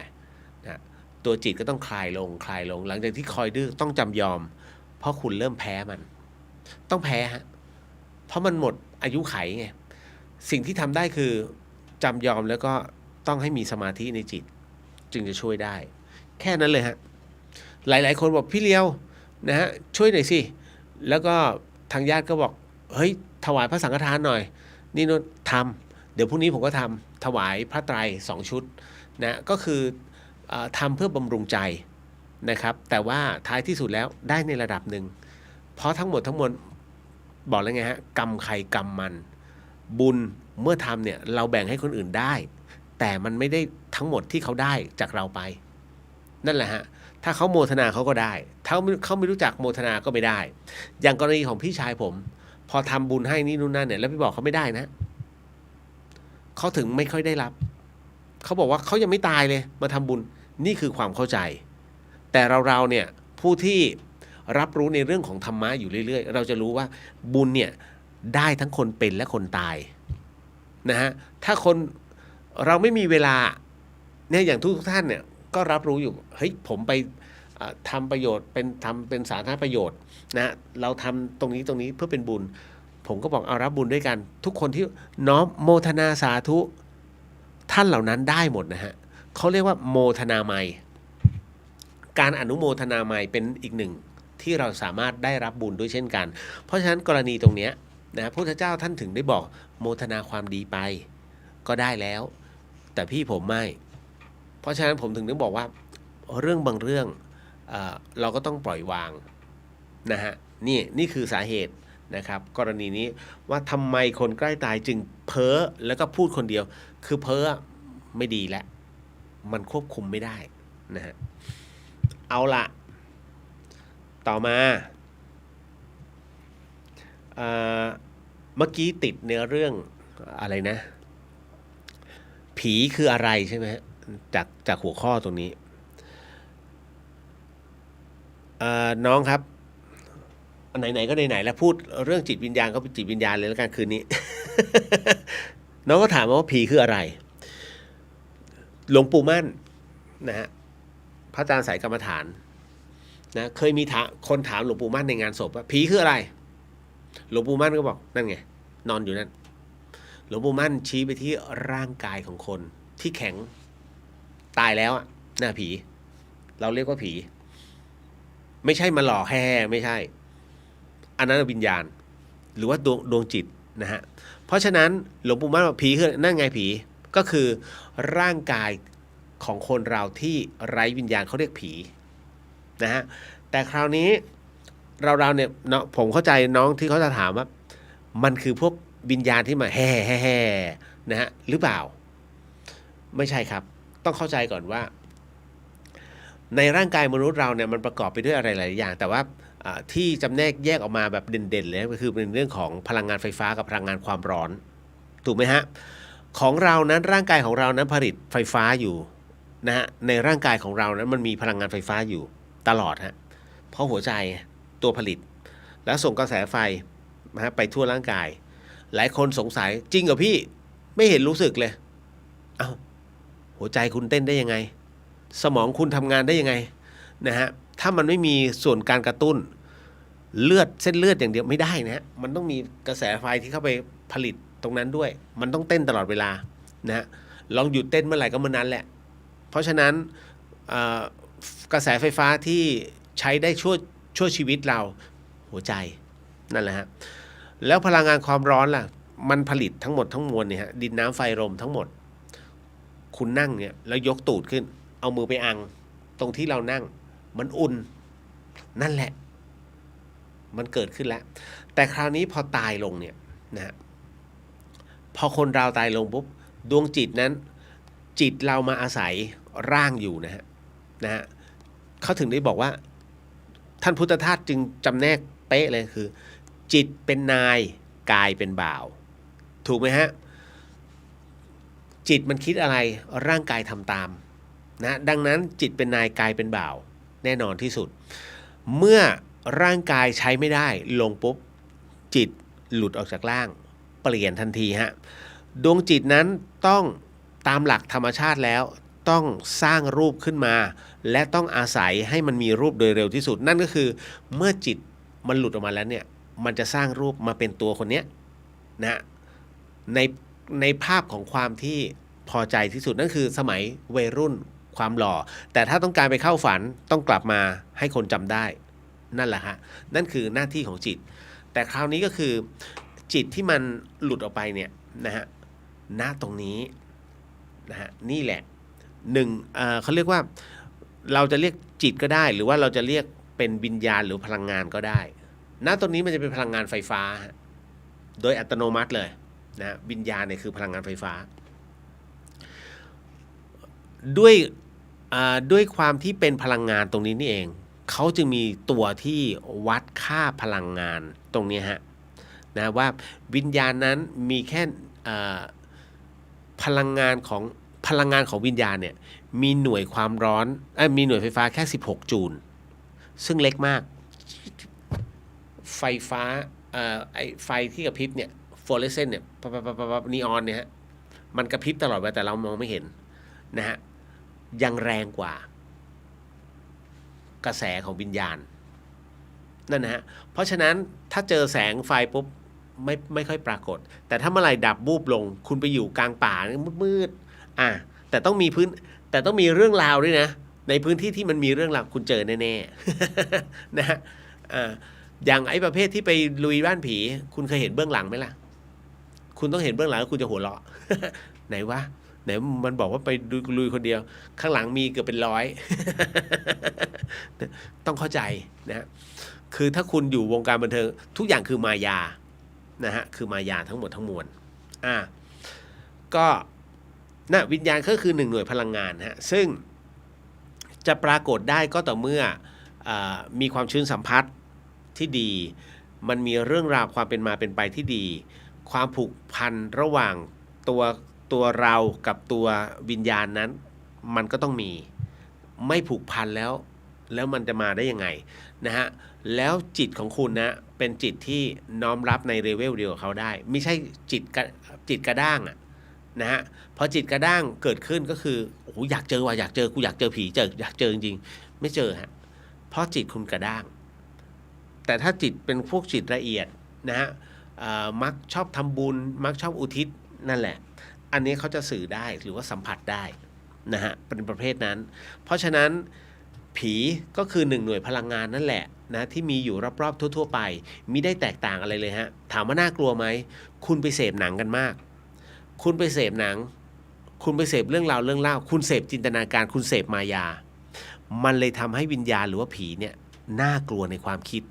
นะตัวจิตก็ต้องคลายลงหลังจากที่คอยดื้อต้องจำยอมเพราะคุณเริ่มแพ้มันต้องแพ้ฮะเพราะมันหมดอายุไขไงสิ่งที่ทำได้คือจำยอมแล้วก็ต้องให้มีสมาธิในจิตจึงจะช่วยได้แค่นั้นเลยฮะหลายๆคนบอกพี่เลียวนะฮะช่วยหน่อยสิแล้วก็ทางญาติก็บอกเฮ้ยถวายพระสังฆทานหน่อยนี่โน้ตทำเดี๋ยวพรุ่งนี้ผมก็ทำถวายพระไตร2 ชุดนะก็คือทำเพื่อบำรุงใจนะครับแต่ว่าท้ายที่สุดแล้วได้ในระดับหนึ่งเพราะทั้งหมดทั้งมวลบอกแล้วไงฮะกรรมใครกรรมมันบุญเมื่อทำเนี่ยเราแบ่งให้คนอื่นได้แต่มันไม่ได้ทั้งหมดที่เขาได้จากเราไปนั่นแหละฮะถ้าเขาโมทนาเขาก็ได้ถ้าเขาไม่รู้จักโมทนาก็ไม่ได้อย่างกรณีของพี่ชายผมพอทำบุญให้นี่นู่นนั่นเนี่ยแล้วพี่บอกเขาไม่ได้นะเขาถึงไม่ค่อยได้รับเขาบอกว่าเขายังไม่ตายเลยมาทำบุญนี่คือความเข้าใจแต่เราเนี่ยผู้ที่รับรู้ในเรื่องของธรรมะอยู่เรื่อยๆเราจะรู้ว่าบุญเนี่ยได้ทั้งคนเป็นและคนตายนะฮะถ้าคนเราไม่มีเวลาเนี่ยอย่างทุกท่านเนี่ยก็รับรู้อยู่เฮ้ยผมไปทำประโยชน์เป็นสาธารณประโยชน์นะเราทำตรงนี้เพื่อเป็นบุญผมก็บอกเอารับบุญด้วยกันทุกคนที่น้อมโมทนาสาธุท่านเหล่านั้นได้หมดนะฮะเขาเรียกว่าโมทนาไมยการอนุโมทนาไมยเป็นอีกหนึ่งที่เราสามารถได้รับบุญด้วยเช่นกันเพราะฉะนั้นกรณีตรงเนี้ยนะพระพุทธเจ้าท่านถึงได้บอกโมทนาความดีไปก็ได้แล้วแต่พี่ผมไม่เพราะฉะนั้นผมถึงได้บอกว่าเรื่องบางเรื่อง เราก็ต้องปล่อยวางนะฮะนี่คือสาเหตุนะครับกรณีนี้ว่าทำไมคนใกล้ตายจึงเพ้อแล้วก็พูดคนเดียวคือเพ้อไม่ดีแล้วมันควบคุมไม่ได้นะฮะเอาละต่อมาเมื่อกี้ติดเนื้อเรื่องอะไรนะผีคืออะไรใช่ไหมฮะจากหัวข้อตรงนี้น้องครับไหนๆก็ไหนๆแล้วพูดเรื่องจิตวิญญาณก็เป็นจิตวิญญาณเลยแล้วกันคืนนี้ น้องก็ถามว่าผีคืออะไรหลวงปู่มั่นนะฮะพระอาจารย์สายกรรมฐานนะเคยมีคนถามหลวงปู่มั่นในงานศพว่าผีคืออะไรหลวงปู่มั่นก็บอกนั่นไงนอนอยู่นั่นหลวงปู่มั่นชี้ไปที่ร่างกายของคนที่แข็งตายแล้วหน้าผีเราเรียกว่าผีไม่ใช่มาหลอกแห่ไม่ใช่อันนั้นวิญญาณหรือว่าดวงจิตนะฮะเพราะฉะนั้นหลวงปู่มั่นบอกผีคือนั่นไงผีก็คือร่างกายของคนเราที่ไร้วิญญาณเขาเรียกผีนะฮะแต่คราวนี้เราเนี่ยเนาะผมเข้าใจน้องที่เขาจะถามว่ามันคือพวกวิญญาณที่มาแห่นะฮะหรือเปล่าไม่ใช่ครับต้องเข้าใจก่อนว่าในร่างกายมนุษย์เราเนี่ยมันประกอบไปด้วยอะไรหลายอย่างแต่ว่าที่จำแนกแยกออกมาแบบเด่นๆเลยก็คือเป็นเรื่องของพลังงานไฟฟ้ากับพลังงานความร้อนถูกไหมฮะของเรานั้นร่างกายของเรานั้นผลิตไฟฟ้าอยู่นะฮะในร่างกายของเรานั้นมันมีพลังงานไฟฟ้าอยู่ตลอดฮะเพราะหัวใจตัวผลิตแล้วส่งกระแสไฟนะฮะไปทั่วร่างกายหลายคนสงสัยจริงเหรอพี่ไม่เห็นรู้สึกเลยเอ้าหัวใจคุณเต้นได้ยังไงสมองคุณทำงานได้ยังไงนะฮะถ้ามันไม่มีส่วนการกระตุ้นเส้นเลือดอย่างเดียวไม่ได้นะฮะมันต้องมีกระแสไฟที่เข้าไปผลิตตรงนั้นด้วยมันต้องเต้นตลอดเวลานะฮะลองหยุดเต้นเมื่อไหร่ก็เมื่อนั้นแหละเพราะฉะนั้นกระแสไฟฟ้าที่ใช้ได้ชั่วชีวิตเราหัวใจนั่นแหละฮะแล้วพลังงานความร้อนล่ะมันผลิตทั้งหมดทั้งมวลเนี่ยฮะดินน้ำไฟลมทั้งหมดคุณนั่งเนี่ยแล้วยกตูดขึ้นเอามือไปอังตรงที่เรานั่งมันอุ่นนั่นแหละมันเกิดขึ้นแล้วแต่คราวนี้พอตายลงเนี่ยนะฮะพอคนเราตายลงปุ๊บดวงจิตนั้นจิตเรามาอาศัยร่างอยู่นะฮะเขาถึงได้บอกว่าท่านพุทธทาสจึงจำแนกเป๊ะเลยคือจิตเป็นนายกายเป็นบ่าวถูกไหมฮะจิตมันคิดอะไรร่างกายทำตามนะดังนั้นจิตเป็นนายกายเป็นบ่าวแน่นอนที่สุดเมื่อร่างกายใช้ไม่ได้ลงปุ๊บจิตหลุดออกจากร่างเปลี่ยนทันทีฮะดวงจิตนั้นต้องตามหลักธรรมชาติแล้วต้องสร้างรูปขึ้นมาและต้องอาศัยให้มันมีรูปโดยเร็วที่สุดนั่นก็คือเมื่อจิตมันหลุดออกมาแล้วเนี่ยมันจะสร้างรูปมาเป็นตัวคนนี้นะในภาพของความที่พอใจที่สุดนั่นคือสมัยวัยรุ่นความหล่อแต่ถ้าต้องการไปเข้าฝันต้องกลับมาให้คนจำได้นั่นแหละฮะนั่นคือหน้าที่ของจิตแต่คราวนี้ก็คือจิตที่มันหลุดออกไปเนี่ยนะฮะณตรงนี้นะฮะนี่แหละเขาเรียกว่าเราจะเรียกจิตก็ได้หรือว่าเราจะเรียกเป็นวิญญาณหรือพลังงานก็ได้ณตรงนี้มันจะเป็นพลังงานไฟฟ้าโดยอัตโนมัติเลยนะวิญญาณเนี่ยคือพลังงานไฟฟ้าด้วยความที่เป็นพลังงานตรงนี้นี่เองเขาจึงมีตัวที่วัดค่าพลังงานตรงนี้ฮะนะว่าวิญญาณนั้นมีแค่พลังงานของวิญญาณเนี่ยมีหน่วยความร้อนมีหน่วยไฟฟ้าแค่16จูลซึ่งเล็กมากไฟฟ้าไอไฟที่กระพริบเนี่ยฟลูออเรสเซนต์เนี่ยนีออนเนี่ยฮะมันกระพริบตลอดเวลาแต่เรามองไม่เห็นนะฮะยังแรงกว่ากระแสของวิญญาณนั่นนะฮะเพราะฉะนั้นถ้าเจอแสงไฟปุ๊บไม่ค่อยปรากฏแต่ถ้าเมื่อไหร่ดับบูบลงคุณไปอยู่กลางป่ามืดแต่ต้องมีเรื่องราวด้วยนะในพื้นที่ที่มันมีเรื่องราวคุณเจอแน่ๆนะฮะอย่างไอ้ประเภทที่ไปลุยบ้านผีคุณเคยเห็นเบื้องหลังไหมล่ะคุณต้องเห็นเบื้องหลังแล้วคุณจะหัวเราะ ไหนวะ ไหนมันบอกว่าไปลุยคนเดียวข้างหลังมีเกือบเป็นร้อย ต้องเข้าใจนะคือถ้าคุณอยู่วงการบันเทิงทุกอย่างคือมายานะฮะคือมายาทั้งหมดทั้งมวลก็นะวิญญาณก็คือ1หน่วยพลังงานฮะซึ่งจะปรากฏได้ก็ต่อเมื่อมีความชื้นสัมพัทธ์ที่ดีมันมีเรื่องราวความเป็นมาเป็นไปที่ดีความผูกพันระหว่างตัวเรากับตัววิญญาณนั้นมันก็ต้องมีไม่ผูกพันแล้วมันจะมาได้ยังไงนะฮะแล้วจิตของคุณนะเป็นจิตที่น้อมรับในเลเวลเดียวกับเขาได้ไม่ใช่จิตกระด้างนะฮะพอจิตกระด้างเกิดขึ้นก็คือโอ้โหอยากเจอว่ะอยากเจอกูอยากเจอผีอยากเจอจริงๆไม่เจอฮะเพราะจิตคุณกระด้างแต่ถ้าจิตเป็นพวกจิตละเอียดนะฮะมักชอบทำบุญมักชอบอุทิศนั่นแหละอันนี้เขาจะสื่อได้หรือว่าสัมผัสได้นะฮะเป็นประเภทนั้นเพราะฉะนั้นผีก็คือ1หน่วยพลังงานนั่นแหละนะที่มีอยู่รอบๆทั่วๆไปมิได้แตกต่างอะไรเลยฮะถามว่าน่ากลัวไหมคุณไปเสพหนังกันมากคุณไปเสพหนังคุณไปเสพเรื่องราวเล่าคุณเสพจินตนาการคุณเสพมายามันเลยทำให้วิญญาณหรือว่าผีเนี่ยน่ากลัวในความคิด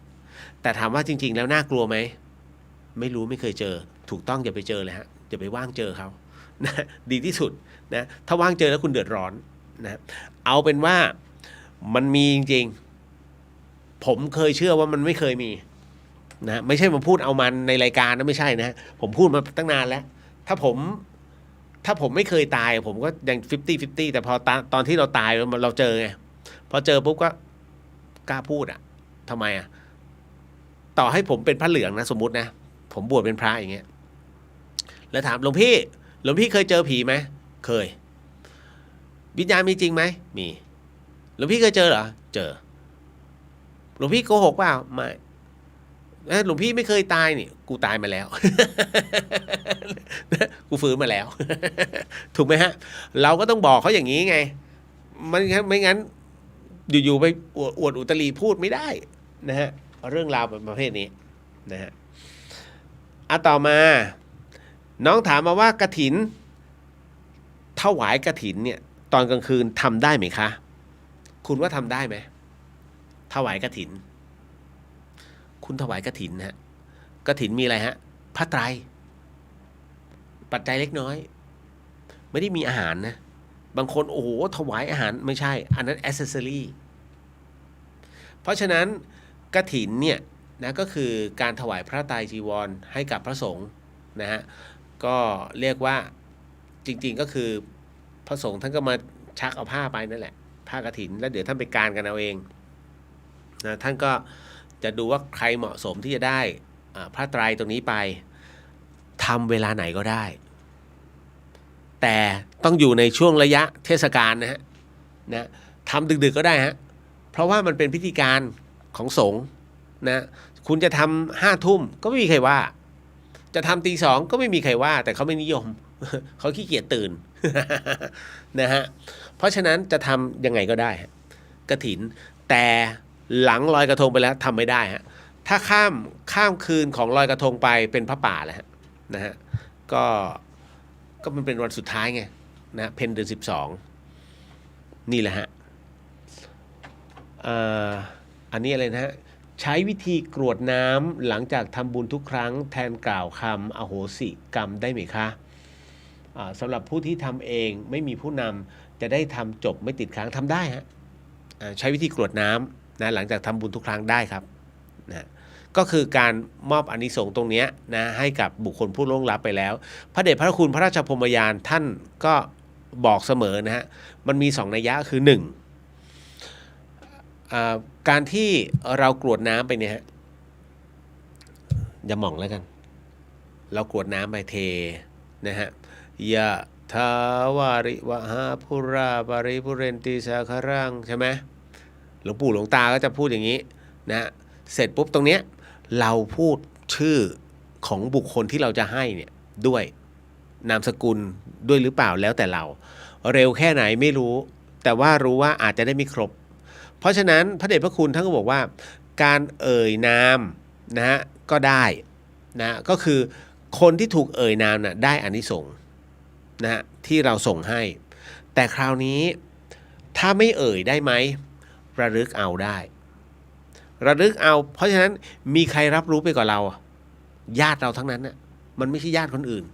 แต่ถามว่าจริงๆแล้วน่ากลัวไหมไม่รู้ไม่เคยเจอถูกต้องอย่าไปเจอเลยฮะอย่าไปว่างเจอเขานะดีที่สุดนะถ้าว่างเจอแล้วคุณเดือดร้อนนะเอาเป็นว่ามันมีจริงๆผมเคยเชื่อว่ามันไม่เคยมีนะไม่ใช่มาพูดเอามันในรายการนะไม่ใช่นะผมพูดมาตั้งนานแล้วถ้าผมไม่เคยตายผมก็ยัง50-50แต่พอตอนที่เราตายเราเจอไงพอเจอปุ๊บก็กล้าพูดทำไมต่อให้ผมเป็นพระเหลืองนะสมมุตินะผมบวชเป็นพระอย่างเงี้ยแล้วถามหลวงพี่เคยเจอผีไหมเคยวิญญาณมีจริงไหมมีหลวงพี่เคยเจอเหรอเจอหลวงพี่โกหกเปล่าไม่หลวงพี่ไม่เคยตายนี่กูตายมาแล้ว กูฟื้นมาแล้ว ถูกไหมฮะเราก็ต้องบอกเขาอย่างนี้ไงไม่งั้นอยู่ๆไปอวดอุตรีพูดไม่ได้นะฮะเรื่องราวประเภทนี้นะฮะต่อมาน้องถามมาว่ากฐินถวายกฐินเนี่ยตอนกลางคืนทำได้ไหมคะคุณว่าทำได้ไหมถวายกฐินคุณถวายกฐินฮะกฐินมีอะไรฮะผ้าไตรปัจจัยเล็กน้อยไม่ได้มีอาหารนะบางคนโอ้โหถวายอาหารไม่ใช่อันนั้นแอคเซสซอรี่เพราะฉะนั้นกฐินเนี่ยนะก็คือการถวายพระไตรจีวรให้กับพระสงฆ์นะฮะก็เรียกว่าจริงๆก็คือพระสงฆ์ท่านก็มาชักเอาผ้าไปนั่นแหละผ้ากฐินแล้วเดี๋ยวท่านไปการกันเอาเองนะท่านก็จะดูว่าใครเหมาะสมที่จะได้พระไตรตรงนี้ไปทำเวลาไหนก็ได้แต่ต้องอยู่ในช่วงระยะเทศกาลนะทำดึกๆก็ได้ฮะเพราะว่ามันเป็นพิธีการของสงฆ์นะคุณจะทำ5 ทุ่มก็ไม่มีใครว่าจะทำตี 2ก็ไม่มีใครว่าแต่เขาไม่นิยม เขาขี้เกียจตื่น นะฮะเพราะฉะนั้นจะทำยังไงก็ได้กฐินแต่หลังลอยกระทงไปแล้วทำไม่ได้ฮะถ้าข้ามคืนของลอยกระทงไปเป็นพระป่าแล้วนะฮะก็มันเป็นวันสุดท้ายไงนะเพ็ญเดือน12นี่แหละฮะอันนี้อะไรนะฮะใช้วิธีกรวดน้ำหลังจากทำบุญทุกครั้งแทนกล่าวคำอโหสิกรรมได้ไหมคะสำหรับผู้ที่ทำเองไม่มีผู้นำจะได้ทำจบไม่ติดค้างทำได้ฮะใช้วิธีกรวดน้ำนะหลังจากทำบุญทุกครั้งได้ครับนะก็คือการมอบอานิสงส์ตรงนี้นะให้กับบุคคลผู้ล่วงลับไปแล้วพระเดชพระคุณพระราชพรหมยานท่านก็บอกเสมอนะฮะมันมี2นัยยะคือ1การที่เรากรวดน้ำไปเนี่ยฮะอย่าหม่องแล้วกันเรากรวดน้ำไปเทนะฮะยะทาวาริวหาภุราปาริภุเรนติสาคารังใช่ไหมหลวงปู่หลวงตาก็จะพูดอย่างนี้นะเสร็จปุ๊บตรงเนี้ยเราพูดชื่อของบุคคลที่เราจะให้เนี่ยด้วยนามสกุลด้วยหรือเปล่าแล้วแต่เราเร็วแค่ไหนไม่รู้แต่ว่ารู้ว่าอาจจะได้ไม่ครบเพราะฉะนั้นพระเดชพระคุณท่านก็บอกว่าการเอ่ยนามนะฮะก็ได้นะก็คือคนที่ถูกเอ่ยนามน่ะได้อานิสงส์ นะฮะที่เราส่งให้แต่คราวนี้ถ้าไม่เอ่ยได้ไหมระลึกเอาได้ระลึกเอาเพราะฉะนั้นมีใครรับรู้ไปกว่าเราญาติเราทั้งนั้นน่ะมันไม่ใช่ญาติคนอื่น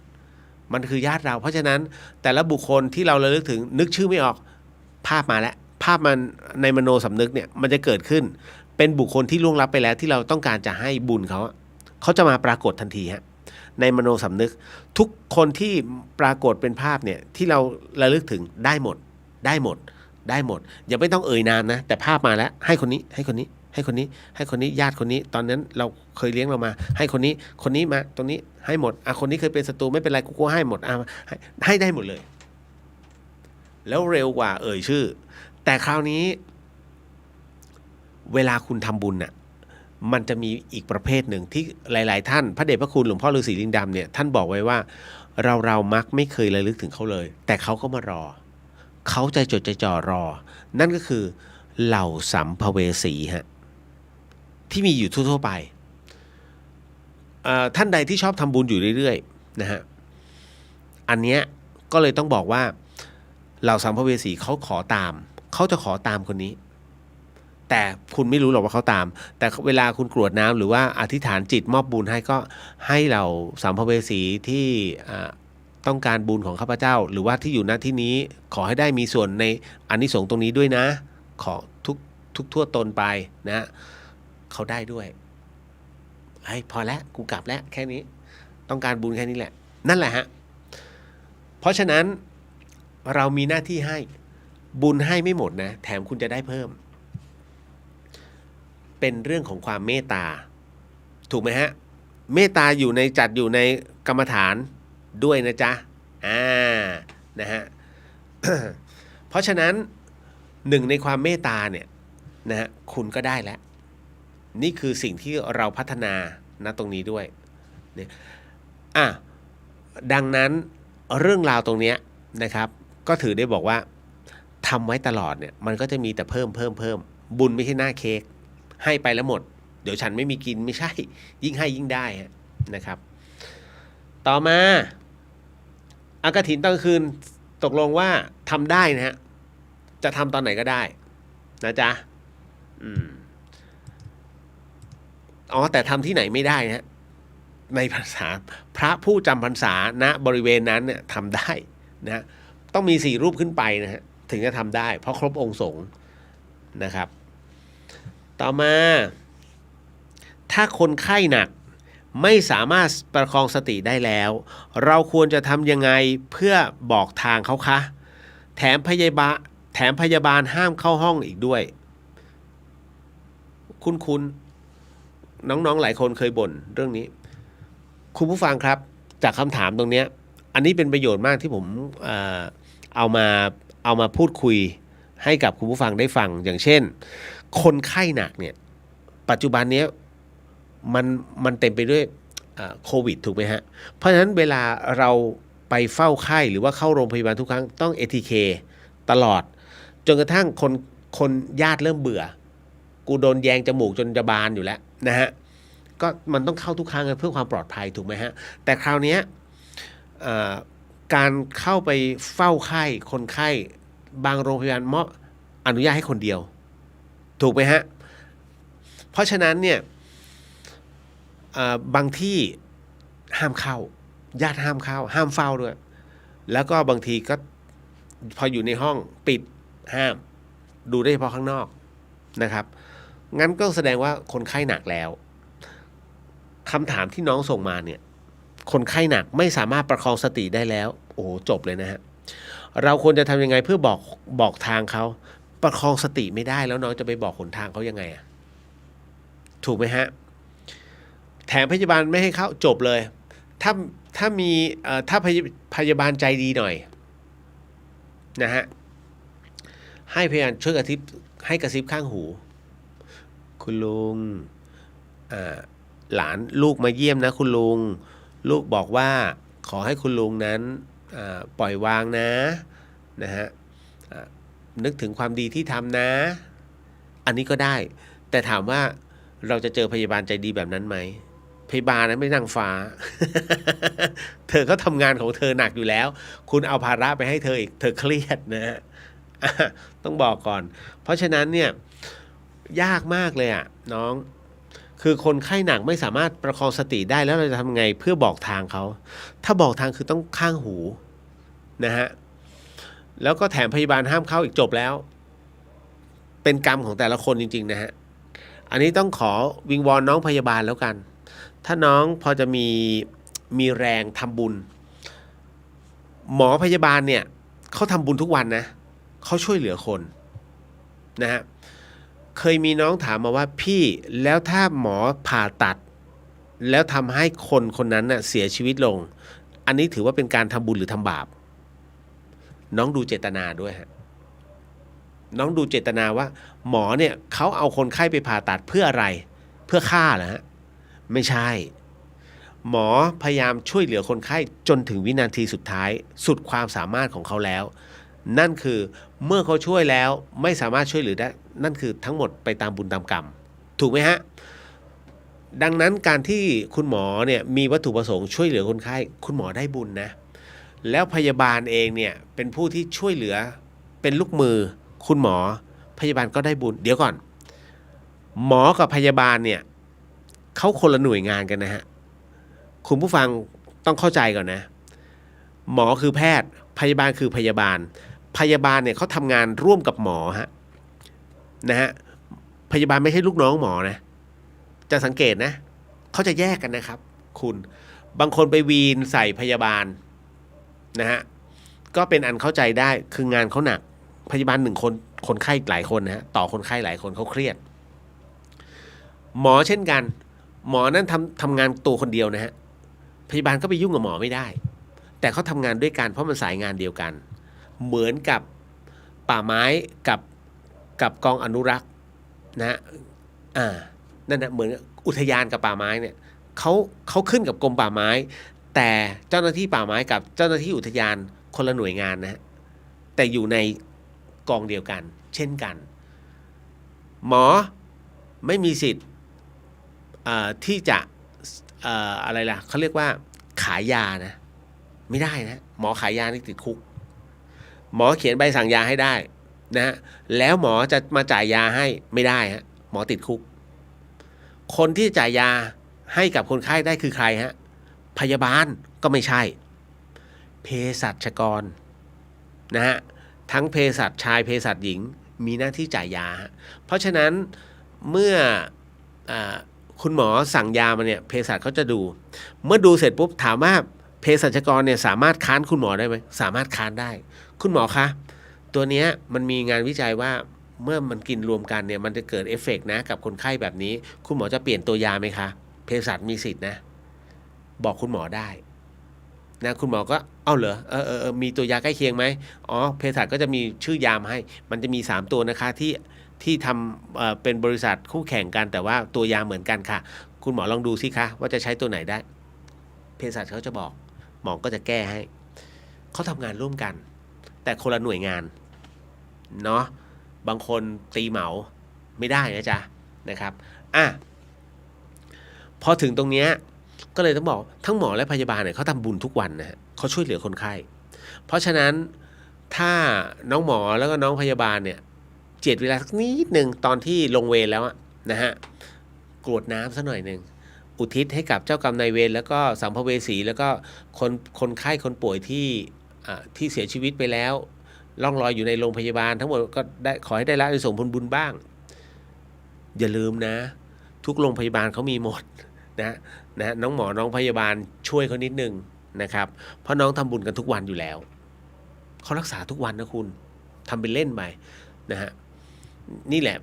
มันคือญาติเราเพราะฉะนั้นแต่ละบุคคลที่เราระลึกถึงนึกชื่อไม่ออกภาพมาแล้วภาพมันในมโนสำนึกเนี่ยมันจะเกิดขึ้นเป็นบุคคลที่ล่วงลับไปแล้วที่เราต้องการจะให้บุญเขาจะมาปรากฏทันทีฮะในมโนสำนึกทุกคนที่ปรากฏเป็นภาพเนี่ยที่เราระลึกถึงได้หมดอย่าไม่ต้องเอ่ยนามนะแต่ภาพมาแล้วให้คนนี้ให้คนนี้ให้คนนี้ให้คนนี้ญาติคนนี้ตอนนั้นเราเคยเลี้ยงเรามาให้คนนี้มาตรงนี้ให้หมดคนนี้เคยเป็นศัตรูไม่เป็นไรกูให้หมดให้ได้หมดเลยแล้วเร็วกว่าเอ่ยชื่อแต่คราวนี้เวลาคุณทำบุญน่ะมันจะมีอีกประเภทหนึ่งที่หลายๆท่านพระเดชพระคุณหลวงพ่อฤาษีลิงดำเนี่ยท่านบอกไว้ว่าเรามักไม่เคยระลึกถึงเขาเลยแต่เขาก็มารอเขาใจจดใจจ่อรอนั่นก็คือเหล่าสัมภเวสีฮะที่มีอยู่ทั่วๆไปท่านใดที่ชอบทำบุญอยู่เรื่อยๆนะฮะอันเนี้ยก็เลยต้องบอกว่าเหล่าสัมภเวสีเขาจะขอตามคนนี้แต่คุณไม่รู้หรอกว่าเขาตามแต่เวลาคุณกรวดน้ำหรือว่าอธิษฐานจิตมอบบุญให้ก็ให้เหล่าสัมภเวสีที่ต้องการบุญของข้าพเจ้าหรือว่าที่อยู่ณที่นี้ขอให้ได้มีส่วนในอานิสงส์ตรงนี้ด้วยนะขอทุกทั่วตนไปนะเขาได้ด้วยพอแล้วกูกลับแล้วแค่นี้ต้องการบุญแค่นี้แหละนั่นแหละฮะเพราะฉะนั้นเรามีหน้าที่ให้บุญให้ไม่หมดนะแถมคุณจะได้เพิ่มเป็นเรื่องของความเมตตาถูกไหมฮะเมตตาจัดอยู่ในกรรมฐานด้วยนะจ๊ะนะฮะ เพราะฉะนั้นหนึ่งในความเมตตาเนี่ยนะฮะคุณก็ได้แล้วนี่คือสิ่งที่เราพัฒนาณตรงนี้ด้วยเนี่ยดังนั้นเรื่องราวตรงนี้นะครับก็ถือได้บอกว่าทำไว้ตลอดเนี่ยมันก็จะมีแต่เพิ่มบุญไม่ใช่หน้าเค้กให้ไปแล้วหมดเดี๋ยวฉันไม่มีกินไม่ใช่ยิ่งให้ยิ่งได้นะครับต่อมากฐินตอนกลางคืนตกลงว่าทำได้นะฮะจะทำตอนไหนก็ได้นะจ๊ะแต่ทำที่ไหนไม่ได้นะในพรรษาพระผู้จำพรรษาณบริเวณนั้นเนี่ยทำได้นะต้องมี4รูปขึ้นไปนะฮะถึงจะทำได้เพราะครบองค์สงฆ์นะครับต่อมาถ้าคนไข้หนักไม่สามารถประคองสติได้แล้วเราควรจะทำยังไงเพื่อบอกทางเขาคะแถมพยาบาลห้ามเข้าห้องอีกด้วยคุณน้องๆหลายคนเคยบ่นเรื่องนี้คุณผู้ฟังครับจากคำถามตรงนี้อันนี้เป็นประโยชน์มากที่ผมเอามาพูดคุยให้กับคุณผู้ฟังได้ฟังอย่างเช่นคนไข้หนักเนี่ยปัจจุบันนี้มันเต็มไปด้วยโควิดถูกไหมฮะเพราะฉะนั้นเวลาเราไปเฝ้าไข้หรือว่าเข้าโรงพยาบาลทุกครั้งต้อง ATK ตลอดจนกระทั่งคนญาติเริ่มเบื่อกูโดนแยงจมูกจนจะบานอยู่แล้วนะฮะก็มันต้องเข้าทุกครั้งเพื่อความปลอดภัยถูกไหมฮะแต่คราวนี้การเข้าไปเฝ้าไข้คนไข้บางโรงพยาบาลอนุญาตให้คนเดียวถูกไหมฮะเพราะฉะนั้นเนี่ยบางที่ห้ามเข้าญาติห้ามเข้าห้ามเฝ้าด้วยแล้วก็บางทีก็พออยู่ในห้องปิดห้ามดูได้เฉพาะข้างนอกนะครับงั้นก็แสดงว่าคนไข้หนักแล้วคำถามที่น้องส่งมาเนี่ยคนไข้หนักไม่สามารถประคองสติได้แล้วโอ้โหจบเลยนะฮะเราควรจะทำยังไงเพื่อบอกทางเขาประคองสติไม่ได้แล้วน้องจะไปบอกหนทางเขายังไงถูกไหมฮะแถมพยาบาลไม่ให้เข้าจบเลยถ้ามีถ้าพยาบาลใจดีหน่อยนะฮะให้พยาบาลช่วยกระซิบข้างหูคุณลุงหลานลูกมาเยี่ยมนะคุณลุงลูกบอกว่าขอให้คุณลุงนั้นปล่อยวางนะฮะนึกถึงความดีที่ทำนะอันนี้ก็ได้แต่ถามว่าเราจะเจอพยาบาลใจดีแบบนั้นไหม พยาบาลนะไม่นางฟ้า เธอก็ทำงานของเธอหนักอยู่แล้ว คุณเอาภาระไปให้เธออีกเธอเครียดนะฮะ ต้องบอกก่อน เพราะฉะนั้นเนี่ยยากมากเลยอ่ะน้องคือคนไข้หนักไม่สามารถประคองสติได้แล้วเราจะทำไงเพื่อบอกทางเขาถ้าบอกทางคือต้องข้างหูนะฮะแล้วก็แถมพยาบาลห้ามเข้าอีกจบแล้วเป็นกรรมของแต่ละคนจริงๆนะฮะอันนี้ต้องขอวิงวอนน้องพยาบาลแล้วกันถ้าน้องพอจะมีแรงทำบุญหมอพยาบาลเนี่ยเขาทำบุญทุกวันนะเขาช่วยเหลือคนนะฮะเคยมีน้องถามมาว่าพี่แล้วถ้าหมอผ่าตัดแล้วทำให้คนคนนั้นน่ะเสียชีวิตลงอันนี้ถือว่าเป็นการทำบุญหรือทำบาปน้องดูเจตนาด้วยฮะน้องดูเจตนาว่าหมอเนี่ยเขาเอาคนไข้ไปผ่าตัดเพื่ออะไรเพื่อฆ่าเหรอฮะไม่ใช่หมอพยายามช่วยเหลือคนไข้จนถึงวินาทีสุดท้ายสุดความสามารถของเขาแล้วนั่นคือเมื่อเขาช่วยแล้วไม่สามารถช่วยเหลือได้นั่นคือทั้งหมดไปตามบุญตามกรรมถูกไหมฮะดังนั้นการที่คุณหมอเนี่ยมีวัตถุประสงค์ช่วยเหลือคนไข้คุณหมอได้บุญนะแล้วพยาบาลเองเนี่ยเป็นผู้ที่ช่วยเหลือเป็นลูกมือคุณหมอพยาบาลก็ได้บุญเดี๋ยวก่อนหมอกับพยาบาลเนี่ยเขาคนละหน่วยงานกันนะฮะคุณผู้ฟังต้องเข้าใจก่อนนะหมอคือแพทย์พยาบาลคือพยาบาลพยาบาลเนี่ยเขาทำงานร่วมกับหมอฮะนะฮะพยาบาลไม่ใช่ลูกน้องหมอนะจะสังเกตนะเขาจะแยกกันนะครับคุณบางคนไปวีนใส่พยาบาลนะฮะก็เป็นอันเข้าใจได้คืองานเขาหนักพยาบาลหนึ่งคนคนไข้หลายคนนะฮะต่อคนไข้หลายคนเขาเครียดหมอเช่นกันหมอนั่นทำงานตัวคนเดียวนะฮะพยาบาลก็ไปยุ่งกับหมอไม่ได้แต่เขาทำงานด้วยกันเพราะมันสายงานเดียวกันเหมือนกับป่าไม้กับกองอนุรักษ์นะนั่นนะเหมือนอุทยานกับป่าไม้เนี่ยเขาขึ้นกับกรมป่าไม้แต่เจ้าหน้าที่ป่าไม้กับเจ้าหน้าที่อุทยานคนละหน่วยงานนะแต่อยู่ในกองเดียวกันเช่นกันหมอไม่มีสิทธิ์ที่จะอะไรล่ะเขาเรียกว่าขายยานะไม่ได้นะหมอขายยานี่ติดคุกหมอเขียนใบสั่งยาให้ได้นะแล้วหมอจะมาจ่ายยาให้ไม่ได้ฮะหมอติดคุกคนที่จ่ายยาให้กับคนไข้ได้คือใครฮะพยาบาลก็ไม่ใช่เภสัชกรนะฮะทั้งเภสัชชายเภสัชหญิงมีหน้าที่จ่ายยาฮะเพราะฉะนั้นเมื่อคุณหมอสั่งยามาเนี่ยเภสัชเขาจะดูเมื่อดูเสร็จปุ๊บถามว่าเภสัชกรเนี่ยสามารถค้านคุณหมอได้ไหมสามารถค้านได้คุณหมอคะตัวเนี้ยมันมีงานวิจัยว่าเมื่อมันกินรวมกันเนี่ยมันจะเกิดเอฟเฟกต์นะกับคนไข้แบบนี้คุณหมอจะเปลี่ยนตัวยาไหมคะเภสัชมีสิทธิ์นะบอกคุณหมอได้นะคุณหมอก็เอาเหรอมีตัวยาใกล้เคียงไหมอ๋อเภสัชก็จะมีชื่อยามาให้มันจะมี3ตัวนะคะที่ทำเป็นบริษัทคู่แข่งกันแต่ว่าตัวยาเหมือนกันค่ะคุณหมอลองดูสิคะว่าจะใช้ตัวไหนได้เภสัชเขาจะบอกหมอก็จะแก้ให้เขาทำงานร่วมกันแต่คนละหน่วยงานเนาะบางคนตีเหมาไม่ได้นะจ๊ะนะครับพอถึงตรงเนี้ยก็เลยต้องบอกทั้งหมอและพยาบาลเนี่ยเขาทำบุญทุกวันนะฮะเขาช่วยเหลือคนไข้เพราะฉะนั้นถ้าน้องหมอแล้วก็น้องพยาบาลเนี่ยเจียดเวลาสักนิดหนึ่งตอนที่ลงเวรแล้วนะฮะกรวดน้ำสักหน่อยหนึ่งอุทิศให้กับเจ้ากรรมนายเวรแล้วก็สัมภเวสีแล้วก็คนไข้คนป่วยที่เสียชีวิตไปแล้วล่องลอยอยู่ในโรงพยาบาลทั้งหมดก็ได้ขอให้ได้รับในส่งผลบุญบ้างอย่าลืมนะทุกโรงพยาบาลเขามีหมดนะน้องหมอน้องพยาบาลช่วยเขานิดนึงนะครับเพราะน้องทำบุญกันทุกวันอยู่แล้วเขารักษาทุกวันนะคุณทำเป็นเล่นไปนะฮะนี่แหละ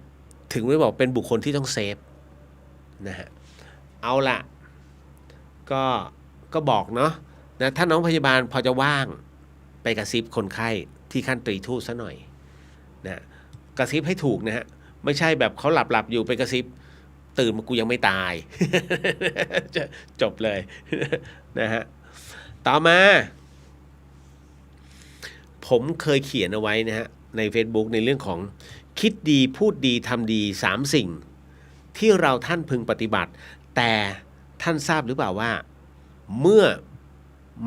ถึงได้บอกเป็นบุคคลที่ต้องเซฟนะฮะเอาล่ะก็บอกเนาะนะถ้าน้องพยาบาลพอจะว่างไปกระซิบคนไข้ที่ขั้นตรีทูตซะหน่อยนะกระซิบให้ถูกนะฮะไม่ใช่แบบเขาหลับอยู่ไปกระซิบตื่นมากูยังไม่ตาย จะจบเลย นะฮะต่อมาผมเคยเขียนเอาไว้นะฮะใน Facebook ในเรื่องของคิดดีพูดดีทำดี3สิ่งที่เราท่านพึงปฏิบัติแต่ ท่านทราบหรือเปล่าว่าเมื่อ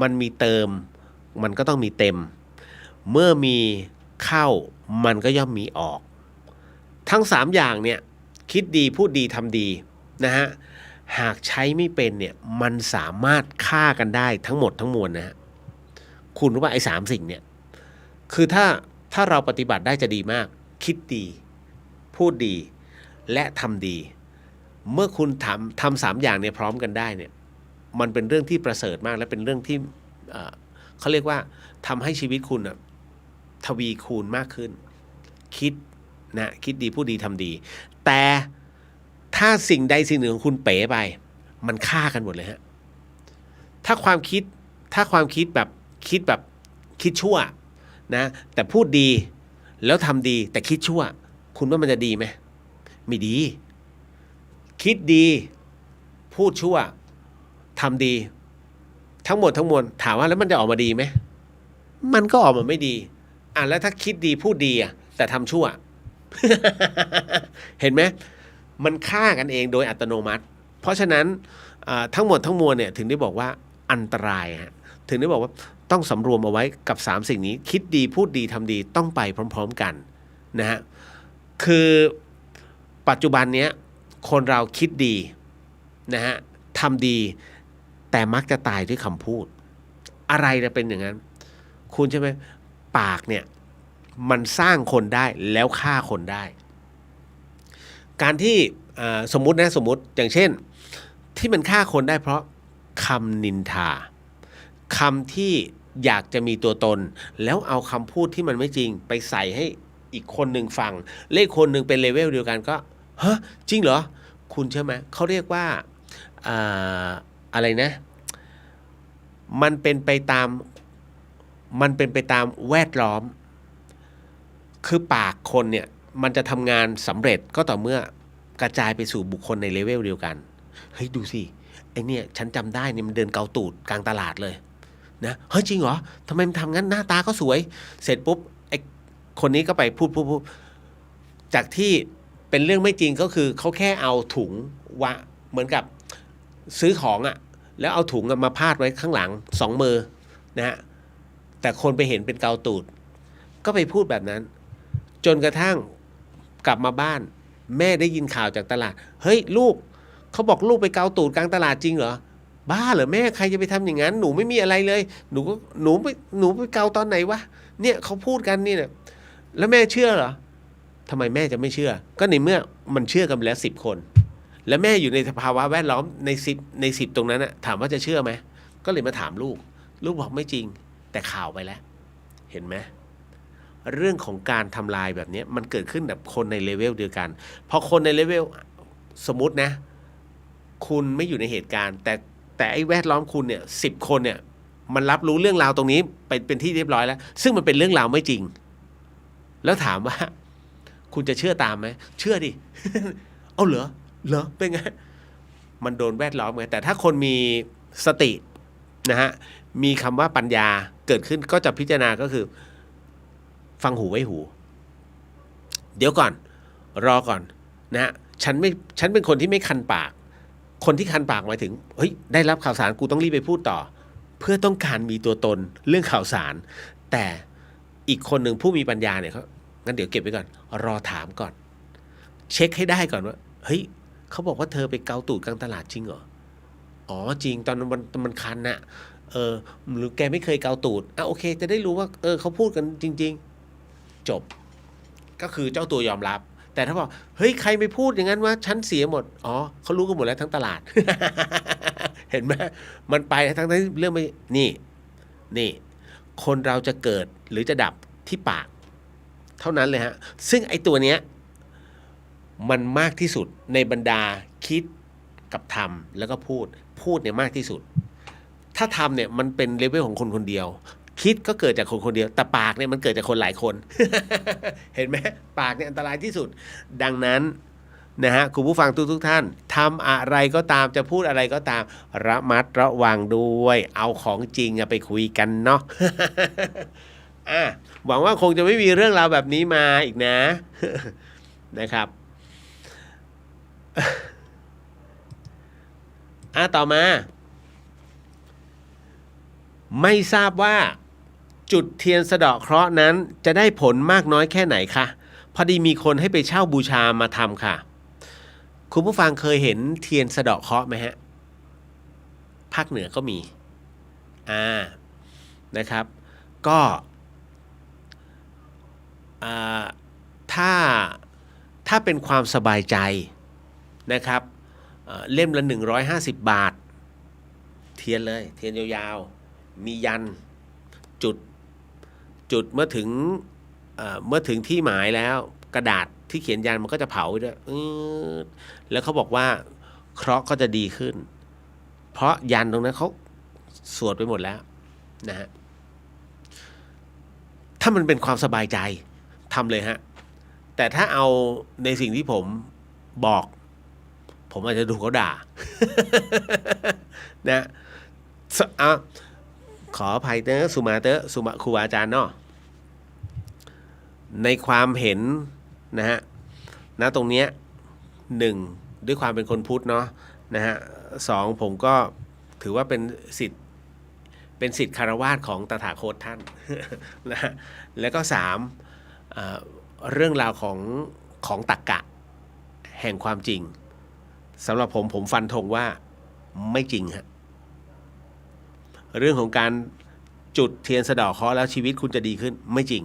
มันมีเติมมันก็ต้องมีเต็มเมื่อมีเข้ามันก็ย่อมมีออกทั้ง3อย่างเนี่ยคิดดีพูดดีทำดีนะฮะหากใช้ไม่เป็นเนี่ยมันสามารถฆ่ากันได้ทั้งหมดทั้งมวลนะฮะคุณรู้ว่าไอ้3 สิ่งเนี่ยคือถ้าเราปฏิบัติได้จะดีมากคิดดีพูดดีและทำดีเมื่อคุณทำ3 อย่างเนี่ยพร้อมกันได้เนี่ยมันเป็นเรื่องที่ประเสริฐมากและเป็นเรื่องที่เขาเรียกว่าทำให้ชีวิตคุณทวีคูณมากขึ้นคิดดีพูดดีทำดีแต่ถ้าสิ่งใดสิ่งหนึ่งของคุณเป๋ไปมันฆ่ากันหมดเลยฮะถ้าความคิดแบบคิดชั่วนะแต่พูดดีแล้วทำดีแต่คิดชั่วคุณว่ามันจะดีไหมไม่ดีคิดดีพูดชั่วทำดีทั้งหมดทั้งมวลถามว่าแล้วมันจะออกมาดีไหมมันก็ออกมาไม่ดีแล้วถ้าคิดดีพูดดีแต่ทำชั่ว เห็นไหมมันฆ่ากันเองโดยอัตโนมัติเพราะฉะนั้นทั้งหมดทั้งมวลเนี่ยถึงได้บอกว่าอันตรายฮะถึงได้บอกว่าต้องสำรวมเอาไว้กับ3 สิ่งนี้คิดดีพูดดีทำดีต้องไปพร้อมๆกันนะฮะคือปัจจุบันเนี้ยคนเราคิดดีนะฮะทำดีแต่มักจะตายด้วยคำพูดอะไรจะเป็นอย่างนั้นคุณใช่ไหมปากเนี่ยมันสร้างคนได้แล้วฆ่าคนได้การที่สมมุติอย่างเช่นที่มันฆ่าคนได้เพราะคำนินทาคำที่อยากจะมีตัวตนแล้วเอาคำพูดที่มันไม่จริงไปใส่ให้อีกคนหนึ่งฟังเลขคนหนึ่งเป็นเลเวลเดียวกันก็ฮะจริงเหรอคุณใช่ไหมเขาเรียกว่าอะไรนะมันเป็นไปตามแวดล้อมคือปากคนเนี่ยมันจะทำงานสำเร็จก็ต่อเมื่อกระจายไปสู่บุคคลในเลเวลเดียวกันเฮ้ยดูสิไอเนี่ยฉันจำได้เนี่ยมันเดินเกาตูดกลางตลาดเลยนะเฮ้ยจริงเหรอทำไมมันทำงั้นหน้าตาก็สวยเสร็จปุ๊บไอคนนี้ก็ไปพูดจากที่เป็นเรื่องไม่จริงก็คือเขาแค่เอาถุงเหมือนกับซื้อของแล้วเอาถุงมาพาดไว้ข้างหลัง2 มือนะฮะแต่คนไปเห็นเป็นเกาตูดก็ไปพูดแบบนั้นจนกระทั่งกลับมาบ้านแม่ได้ยินข่าวจากตลาดเฮ้ยลูกเขาบอกลูกไปเกาตูดกลางตลาดจริงเหรอบ้าเหรอแม่ใครจะไปทำอย่างนั้นหนูไม่มีอะไรเลยหนูไปเกาตอนไหนวะเนี่ยเขาพูดกันนี่เนี่ยแล้วแม่เชื่อเหรอทำไมแม่จะไม่เชื่อก็ในเมื่อมันเชื่อกันไปแล้ว10 คนแล้วแม่อยู่ในสภาวะแวดล้อมใน10ตรงนั้นถามว่าจะเชื่อไหมก็เลยมาถามลูกบอกไม่จริงแต่ข่าวไปแล้วเห็นไหมเรื่องของการทำลายแบบนี้มันเกิดขึ้นแบบคนในเลเวลเดียวกันพอคนในเลเวลสมมุตินะคุณไม่อยู่ในเหตุการณ์แต่ไอ้แวดล้อมคุณเนี่ย10 คนเนี่ยมันรับรู้เรื่องราวตรงนี้เป็นที่เรียบร้อยแล้วซึ่งมันเป็นเรื่องราวไม่จริงแล้วถามว่าคุณจะเชื่อตามไหมเชื่อดิ เอาเหรอเป็นไงมันโดนแวดล้อมไงแต่ถ้าคนมีสตินะฮะมีคำว่าปัญญาเกิดขึ้นก็จะพิจารณาก็คือฟังหูไว้หูเดี๋ยวก่อนรอก่อนนะฮะฉันเป็นคนที่ไม่คันปากคนที่คันปากหมายถึงเฮ้ยได้รับข่าวสารกูต้องรีบไปพูดต่อเพื่อต้องการมีตัวตนเรื่องข่าวสารแต่อีกคนหนึ่งผู้มีปัญญาเนี่ยเขางั้นเดี๋ยวเก็บไว้ก่อนรอถามก่อนเช็คให้ได้ก่อนว่าเฮ้ยเขาบอกว่าเธอไปเกาตูดกลางตลาดจริงเหรออ๋อจริงตอนมันคันน่ะหรือแกไม่เคยเกาตูดโอเคจะได้รู้ว่าเขาพูดกันจริงๆจบก็คือเจ้าตัวยอมรับแต่ถ้าบอกเฮ้ยใครไปพูดอย่างนั้นว่าฉันเสียหมดอ๋อเขารู้กันหมดแล้วทั้งตลาด เห็นไหมมันไปทั้งเรื่องไม่นี่คนเราจะเกิดหรือจะดับที่ปากเท่านั้นเลยฮะซึ่งไอ้ตัวเนี้ยมันมากที่สุดในบรรดาคิดกับทำแล้วก็พูดเนี่ยมากที่สุดถ้าทำเนี่ยมันเป็นเลเวลของคนคนเดียวคิดก็เกิดจากคนคนเดียวแต่ปากเนี่ยมันเกิดจากคนหลายคน เห็นไหมปากเนี่ยอันตรายที่สุดดังนั้นนะฮะคุณผู้ฟังทุกท่านทำอะไรก็ตามจะพูดอะไรก็ตามระมัดระวังด้วยเอาของจริงไปคุยกันเนาะ หวังว่าคงจะไม่มีเรื่องราวแบบนี้มาอีกนะ นะครับ ต่อมาไม่ทราบว่าจุดเทียนสะเดาะเคราะห์นั้นจะได้ผลมากน้อยแค่ไหนคะพอดีมีคนให้ไปเช่าบูชามาทำค่ะคุณผู้ฟังเคยเห็นเทียนสะเดาะเคราะห์ไหมฮะภาคเหนือก็มีนะครับก็ถ้าเป็นความสบายใจนะครับเล่มละ150 บาทเทียนเลยเทียนยาวๆมียันจุดเมื่อถึงที่หมายแล้วกระดาษที่เขียนยันมันก็จะเผาด้วยแล้วเขาบอกว่าเคราะห์ก็จะดีขึ้นเพราะยันตรงนั้นเขาสวดไปหมดแล้วนะฮะถ้ามันเป็นความสบายใจทำเลยฮะแต่ถ้าเอาในสิ่งที่ผมบอกผมอาจจะถูกเขาด่า นะขออภัยเตอร์สุมาครูอาจารย์เนาะในความเห็นนะฮะณตรงเนี้ย1ด้วยความเป็นคนพุทธเนาะนะฮะ2ผมก็ถือว่าเป็นศิษย์คารวาสของตถาคตท่าน นะฮะแล้วก็3เรื่องราวของตรรกะแห่งความจริงสำหรับผมฟันธงว่าไม่จริงฮะเรื่องของการจุดเทียนสะเดาะเคราะห์แล้วชีวิตคุณจะดีขึ้นไม่จริง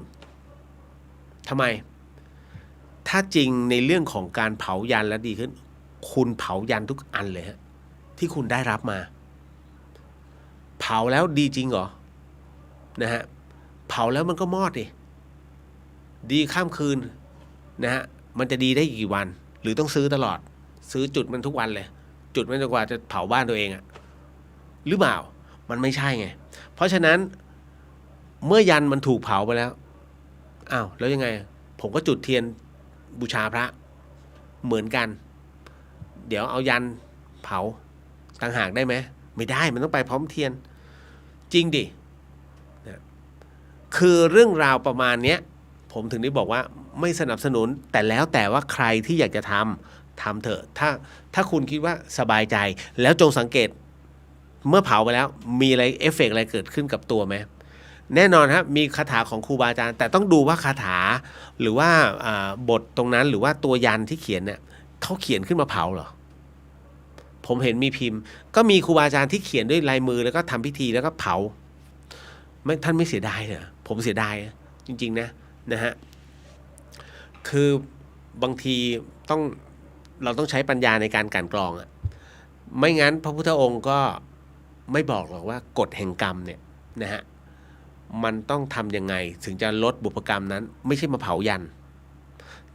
ทำไมถ้าจริงในเรื่องของการเผายันแล้วดีขึ้นคุณเผายันทุกอันเลยฮะที่คุณได้รับมาเผาแล้วดีจริงเหรอนะฮะเผาแล้วมันก็มอดดิดีข้ามคืนนะฮะมันจะดีได้กี่วันหรือต้องซื้อตลอดซื้อจุดมันทุกวันเลยจุดมันจนกว่าจะเผาบ้านตัวเองอะหรือเปล่ามันไม่ใช่ไงเพราะฉะนั้นเมื่อยันมันถูกเผาไปแล้วแล้วยังไงผมก็จุดเทียนบูชาพระเหมือนกันเดี๋ยวเอายันเผาต่างหากได้ไหมไม่ได้มันต้องไปพร้อมเทียนจริงดินะคือเรื่องราวประมาณเนี้ยผมถึงได้บอกว่าไม่สนับสนุนแต่แล้วแต่ว่าใครที่อยากจะทำเถอะถ้าคุณคิดว่าสบายใจแล้วจงสังเกตเมื่อเผาไปแล้วมีอะไรเอฟเฟกต์อะไรเกิดขึ้นกับตัวไหมแน่นอนครับมีคาถาของครูบาอาจารย์แต่ต้องดูว่าคาถาหรือว่าบทตรงนั้นหรือว่าตัวยันที่เขียนเนี่ยเขาเขียนขึ้นมาเผาเหรอผมเห็นมีพิมพ์ก็มีครูบาอาจารย์ที่เขียนด้วยลายมือแล้วก็ทำพิธีแล้วก็เผาท่านไม่เสียดายเหรอผมเสียดายจริงๆนะฮะคือบางทีเราต้องใช้ปัญญาในการกลั่นกรองอ่ะไม่งั้นพระพุทธองค์ก็ไม่บอกหรอกว่ากฎแห่งกรรมเนี่ยนะฮะมันต้องทำยังไงถึงจะลดบุพกรรมนั้นไม่ใช่มาเผายัน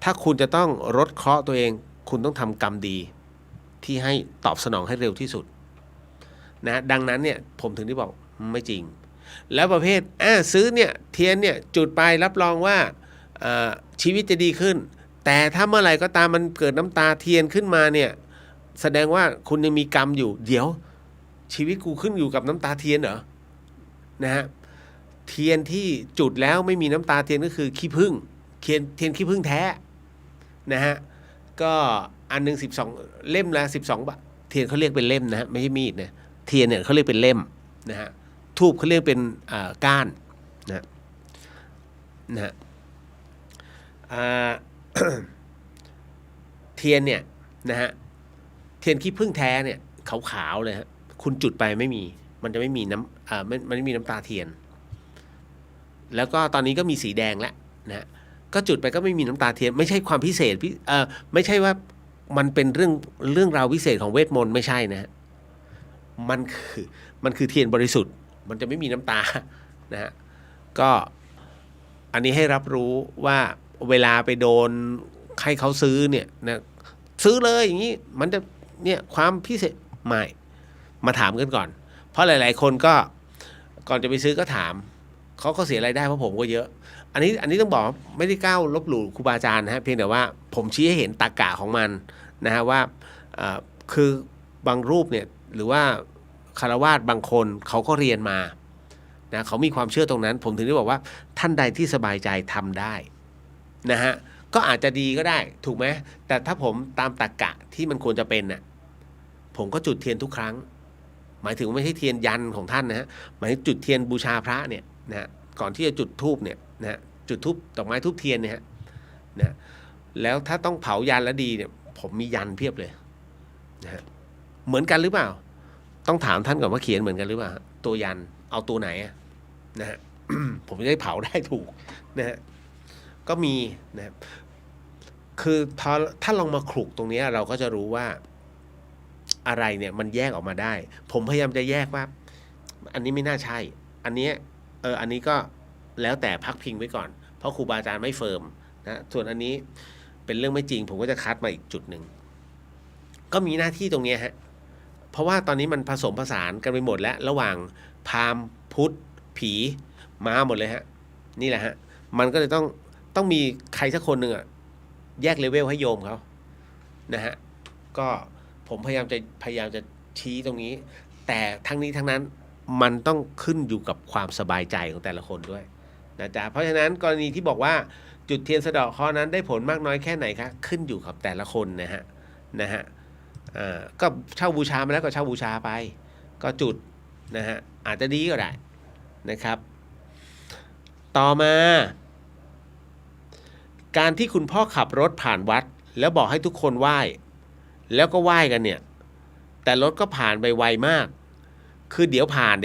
ถ้าคุณจะต้องลดเคราะห์ตัวเองคุณต้องทำกรรมดีที่ให้ตอบสนองให้เร็วที่สุดนะดังนั้นเนี่ยผมถึงได้บอกไม่จริงแล้วประเภทซื้อเนี่ยเทียนเนี่ยจุดไปรับรองว่าชีวิตจะดีขึ้นแต่ถ้าเมื่อไหร่ก็ตามมันเกิดน้ำตาเทียนขึ้นมาเนี่ยแสดงว่าคุณยังมีกรรมอยู่เดี๋ยวชีวิตกูขึ้นอยู่กับน้ำตาเทียนเหรอนะฮะเทียนที่จุดแล้วไม่มีน้ำตาเทียนก็คือขี้ผึ้งเทียนขี้ผึ้งแท้นะฮะก็อันนึง12เล่มละ12 บาทเทียนเขาเรียกเป็นเล่มนะฮะไม่ใช่มีดนะเทียนเนี่ยเขาเรียกเป็นเล่มนะฮะธูปเขาเรียกเป็นก้านนะฮะเทียนเนี่ยนะฮะเทียนขี้ผึ้งแท้เนี่ยขาวๆเลยฮะคุณจุดไปมันจะไม่มีมันไม่มีน้ำตาเทียนแล้วก็ตอนนี้ก็มีสีแดงแล้วนะก็จุดไปก็ไม่มีน้ำตาเทียนไม่ใช่ความพิเศษไม่ใช่ว่ามันเป็นเรื่องราววิเศษของเวทมนต์ไม่ใช่นะฮะมันคือเทียนบริสุทธิ์มันจะไม่มีน้ำตานะฮะก็อันนี้ให้รับรู้ว่าเวลาไปโดนใครเขาซื้อเนี่ยนะซื้อเลยอย่างนี้มันจะเนี่ยความพิเศษไม่มาถามกันก่อนเพราะหลายๆคนก็ก่อนจะไปซื้อก็ถามเขาก็เสียรายได้เพราะผมก็เยอะอันนี้ต้องบอกไม่ได้ก้าวลบหลู่ครูบาอาจารย์นะฮะเพียงแต่ว่าผมชี้ให้เห็นตรรกะของมันนะฮะว่าคือบางรูปเนี่ยหรือว่าคฤหัสถ์บางคนเขาก็เรียนมานะเขามีความเชื่อตรงนั้นผมถึงได้บอกว่าท่านใดที่สบายใจทำได้นะฮะก็อาจจะดีก็ได้ถูกไหมแต่ถ้าผมตามตรรกะที่มันควรจะเป็นน่ะ ผมก็จุดเทียนทุกครั้ง หมายถึงไม่ใช่เทียนยันของท่านนะฮะหมายถึงจุดเทียนบูชาพระเนี่ยนะฮะก่อนที่จะจุดธูปเนี่ยนะฮะจุดธูปดอกไม้ธูปเทียนเนี่ยฮะนะแล้วถ้าต้องเผายันแล้วดีเนี่ยผมมียันเพียบเลยนะฮะเหมือนกันหรือเปล่าต้องถามท่านก่อนว่าเขียนเหมือนกันหรือเปล่าตัวยันเอาตัวไหนนะฮะ ผมจะได้เผาได้ถูกนะฮะก็มีนะครับคือถ้าลองมาคลุกตรงนี้เราก็จะรู้ว่าอะไรเนี่ยมันแยกออกมาได้ผมพยายามจะแยกว่าอันนี้ไม่น่าใช่อันนี้อันนี้ก็แล้วแต่พักพิงไว้ก่อนเพราะครูบาอาจารย์ไม่เฟิร์มนะส่วนอันนี้เป็นเรื่องไม่จริงผมก็จะคัดมาอีกจุดหนึ่งก็มีหน้าที่ตรงนี้ฮะเพราะว่าตอนนี้มันผสมผสานกันไปหมดแล้วระหว่างพราหมณ์พุทธผีมาหมดเลยฮะนี่แหละฮะมันก็เลยต้องมีใครสักคนหนึ่งอะแยกเลเวลให้โยมเขานะฮะก็ผมพยายามจะชี้ตรงนี้แต่ทั้งนี้ทั้งนั้นมันต้องขึ้นอยู่กับความสบายใจของแต่ละคนด้วยนะจ๊ะเพราะฉะนั้นกรณีที่บอกว่าจุดเทียนสะเดาะเคราะห์นั้นได้ผลมากน้อยแค่ไหนคะขึ้นอยู่กับแต่ละคนนะฮะก็เช่าบูชามาแล้วก็เช่าบูชาไปก็จุดนะฮะอาจจะดีก็ได้นะครับต่อมาการที่คุณพ่อขับรถผ่านวัดแล้วบอกให้ทุกคนไหว้แล้วก็ไหว้กันเนี่ยแต่รถก็ผ่านไปไวมากคือเดี๋ยวผ่าน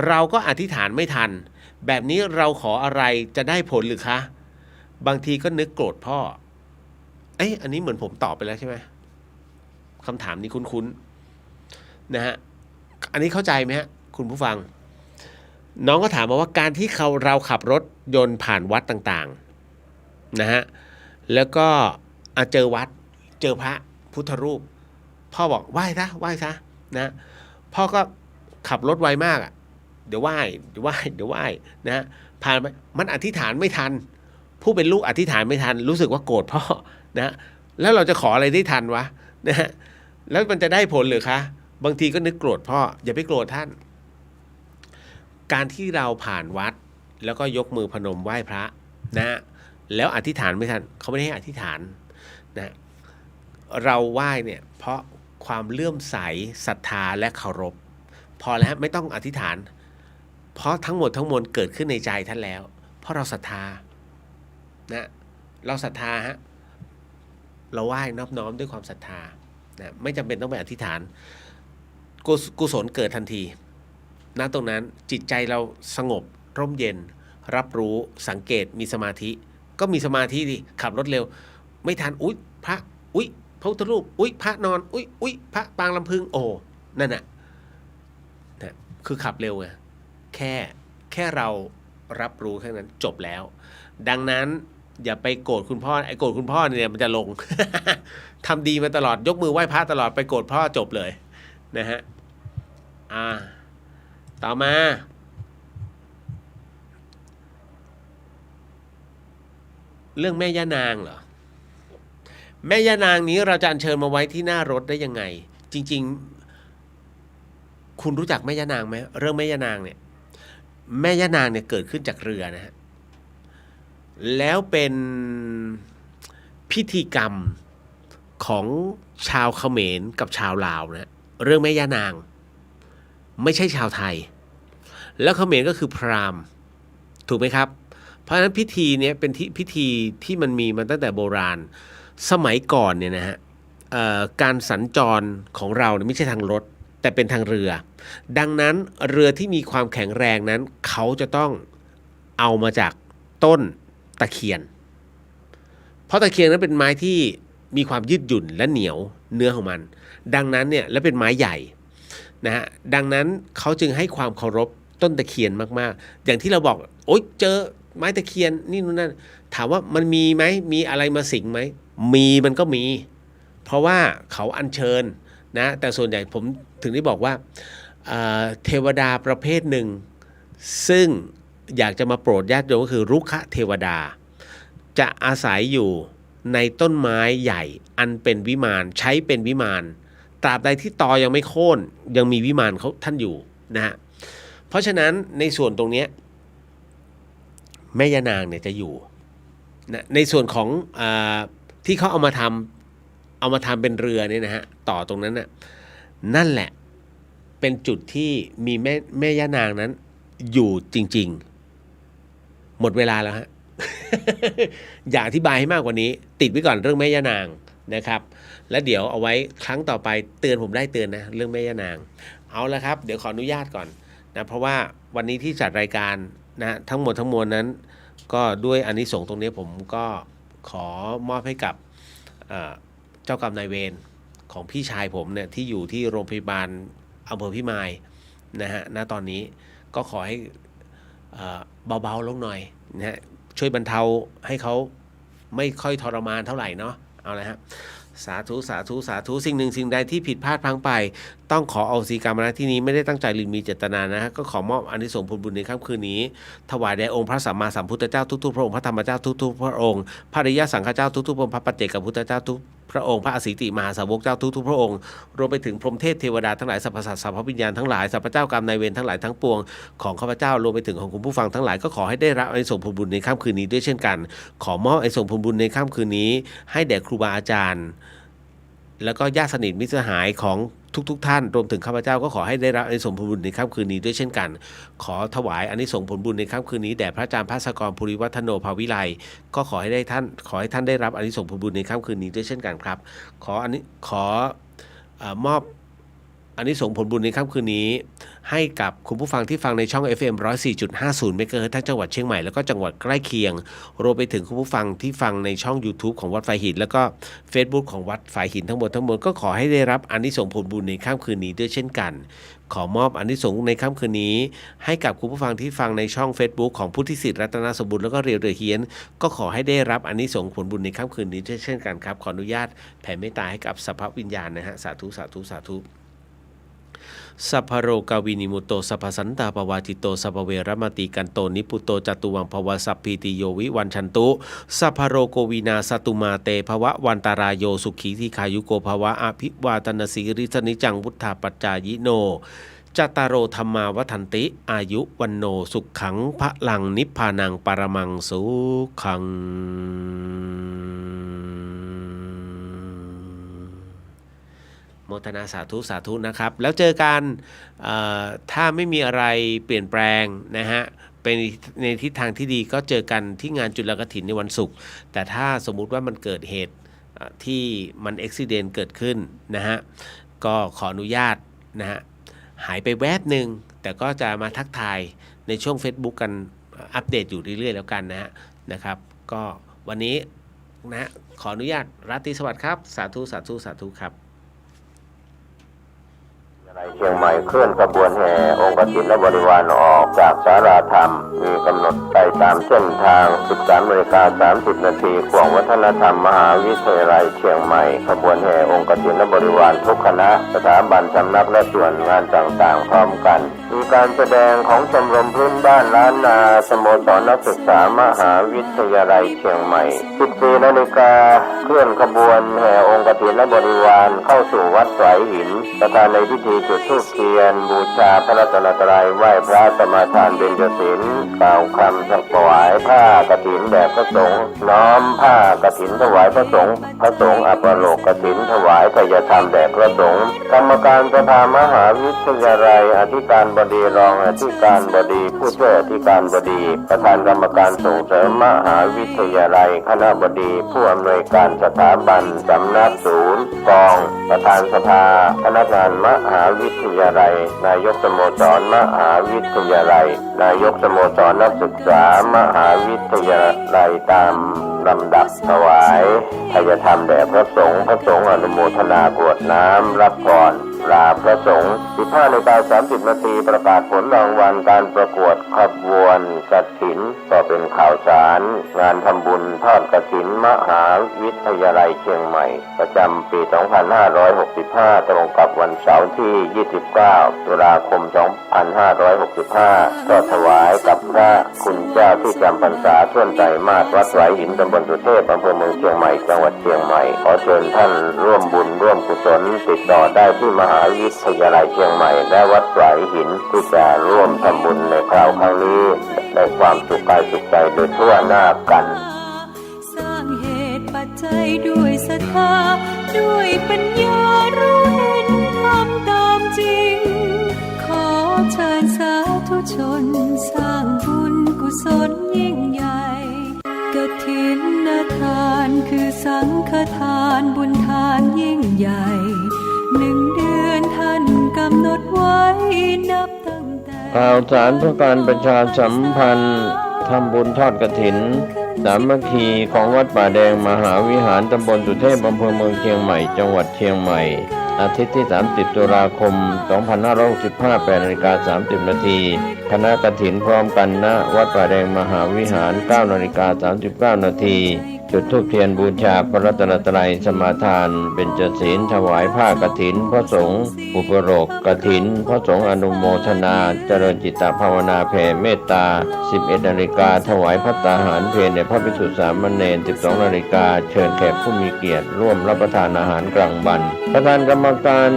เราก็อธิษฐานไม่ทันแบบนี้เราขออะไรจะได้ผลหรือคะบางทีก็นึกโกรธพ่ออันนี้เหมือนผมตอบไปแล้วใช่ไหมคำถามนี้คุ้นๆนะฮะอันนี้เข้าใจไหมฮะคุณผู้ฟังน้องก็ถามมาว่าการที่เราขับรถยนต์ผ่านวัดต่างๆนะฮะแล้วก็เจอวัดเจอพระพุทธรูปพ่อบอกไหว้ซะนะพ่อก็ขับรถไวมากเดี๋ยวไหว้นะผ่านไปมันอธิษฐานไม่ทันผู้เป็นลูกอธิษฐานไม่ทันรู้สึกว่าโกรธพ่อนะแล้วเราจะขออะไรได้ทันวะนะฮะแล้วมันจะได้ผลหรือคะบางทีก็นึกโกรธพ่ออย่าไปโกรธท่านการที่เราผ่านวัดแล้วก็ยกมือพนมไหว้พระนะแล้วอธิษฐานไม่ทันเขาไม่ได้ให้อธิษฐานนะเราไหว้เนี่ยเพราะความเลื่อมใสศรัทธาและเคารพพอแล้วไม่ต้องอธิษฐานเพราะทั้งหมดทั้งมวลเกิดขึ้นในใจท่านแล้วเพราะเราศรัทธานะเราศรัทธาฮะเราไหว้นอบน้อมด้วยความศรัทธานะไม่จำเป็นต้องไปอธิษฐานกุศลเกิดทันทีณตรงนั้นจิตใจเราสงบร่มเย็นรับรู้สังเกตมีสมาธิก็มีสมาธิดิขับรถเร็วไม่ทันพระพระพุทธรูปพระนอนพระปางลำพึงโอ้นั่นน่ะนะคือขับเร็วไงแค่เรารับรู้แค่นั้นจบแล้วดังนั้นอย่าไปโกรธคุณพ่อโกรธคุณพ่อเนี่ยมันจะลง ทำดีมาตลอดยกมือไหว้พระตลอดไปโกรธพ่อจบเลยนะฮะต่อมาเรื่องแม่ย่านางเหรอแม่ย่านางนี้เราจะอัญเชิญมาไว้ที่หน้ารถได้ยังไงจริงๆคุณรู้จักแม่ย่านางไหมเรื่องแม่ย่านางเนี่ยแม่ย่านางเนี่ยเกิดขึ้นจากเรือนะฮะแล้วเป็นพิธีกรรมของชาวเขมรกับชาวลาวนะเรื่องแม่ย่านางไม่ใช่ชาวไทยแล้วเขมรก็คือพราหมณ์ถูกไหมครับเพราะฉะนั้นพิธีนี้เป็นพิธีที่มันมีมาตั้งแต่โบราณสมัยก่อนเนี่ยนะฮะการสัญจรของเราเนี่ยไม่ใช่ทางรถแต่เป็นทางเรือดังนั้นเรือที่มีความแข็งแรงนั้นเขาจะต้องเอามาจากต้นตะเคียนเพราะตะเคียนนั้นเป็นไม้ที่มีความยืดหยุ่นและเหนียวเนื้อของมันดังนั้นเนี่ยและเป็นไม้ใหญ่นะฮะดังนั้นเขาจึงให้ความเคารพต้นตะเคียนมากๆอย่างที่เราบอกเจอไม้ตะเคียนนี่นู่นนั่นถามว่ามันมีไหมมีอะไรมาสิงไหมมันก็มีเพราะว่าเขาอัญเชิญนะแต่ส่วนใหญ่ผมถึงได้บอกว่าเทวดาประเภทหนึ่งซึ่งอยากจะมาโปรดญาติโยมก็คือรุกขเทวดาจะอาศัยอยู่ในต้นไม้ใหญ่อันเป็นวิมานใช้เป็นวิมานตราบใดที่ตอยังไม่โค่นยังมีวิมานเขาท่านอยู่นะฮะเพราะฉะนั้นในส่วนตรงนี้แม่ย่านางเนี่ยจะอยู่นะในส่วนของที่เขาเอามาท เอามาทำเป็นเรือเนี่ยนะฮะต่อตรงนั้นน่ะนั่นแหละเป็นจุดที่มีแม่ย่านางนั้นอยู่จริงๆหมดเวลาแล้วฮะ อยากอธิบายให้มากกว่านี้ติดไว้ก่อนเรื่องแม่ย่านางนะครับแล้วเดี๋ยวเอาไว้ครั้งต่อไปเตือนผมได้เตือนนะเรื่องแม่ย่านางเอาละครับเดี๋ยวขออนุญาตก่อนนะเพราะว่าวันนี้ที่จัดรายการนะทั้งหมดทั้งมวลนั้นก็ด้วยอานิสงส์ตรงนี้ผมก็ขอมอบให้กับเจ้ากรรมนายเวรของพี่ชายผมเนี่ยที่อยู่ที่โรงพยาบาลอำเภอพิมายนะฮะณตอนนี้ก็ขอให้เบาๆลงหน่อยนะฮะช่วยบรรเทาให้เขาไม่ค่อยทรมานเท่าไหร่เนาะเอาละฮะสาธุสาธุสาธุสิ่งหนึ่งสิ่งใดที่ผิดพลาดพลั้งไปต้องขออโหสิกรรมนะที่นี้ไม่ได้ตั้งใจหรือมีเจตนานะฮะก็ขอมอบอานิสงส์ผลบุญในค่ำคืนนี้ถวายแด่องค์พระสัมมาสัมพุทธเจ้าทุกๆพระองค์พระธรรมเจ้าทุกๆพระองค์พระอริยสังฆเจ้าทุกๆพระองค์พระปัจเจกพุทธเจ้าทุกพระองค์พระอสิติมหาสาวกเจ้าทุกๆพระองค์รวมไปถึงพรหมเทพเทวดาทั้งหลายสรรพสัตว์สรรพวิญญาณทั้งหลายสรรพเจ้ากรรมนายเวรทั้งหลายทั้งปวงของข้าพเจ้ารวมไปถึงของคุณผู้ฟังทั้งหลายก็ขอให้ได้รับอานิสงส์ผลบุญในค่ำคืนนี้ด้วยเช่นกันขอมอบอานิสงส์ผลบุญในค่ำคืนนี้ให้แด่ครูบาอาจารย์แล้วก็ญาติสนิทมิตรสหายของทุกท่านรวมถึงข้าพเจ้าก็ขอให้ได้รับอานิสงส์ผลบุญในค่ำคืนนี้ด้วยเช่นกันขอถวายอานิสงส์ผลบุญในค่ำคืนนี้แด่พระอาจารย์ภาสกรภูริวัฒโนภาวิไลก็ขอให้ท่านได้รับอานิสงส์ผลบุญในค่ำคืนนี้ด้วยเช่นกันครับขอมอบอานิสงส์ผลบุญในค่ำคืนนี้ให้กับคุณผู้ฟังที่ฟังในช่อง FM 104.50 เมกะเฮิรตซ์ทั้งจังหวัดเชียงใหม่แล้วก็จังหวัดใกล้เคียงรวมไปถึงคุณผู้ฟังที่ฟังในช่อง YouTube ของวัดฝายหินแล้วก็ Facebook ของวัดฝายหินทั้งหมดก็ขอให้ได้รับอานิสงส์ผลบุญในค่ำคืนนี้ด้วยเช่นกันขอมอบอานิสงส์ในค่ำคืนนี้ให้กับคุณผู้ฟังที่ฟังในช่อง Facebook ของพุทธิสิทธิ์รัตนสมบูรณ์แล้วก็เรียวเดอะเฮียนก็ขอให้ได้รับอานิสงส์ผลบุญในค่ำคืนนี้ด้วยเช่นกันครับขออนุญาตแผ่เมตตาให้กับสัพพวิญญาณนะฮะสาธุสาธุสาธุสัพพโรกาวินิมุตโตสัพพสันตาปวาจิโตสัพพเวรมติกันโตนิปุตโตจตุวังภวสัพพิติโยวิวันชันตุสัพพโรโกวินาสตุมาเตภวะวันตารายโยสุขีทีขายุโกภวะอภิวาทนาสีริสนิจังวุฒาปัจจายิโนจตารโรธรรมาวัฏันติอายุวันโนสุขขังพระลังนิพพานังปรมังสุขังโมทนาสาธุสาธุนะครับแล้วเจอกันถ้าไม่มีอะไรเปลี่ยนแปลงนะฮะเป็นในทิศทางที่ดีก็เจอกันที่งานจุลกฐินในวันศุกร์แต่ถ้าสมมุติว่ามันเกิดเหตุที่มันอุบัติเหตุเกิดขึ้นนะฮะก็ขออนุญาตนะฮะหายไปแวบหนึ่งแต่ก็จะมาทักทายในช่วง Facebook กันอัปเดตอยู่เรื่อยๆแล้วกันนะครับก็วันนี้นะขออนุญาตราตรีสวัสดิ์ครับสาธุสาธุสาธุครับเชียงใหม่เคลื่อนขบวนแห่องค์กฐินและบริวารออกจากศาลาธรรมมีกำหนดไปตามเส้นทาง 13:30 นาทีขวงวัฒนธรรมมหาวิทยาลัยเชียงใหม่ขบวนแห่องค์กฐินและบริวารทุกคณะสถาบันสำนักและส่วนงานต่างๆพร้อมกันมีการแสดงของชมรมพื้นบ้านล้านนาสโมสรนักศึกษามหาวิทยาลัยเชียงใหม่ 14 นาฬิกาเคลื่อนขบวนแห่องค์กฐินและบริวารเข้าสู่วัดฝายหินประธานในพิธีจุดธูปเทียนบูชาพระรัตนตรัยไหว้พระสมาทานเบญจศีลกล่าวคำถวายผ้ากฐินแด่พระสงฆ์น้อมผ้ากฐินถวายพระสงฆ์อัปโลกกฐินถวายทายธรรมแด่พระสงฆ์กรรมการสภามหาวิทยาลัยอธิการบดีรองอธิการบดีผู้ช่วยอธิการบดีประธานกรรมการส่งเสริมมหาวิทยาลัยคณบดีผู้อำนวยการสถาบันสำนักศูนย์กองประธานสภาพนักงานมหาวิทยาลัยนายกสโมสรมหาวิทยาลัยนายกสโมสรนักศึกษามหาวิทยาลัยตามลำดับถวายทายธรรมแด่พระสงฆ์อนุโมทนากรวดน้ำรับก่อนลาพระสงฆ์ 15:30 นาทีประกาศผลรางวัลการประกวดขบวนกฐินก็เป็นข่าวสารงานทำบุญทอดกฐินมหาวิทยาลัยเชียงใหม่ประจำปี 2565 ตรงกับวันเสาร์ที่ 29 ตุลาคม 2565 ก็ถวายกับพระคุณเจ้าที่จำพรรษาท่วนใจมาศวัดฝายหินตำบลสุเทพอำเภอเมืองเชียงใหม่จังหวัดเชียงใหม่ขอเชิญท่านร่วมบุญร่วมกุศลติดต่อได้ที่มหาวิทยาลัยเชียงใหม่และวัดฝายหินที่จะร่วมทำบุญในคราวครั้งนี้ได้ความสุขกายสุขใจโดยทั่วหน้ากันสร้างเหตุปัจจัยด้วยศรัทธา ด้วยปัญญารู้เห็นทำตามจริงขอเชิญสาธุชนสร้างบุญกุศลยิ่งใหญ่กฐินทานคือสังฆทานบุญทานยิ่งใหญ่1 เดือนท่านกำหนดไว้นับตั้งแต่ ข่าวสารเพื่อการประชาสัมพันธ์ทำบุญทอดกฐินสามัคคีของวัดป่าแดงมหาวิหารตำบลสุเทพอำเภอเมืองเชียงใหม่จังหวัดเชียงใหม่อาทิตย์ที่ 30 ตุลาคม 2565 8:30 น.คณะกฐินพร้อมกันณวัดป่าแดงมหาวิหาร 9:39 น.จุดธูปเทียนบูชาพระรัตนตรัยสมาทานเบญจศีลถวายผ้ากฐินพระสงฆ์อุปโลกกฐินพระสงฆ์อนุโมทนาเจริญจิตภาวนาแผ่เมตตา 11 นาฬิกาถวายภัตตาหารเพลในพระภิกษุสามเณร 12 นาฬิกาเชิญแขกผู้มีเกียรติร่วมรับประทานอาหารกลางวันประธานกรรมการ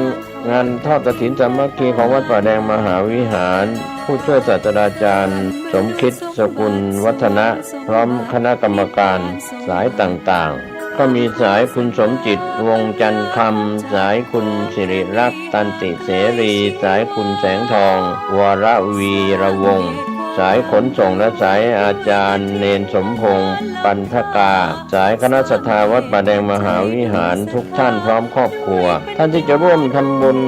งานทอดกฐินสามัคคีของวัดป่าแดงมหาวิหารผู้ช่วยศาสตราจารย์สมคิดสกุลวัฒนะพร้อมคณะกรรมการสายต่างๆก็มีสายคุณสมจิตวงจันทร์คำสายคุณสิริรักษ์ตันติเสรีสายคุณแสงทองวรวีระวงศ์สายขนส่งและสายอาจารย์เนนสมพงษ์ปันธกาสายคณะสัทธาวัดป่าแดงมหาวิหารทุกท่านพร้อมครอบครัวท่านที่จะร่วมทำบุญ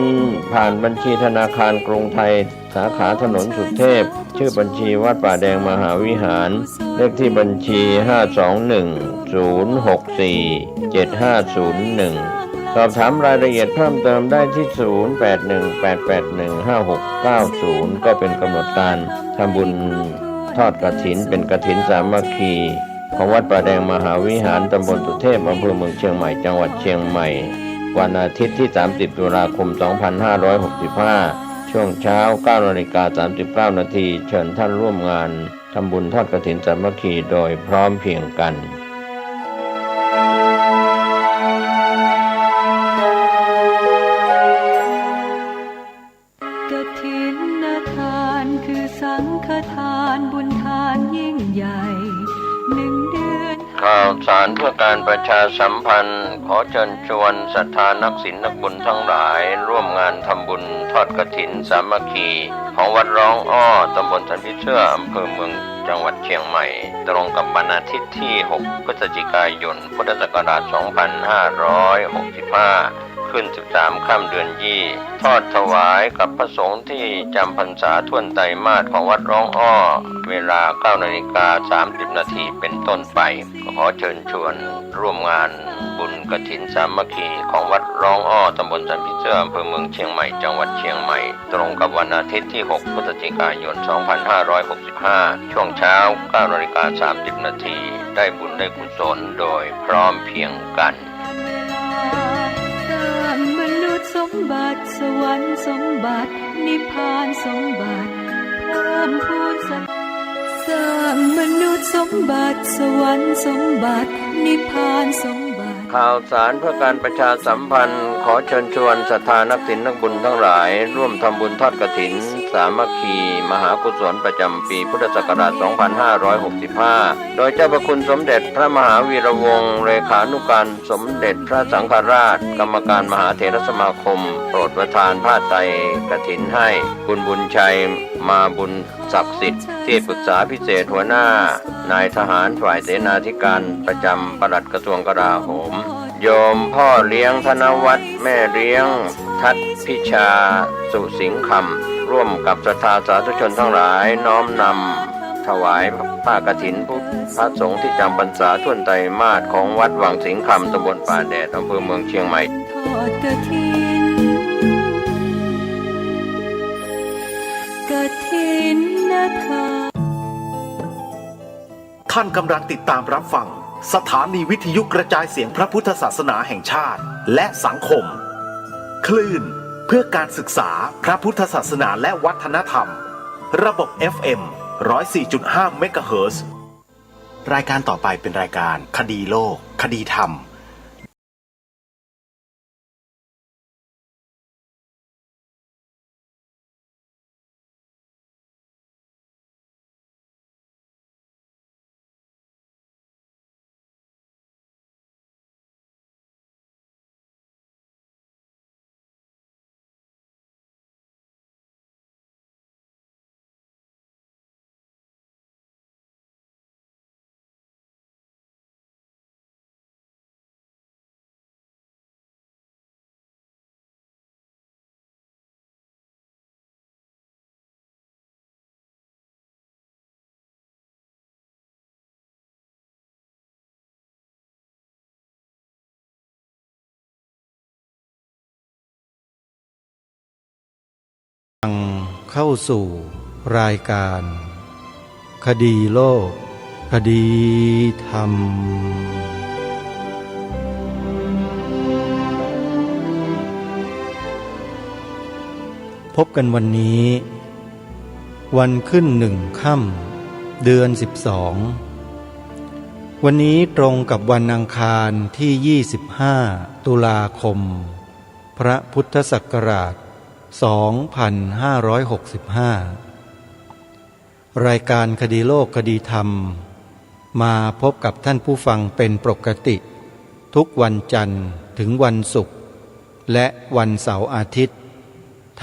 ผ่านบัญชีธนาคารกรุงไทยสาขาถนนสุเทพชื่อบัญชีวัดป่าแดงมหาวิหารเลขที่บัญชี 521-064-7501 สอบถามรายละเอียดเพิ่มเติมได้ที่ 0818815690 ก็เป็นกำหนดการทำบุญทอดกฐินเป็นกฐินสามัคคีของวัดป่าแดงมหาวิหารตำบลสุเทพอำเภอเมืองเชียงใหม่จังหวัดเชียงใหม่วันอาทิตย์ที่ 30 ตุลาคม 2565ช่วงเช้า 9:39 น.เชิญท่านร่วมงานทำบุญทอดกฐินสามัคคีโดยพร้อมเพรียงกันกฐินทานคือสังฆทานบุญทานยิ่งใหญ่1 เดือนข่าวสารเพื่อการประชาสัมพันธ์ขอเชิญชวนศรัทธานักศีลนักบุญทั้งหลายร่วมงานทำบุญทอดกฐินสามัคคีของวัดร้องอ้อตำบลสันติเชื่ออำเภอเมืองจังหวัดเชียงใหม่ตรงกับวันอาทิตย์ที่ 6 พฤศจิกายน พุทธศักราช 2565 ขึ้น 13 ค่ำเดือนยี่ทอดถวายกับพระสงฆ์ที่จำพรรษาท่วนไตรมาสของวัดร้องอ้อเวลา 9:30 น.เป็นต้นไปขอเชิญชวนร่วมงานบุญกฐินสามัคคีของวัดร้องอ้อตำบลสันติเชื่ออำเภอเมืองเชียงใหม่จังหวัดเชียงใหม่ตรงกับวันอาทิตย์ที่ 6 พฤศจิกายน 2565 ช่วงเช้า 9:30 น.ได้บุญได้กุศลโดยพร้อมเพรียงกันมนุษย์สมบัติสวรรค์สมบัตินิพพานสมบัติเพิ่มพูนสร้างมนุษย์สมบัติสวรรค์สมบัตินิพพานสมบัติข่าวสารเพื่อการประชาสัมพันธ์ขอเชิญชวนศรัทธานักศีลนักบุญทั้งหลายร่วมทำบุญทอดกฐินสามัคคีมหากุศลประจำปีพุทธศักราช 2565 โดยเจ้าพระคุณสมเด็จพระมหาวีระวงศ์เลขานุการสมเด็จพระสังฆราชกรรมการมหาเถรสมาคมโปรดประทานผ้าไตรกฐินให้คุณบุญชัยมาบุญศักดิ์สิทธิ์ที่ปรึกษาพิเศษหัวหน้านายทหารฝ่ายเสนาธิการประจำปลัดกระทรวงกลาโหมโยมพ่อเลี้ยงธนวัฒน์แม่เลี้ยงทัศพิชาสุสิงห์คำร่วมกับศรัทธาสาธุชนทั้งหลายน้อมนำถวายผ้ากฐินพระสงฆ์ที่จำพรรษาท่วนไตรมาสของวัดวังสิงห์คำตำบลป่าแดดอำเภอเมืองเชียงใหม่ทอดกฐินทาน ท่านกำลังติดตามรับฟังสถานีวิทยุกระจายเสียงพระพุทธศาสนาแห่งชาติและสังคมคลื่นเพื่อการศึกษาพระพุทธศาสนาและวัฒนธรรมระบบ FM 104.5 เมกะเฮิรตซ์รายการต่อไปเป็นรายการคดีโลกคดีธรรม เข้าสู่รายการคดีโลกคดีธรรมพบกันวันนี้วันขึ้น1 ค่ำเดือน12วันนี้ตรงกับวันอังคารที่25ตุลาคมพระพุทธศักราช2565รายการคดีโลกคดีธรรมมาพบกับท่านผู้ฟังเป็นปกติทุกวันจันทร์ถึงวันศุกร์และวันเสาร์อาทิตย์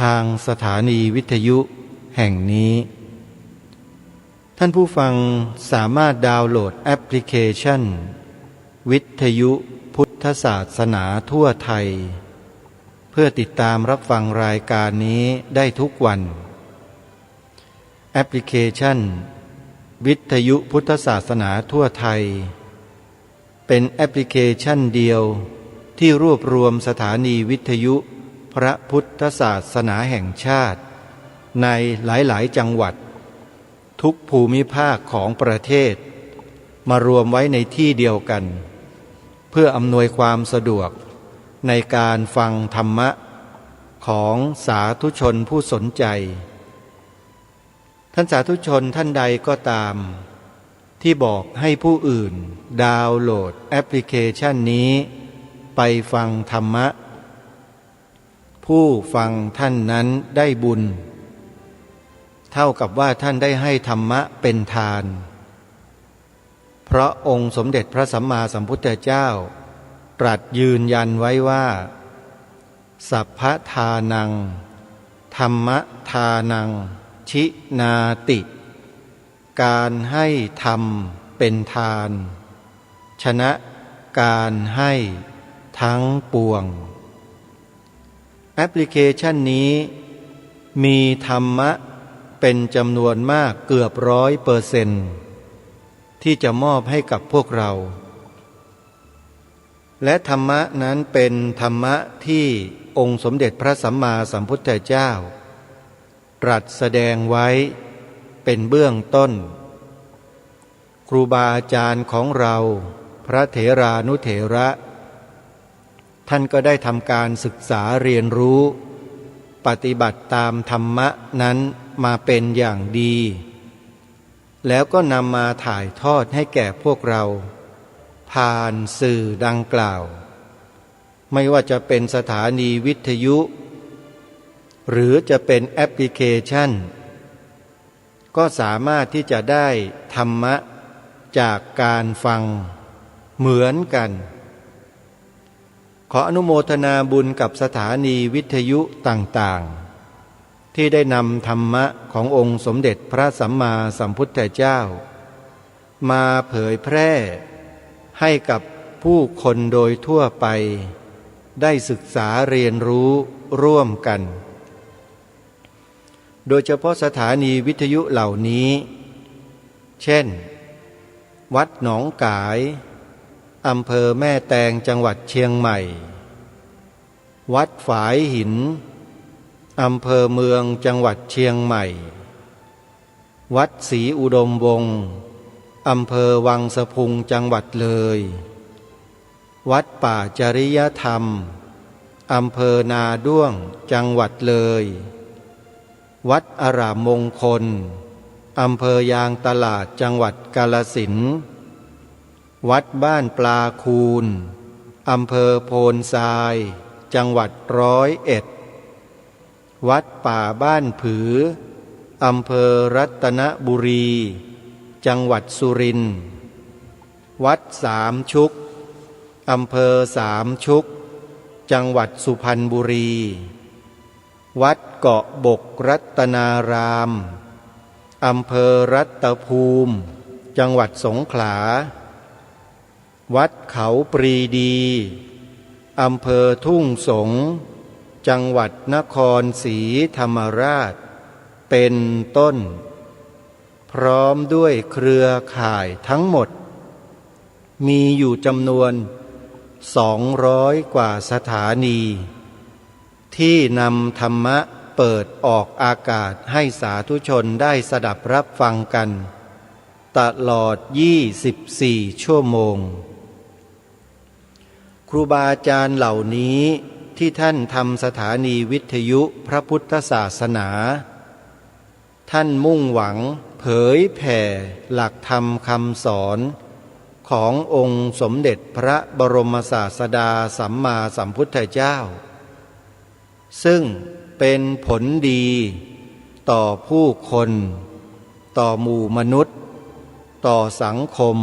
ทางสถานีวิทยุแห่งนี้ท่านผู้ฟังสามารถดาวน์โหลดแอปพลิเคชันวิทยุพุทธศาสนาทั่วไทยเพื่อติดตามรับฟังรายการนี้ได้ทุกวันแอปพลิเคชันวิทยุพุทธศาสนาทั่วไทยเป็นแอปพลิเคชันเดียวที่รวบรวมสถานีวิทยุพระพุทธศาสนาแห่งชาติในหลายๆจังหวัดทุกภูมิภาคของประเทศมารวมไว้ในที่เดียวกันเพื่ออำนวยความสะดวกในการฟังธรรมะของสาธุชนผู้สนใจท่านสาธุชนท่านใดก็ตามที่บอกให้ผู้อื่นดาวน์โหลดแอปพลิเคชันนี้ไปฟังธรรมะผู้ฟังท่านนั้นได้บุญเท่ากับว่าท่านได้ให้ธรรมะเป็นทานเพราะองค์สมเด็จพระสัมมาสัมพุทธเจ้าตรัสยืนยันไว้ว่าสัพพทานังธรรมทานังชินาติการให้ธรรมเป็นทานชนะการให้ทั้งปวงแอปพลิเคชันนี้มีธรรมะเป็นจำนวนมากเกือบ100%ที่จะมอบให้กับพวกเราและธรรมะนั้นเป็นธรรมะที่องค์สมเด็จพระสัมมาสัมพุทธเจ้าตรัสแสดงไว้เป็นเบื้องต้นครูบาอาจารย์ของเราพระเถรานุเถระท่านก็ได้ทำการศึกษาเรียนรู้ปฏิบัติตามธรรมะนั้นมาเป็นอย่างดีแล้วก็นำมาถ่ายทอดให้แก่พวกเราผ่านสื่อดังกล่าวไม่ว่าจะเป็นสถานีวิทยุหรือจะเป็นแอปพลิเคชันก็สามารถที่จะได้ธรรมะจากการฟังเหมือนกันขออนุโมทนาบุญกับสถานีวิทยุต่างๆที่ได้นำธรรมะขององค์สมเด็จพระสัมมาสัมพุทธเจ้ามาเผยแพร่ให้กับผู้คนโดยทั่วไปได้ศึกษาเรียนรู้ร่วมกันโดยเฉพาะสถานีวิทยุเหล่านี้เช่นวัดหนองกายอำเภอแม่แตงจังหวัดเชียงใหม่วัดฝายหินอำเภอเมืองจังหวัดเชียงใหม่วัดศรีอุดมวงศ์อำเภอวังสะพุงจังหวัดเลยวัดป่าจริยธรรมอำเภอนาด้วงจังหวัดเลยวัดอารามมงคลอำเภอยางตลาดจังหวัดกาฬสินธุ์วัดบ้านปลาคูนอำเภอโพนทรายจังหวัด101วัดป่าบ้านผืออำเภอรัตนบุรีจังหวัดสุรินทร์วัดสามชุกอำเภอสามชุกจังหวัดสุพรรณบุรีวัดเกาะบกรัตนารามอำเภอรัตภูมิจังหวัดสงขลาวัดเขาปรีดีอำเภอทุ่งสงจังหวัดนครศรีธรรมราชเป็นต้นพร้อมด้วยเครือข่ายทั้งหมดมีอยู่จำนวน200 กว่าสถานีที่นำธรรมะเ เปิดออกอากาศให้สาธุชนได้สดับรับฟังกันตลอด24 ชั่วโมงครูบาอาจารย์เหล่านี้ที่ท่านทำสถานีวิทยุพระพุทธศาสนาท่านมุ่งหวังเผยแผ่หลักธรรมคำสอนขององค์สมเด็จพระบรมศาสดาสัมมาสัมพุทธเจ้าซึ่งเป็นผลดีต่อผู้คนต่อหมู่มนุษย์ต่อสังคม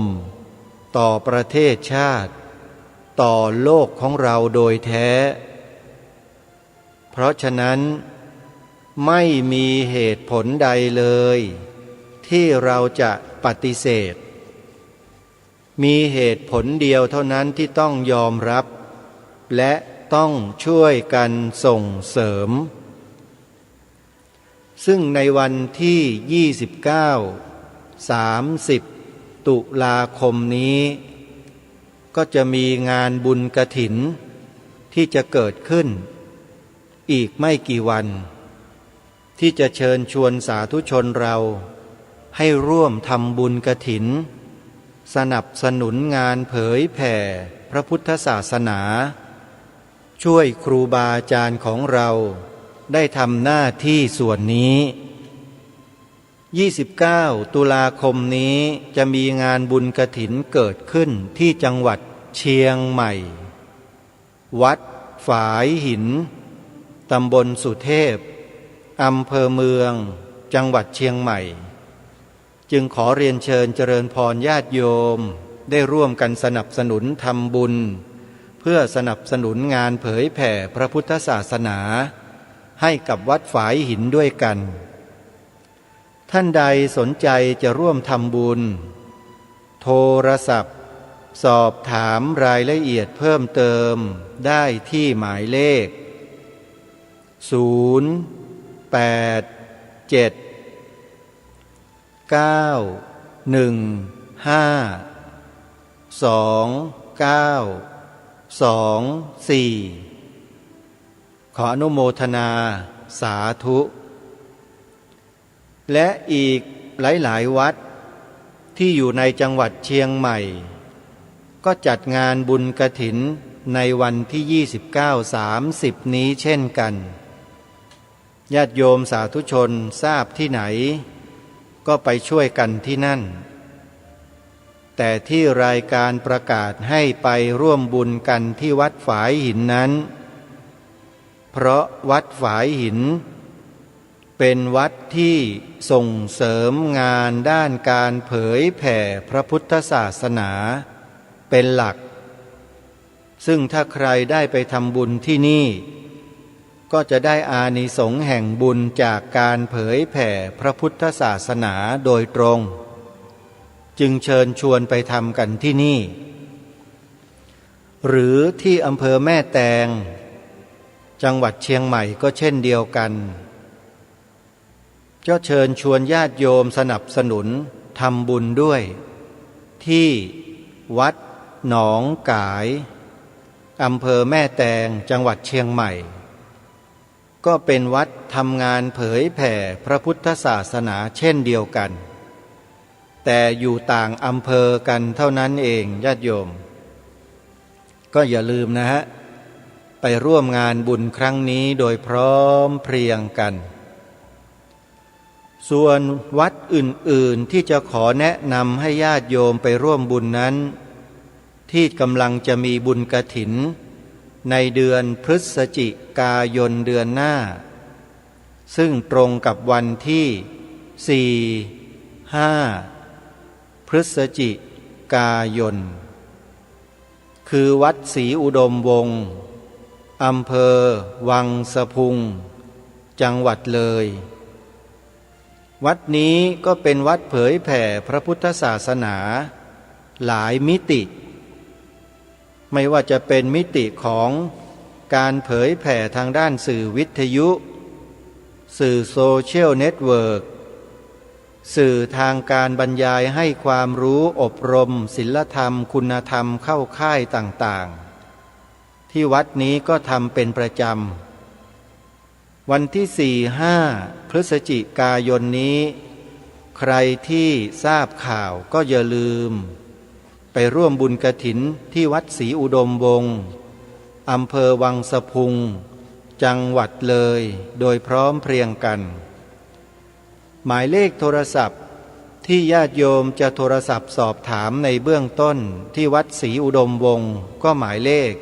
ต่อประเทศชาติต่อโลกของเราโดยแท้เพราะฉะนั้นไม่มีเหตุผลใดเลยที่เราจะปฏิเสธมีเหตุผลเดียวเท่านั้นที่ต้องยอมรับและต้องช่วยกันส่งเสริมซึ่งในวันที่29 30 ตุลาคมนี้ก็จะมีงานบุญกฐินที่จะเกิดขึ้นอีกไม่กี่วันที่จะเชิญชวนสาธุชนเราให้ร่วมทำบุญกฐินสนับสนุนงานเผยแผ่พระพุทธศาสนาช่วยครูบาอาจารย์ของเราได้ทำหน้าที่ส่วนนี้29 ตุลาคมนี้จะมีงานบุญกฐินเกิดขึ้นที่จังหวัดเชียงใหม่วัดฝายหินตำบลสุเทพอำเภอเมืองจังหวัดเชียงใหม่จึงขอเรียนเชิญเจริญพรญาติโยมได้ร่วมกันสนับสนุนทำบุญเพื่อสนับสนุนงานเผยแผ่พระพุทธศาสนาให้กับวัดฝายหินด้วยกันท่านใดสนใจจะร่วมทำบุญโทรศัพท์สอบถามรายละเอียดเพิ่มเติมได้ที่หมายเลข087-915-2924ขออนุโมทนาสาธุและอีกหลายๆวัดที่อยู่ในจังหวัดเชียงใหม่ก็จัดงานบุญกฐินในวันที่29-30นี้เช่นกันญาติโยมสาธุชนทราบที่ไหนก็ไปช่วยกันที่นั่นแต่ที่รายการประกาศให้ไปร่วมบุญกันที่วัดฝายหินนั้นเพราะวัดฝายหินเป็นวัดที่ส่งเสริมงานด้านการเผยแผ่พระพุทธศาสนาเป็นหลักซึ่งถ้าใครได้ไปทำบุญที่นี่ก็จะได้อานิสงส์แห่งบุญจากการเผยแผ่พระพุทธศาสนาโดยตรงจึงเชิญชวนไปทำกันที่นี่หรือที่อำเภอแม่แตงจังหวัดเชียงใหม่ก็เช่นเดียวกันก็เชิญชวนญาติโยมสนับสนุนทำบุญด้วยที่วัดหนองกายอำเภอแม่แตงจังหวัดเชียงใหม่ก็เป็นวัดทำงานเผยแผ่พระพุทธศาสนาเช่นเดียวกันแต่อยู่ต่างอำเภอกันเท่านั้นเองญาติโยมก็อย่าลืมนะฮะไปร่วมงานบุญครั้งนี้โดยพร้อมเพรียงกันส่วนวัดอื่นๆที่จะขอแนะนำให้ญาติโยมไปร่วมบุญนั้นที่กำลังจะมีบุญกฐินในเดือนพฤศจิกายนเดือนหน้าซึ่งตรงกับวันที่4-5 พฤศจิกายนคือวัดศรีอุดมวงศ์อำเภอวังสะพุงจังหวัดเลยวัดนี้ก็เป็นวัดเผยแผ่พระพุทธศาสนาหลายมิติไม่ว่าจะเป็นมิติของการเผยแผ่ทางด้านสื่อวิทยุสื่อโซเชียลเน็ตเวิร์กสื่อทางการบรรยายให้ความรู้อบรมศีลธรรมคุณธรรมเข้าค่ายต่างๆที่วัดนี้ก็ทำเป็นประจ วันที่4-5 พฤศจิกายนนี้ ใครที่ทราบข่าวก็อย่าลืมไปร่วมบุญกฐินที่วัดศรีอุดมวงศ์อำเภอวังสะพุงจังหวัดเลยโดยพร้อมเพรียงกันหมายเลขโทรศัพท์ที่ญาติโยมจะโทรศัพท์สอบถามในเบื้องต้นที่วัดศรีอุดมวงศ์ก็หมายเลข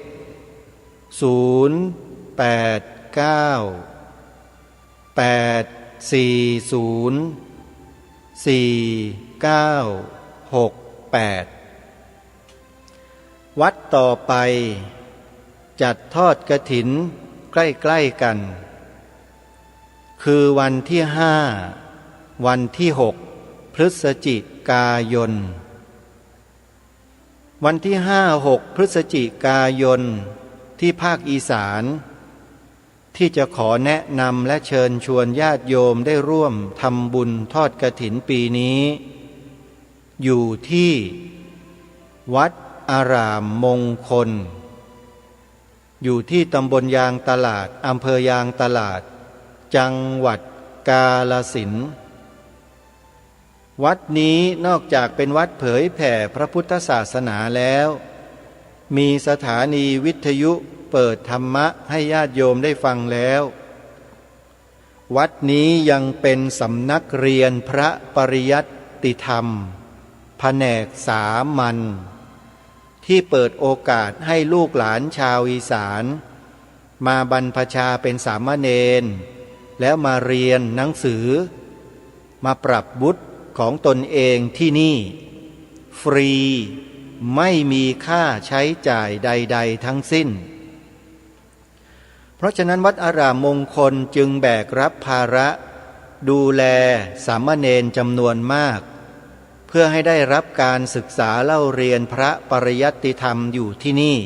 089-840-4968วัดต่อไปจัดทอดกฐินใกล้ๆกันคือวันที่5วันที่6พฤศจิกายนวันที่5-6 พฤศจิกายนที่ภาคอีสานที่จะขอแนะนำและเชิญชวนญาติโยมได้ร่วมทำบุญทอดกฐินปีนี้อยู่ที่วัดอารามมงคลอยู่ที่ตำบลยางตลาดอำเภอยางตลาดจังหวัดกาฬสินธุ์วัดนี้นอกจากเป็นวัดเผยแผ่พระพุทธศาสนาแล้วมีสถานีวิทยุเปิดธรรมะให้ญาติโยมได้ฟังแล้ววัดนี้ยังเป็นสำนักเรียนพระปริยัติธรรมแผนกสามัญที่เปิดโอกาสให้ลูกหลานชาวอีสานมาบรรพชาเป็นสามเณรแล้วมาเรียนหนังสือมาปรับบุตรของตนเองที่นี่ฟรีไม่มีค่าใช้จ่ายใดๆทั้งสิ้นเพราะฉะนั้นวัดอารามมงคลจึงแบกรับภาระดูแลสามเณรจำนวนมากเพื่อให้ได้รับการศึกษาเล่าเรียนพระปริยัติธรรมอยู่ที่นี่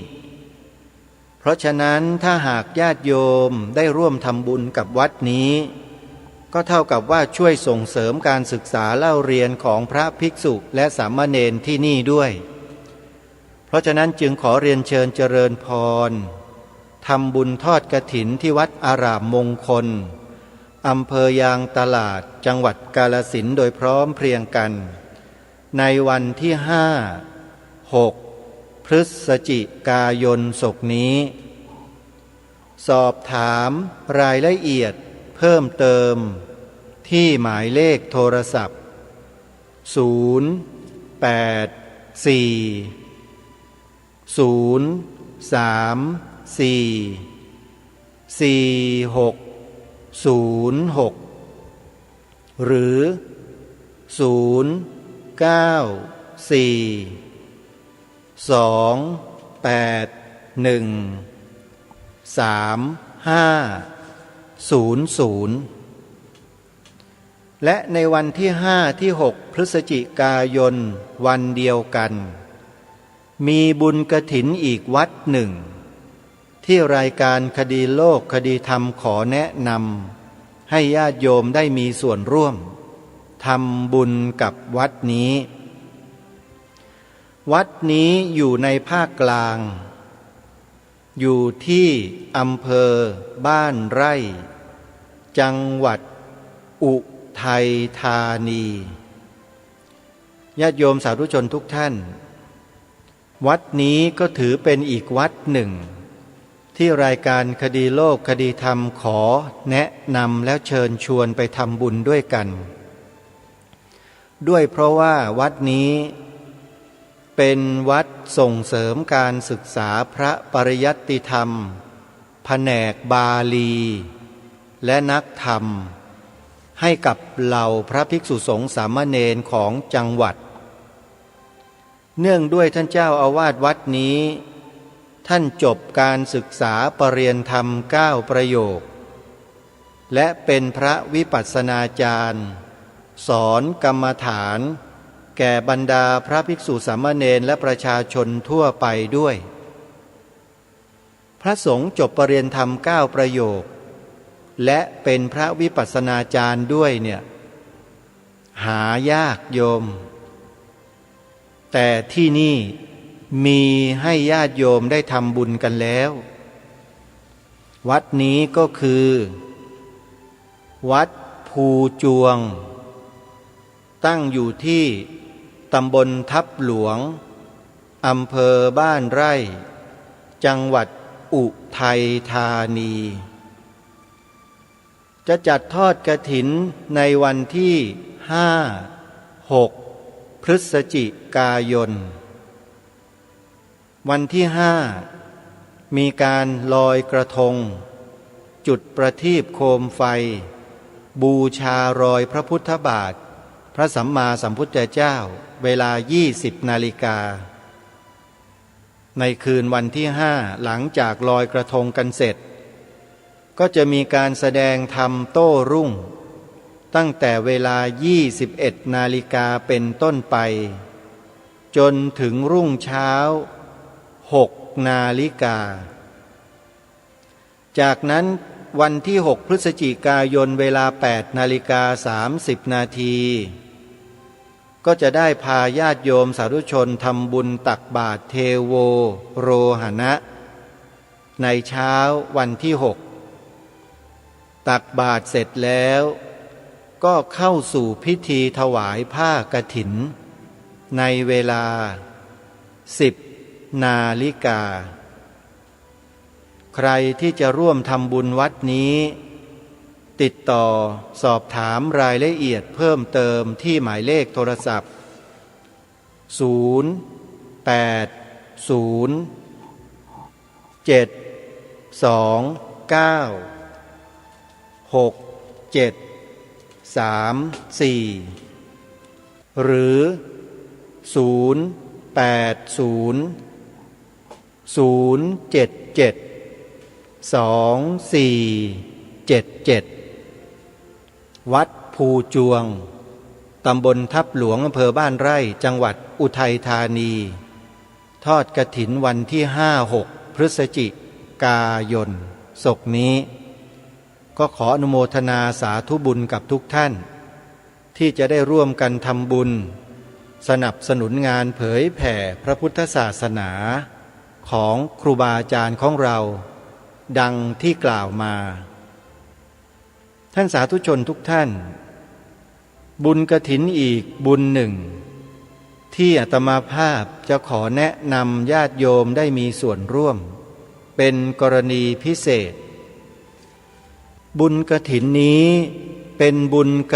เพราะฉะนั้นถ้าหากญาติโยมได้ร่วมทำบุญกับวัดนี้ก็เท่ากับว่าช่วยส่งเสริมการศึกษาเล่าเรียนของพระภิกษุและสามเณรที่นี่ด้วยเพราะฉะนั้นจึงขอเรียนเชิญเจริญพรทำบุญทอดกฐินที่วัดอารามมงคลอำเภอยางตลาดจังหวัดกาฬสินธุ์โดยพร้อมเพรียงกันในวันที่5-6 พฤศจิกายนศกนี้สอบถามรายละเอียดเพิ่มเติมที่หมายเลขโทรศัพท์084-034-4606หรือ094-281-3500และในวันที่5-6 พฤศจิกายนวันเดียวกันมีบุญกฐินอีกวัดหนึ่งที่รายการคดีโลกคดีธรรมขอแนะนำให้ญาติโยมได้มีส่วนร่วมทำบุญกับวัดนี้วัดนี้อยู่ในภาคกลางอยู่ที่อำเภอบ้านไร่จังหวัดอุทัยธานีญาติโยมสาธุชนทุกท่านวัดนี้ก็ถือเป็นอีกวัดหนึ่งที่รายการคดีโลกคดีธรรมขอแนะนำแล้วเชิญชวนไปทำบุญด้วยกันด้วยเพราะว่าวัดนี้เป็นวัดส่งเสริมการศึกษาพระปริยัติธรรมแผนกบาลีและนักธรรมให้กับเหล่าพระภิกษุสงฆ์สามเณรของจังหวัดเนื่องด้วยท่านเจ้าอาวาสวัดนี้ท่านจบการศึกษาปรริญญาธรรม9 ประโยคและเป็นพระวิปัสสนาจารย์สอนกรรมฐานแก่บรรดาพระภิกษุสามเณรและประชาชนทั่วไปด้วยพระสงฆ์จบปรริญญาธรรม9 ประโยคและเป็นพระวิปัสสนาจารย์ด้วยเนี่ยหายากโยมแต่ที่นี่มีให้ญาติโยมได้ทำบุญกันแล้ววัดนี้ก็คือ วัดภูจวงตั้งอยู่ที่ตำบลทับหลวงอำเภอบ้านไร่จังหวัดอุทัยธานีจะจัดทอดกฐินในวันที่5-6 พฤศจิกายนวันที่5มีการลอยกระทงจุดประทีปโคมไฟบูชารอยพระพุทธบาทพระสัมมาสัมพุทธเจ้าเวลา 20 นาฬิกาในคืนวันที่5หลังจากลอยกระทงกันเสร็จก็จะมีการแสดงธรรมโต้รุ่งตั้งแต่เวลา 21 นาฬิกาเป็นต้นไปจนถึงรุ่งเช้า 6 นาฬิกาจากนั้นวันที่6 พฤศจิกายนเวลา 8 นาฬิกา 30 นาทีก็จะได้พาญาติโยมสาธุชนทำบุญตักบาตรเทโวโรหณะในเช้าวันที่6ตักบาตรเสร็จแล้วก็เข้าสู่พิธีถวายผ้ากฐินในเวลา 10 นาฬิกาใครที่จะร่วมทำบุญวัดนี้ติดต่อสอบถามรายละเอียดเพิ่มเติมที่หมายเลขโทรศัพท์080-729-6734หรือ080-077-2477วัดภูจวงตำบลทับหลวงอำเภอบ้านไร่จังหวัดอุทัยธานีทอดกฐินวันที่5-6 พฤศจิกายนศกนี้ก็ขออนุโมทนาสาธุบุญกับทุกท่านที่จะได้ร่วมกันทำบุญสนับสนุนงานเผยแผ่พระพุทธศาสนาของครูบาอาจารย์ของเราดังที่กล่าวมาท่านสาธุชนทุกท่านบุญกฐินอีกบุญหนึ่งที่อาตมาภาพจะขอแนะนำญาติโยมได้มีส่วนร่วมเป็นกรณีพิเศษบุญกฐินนี้เป็นบุญ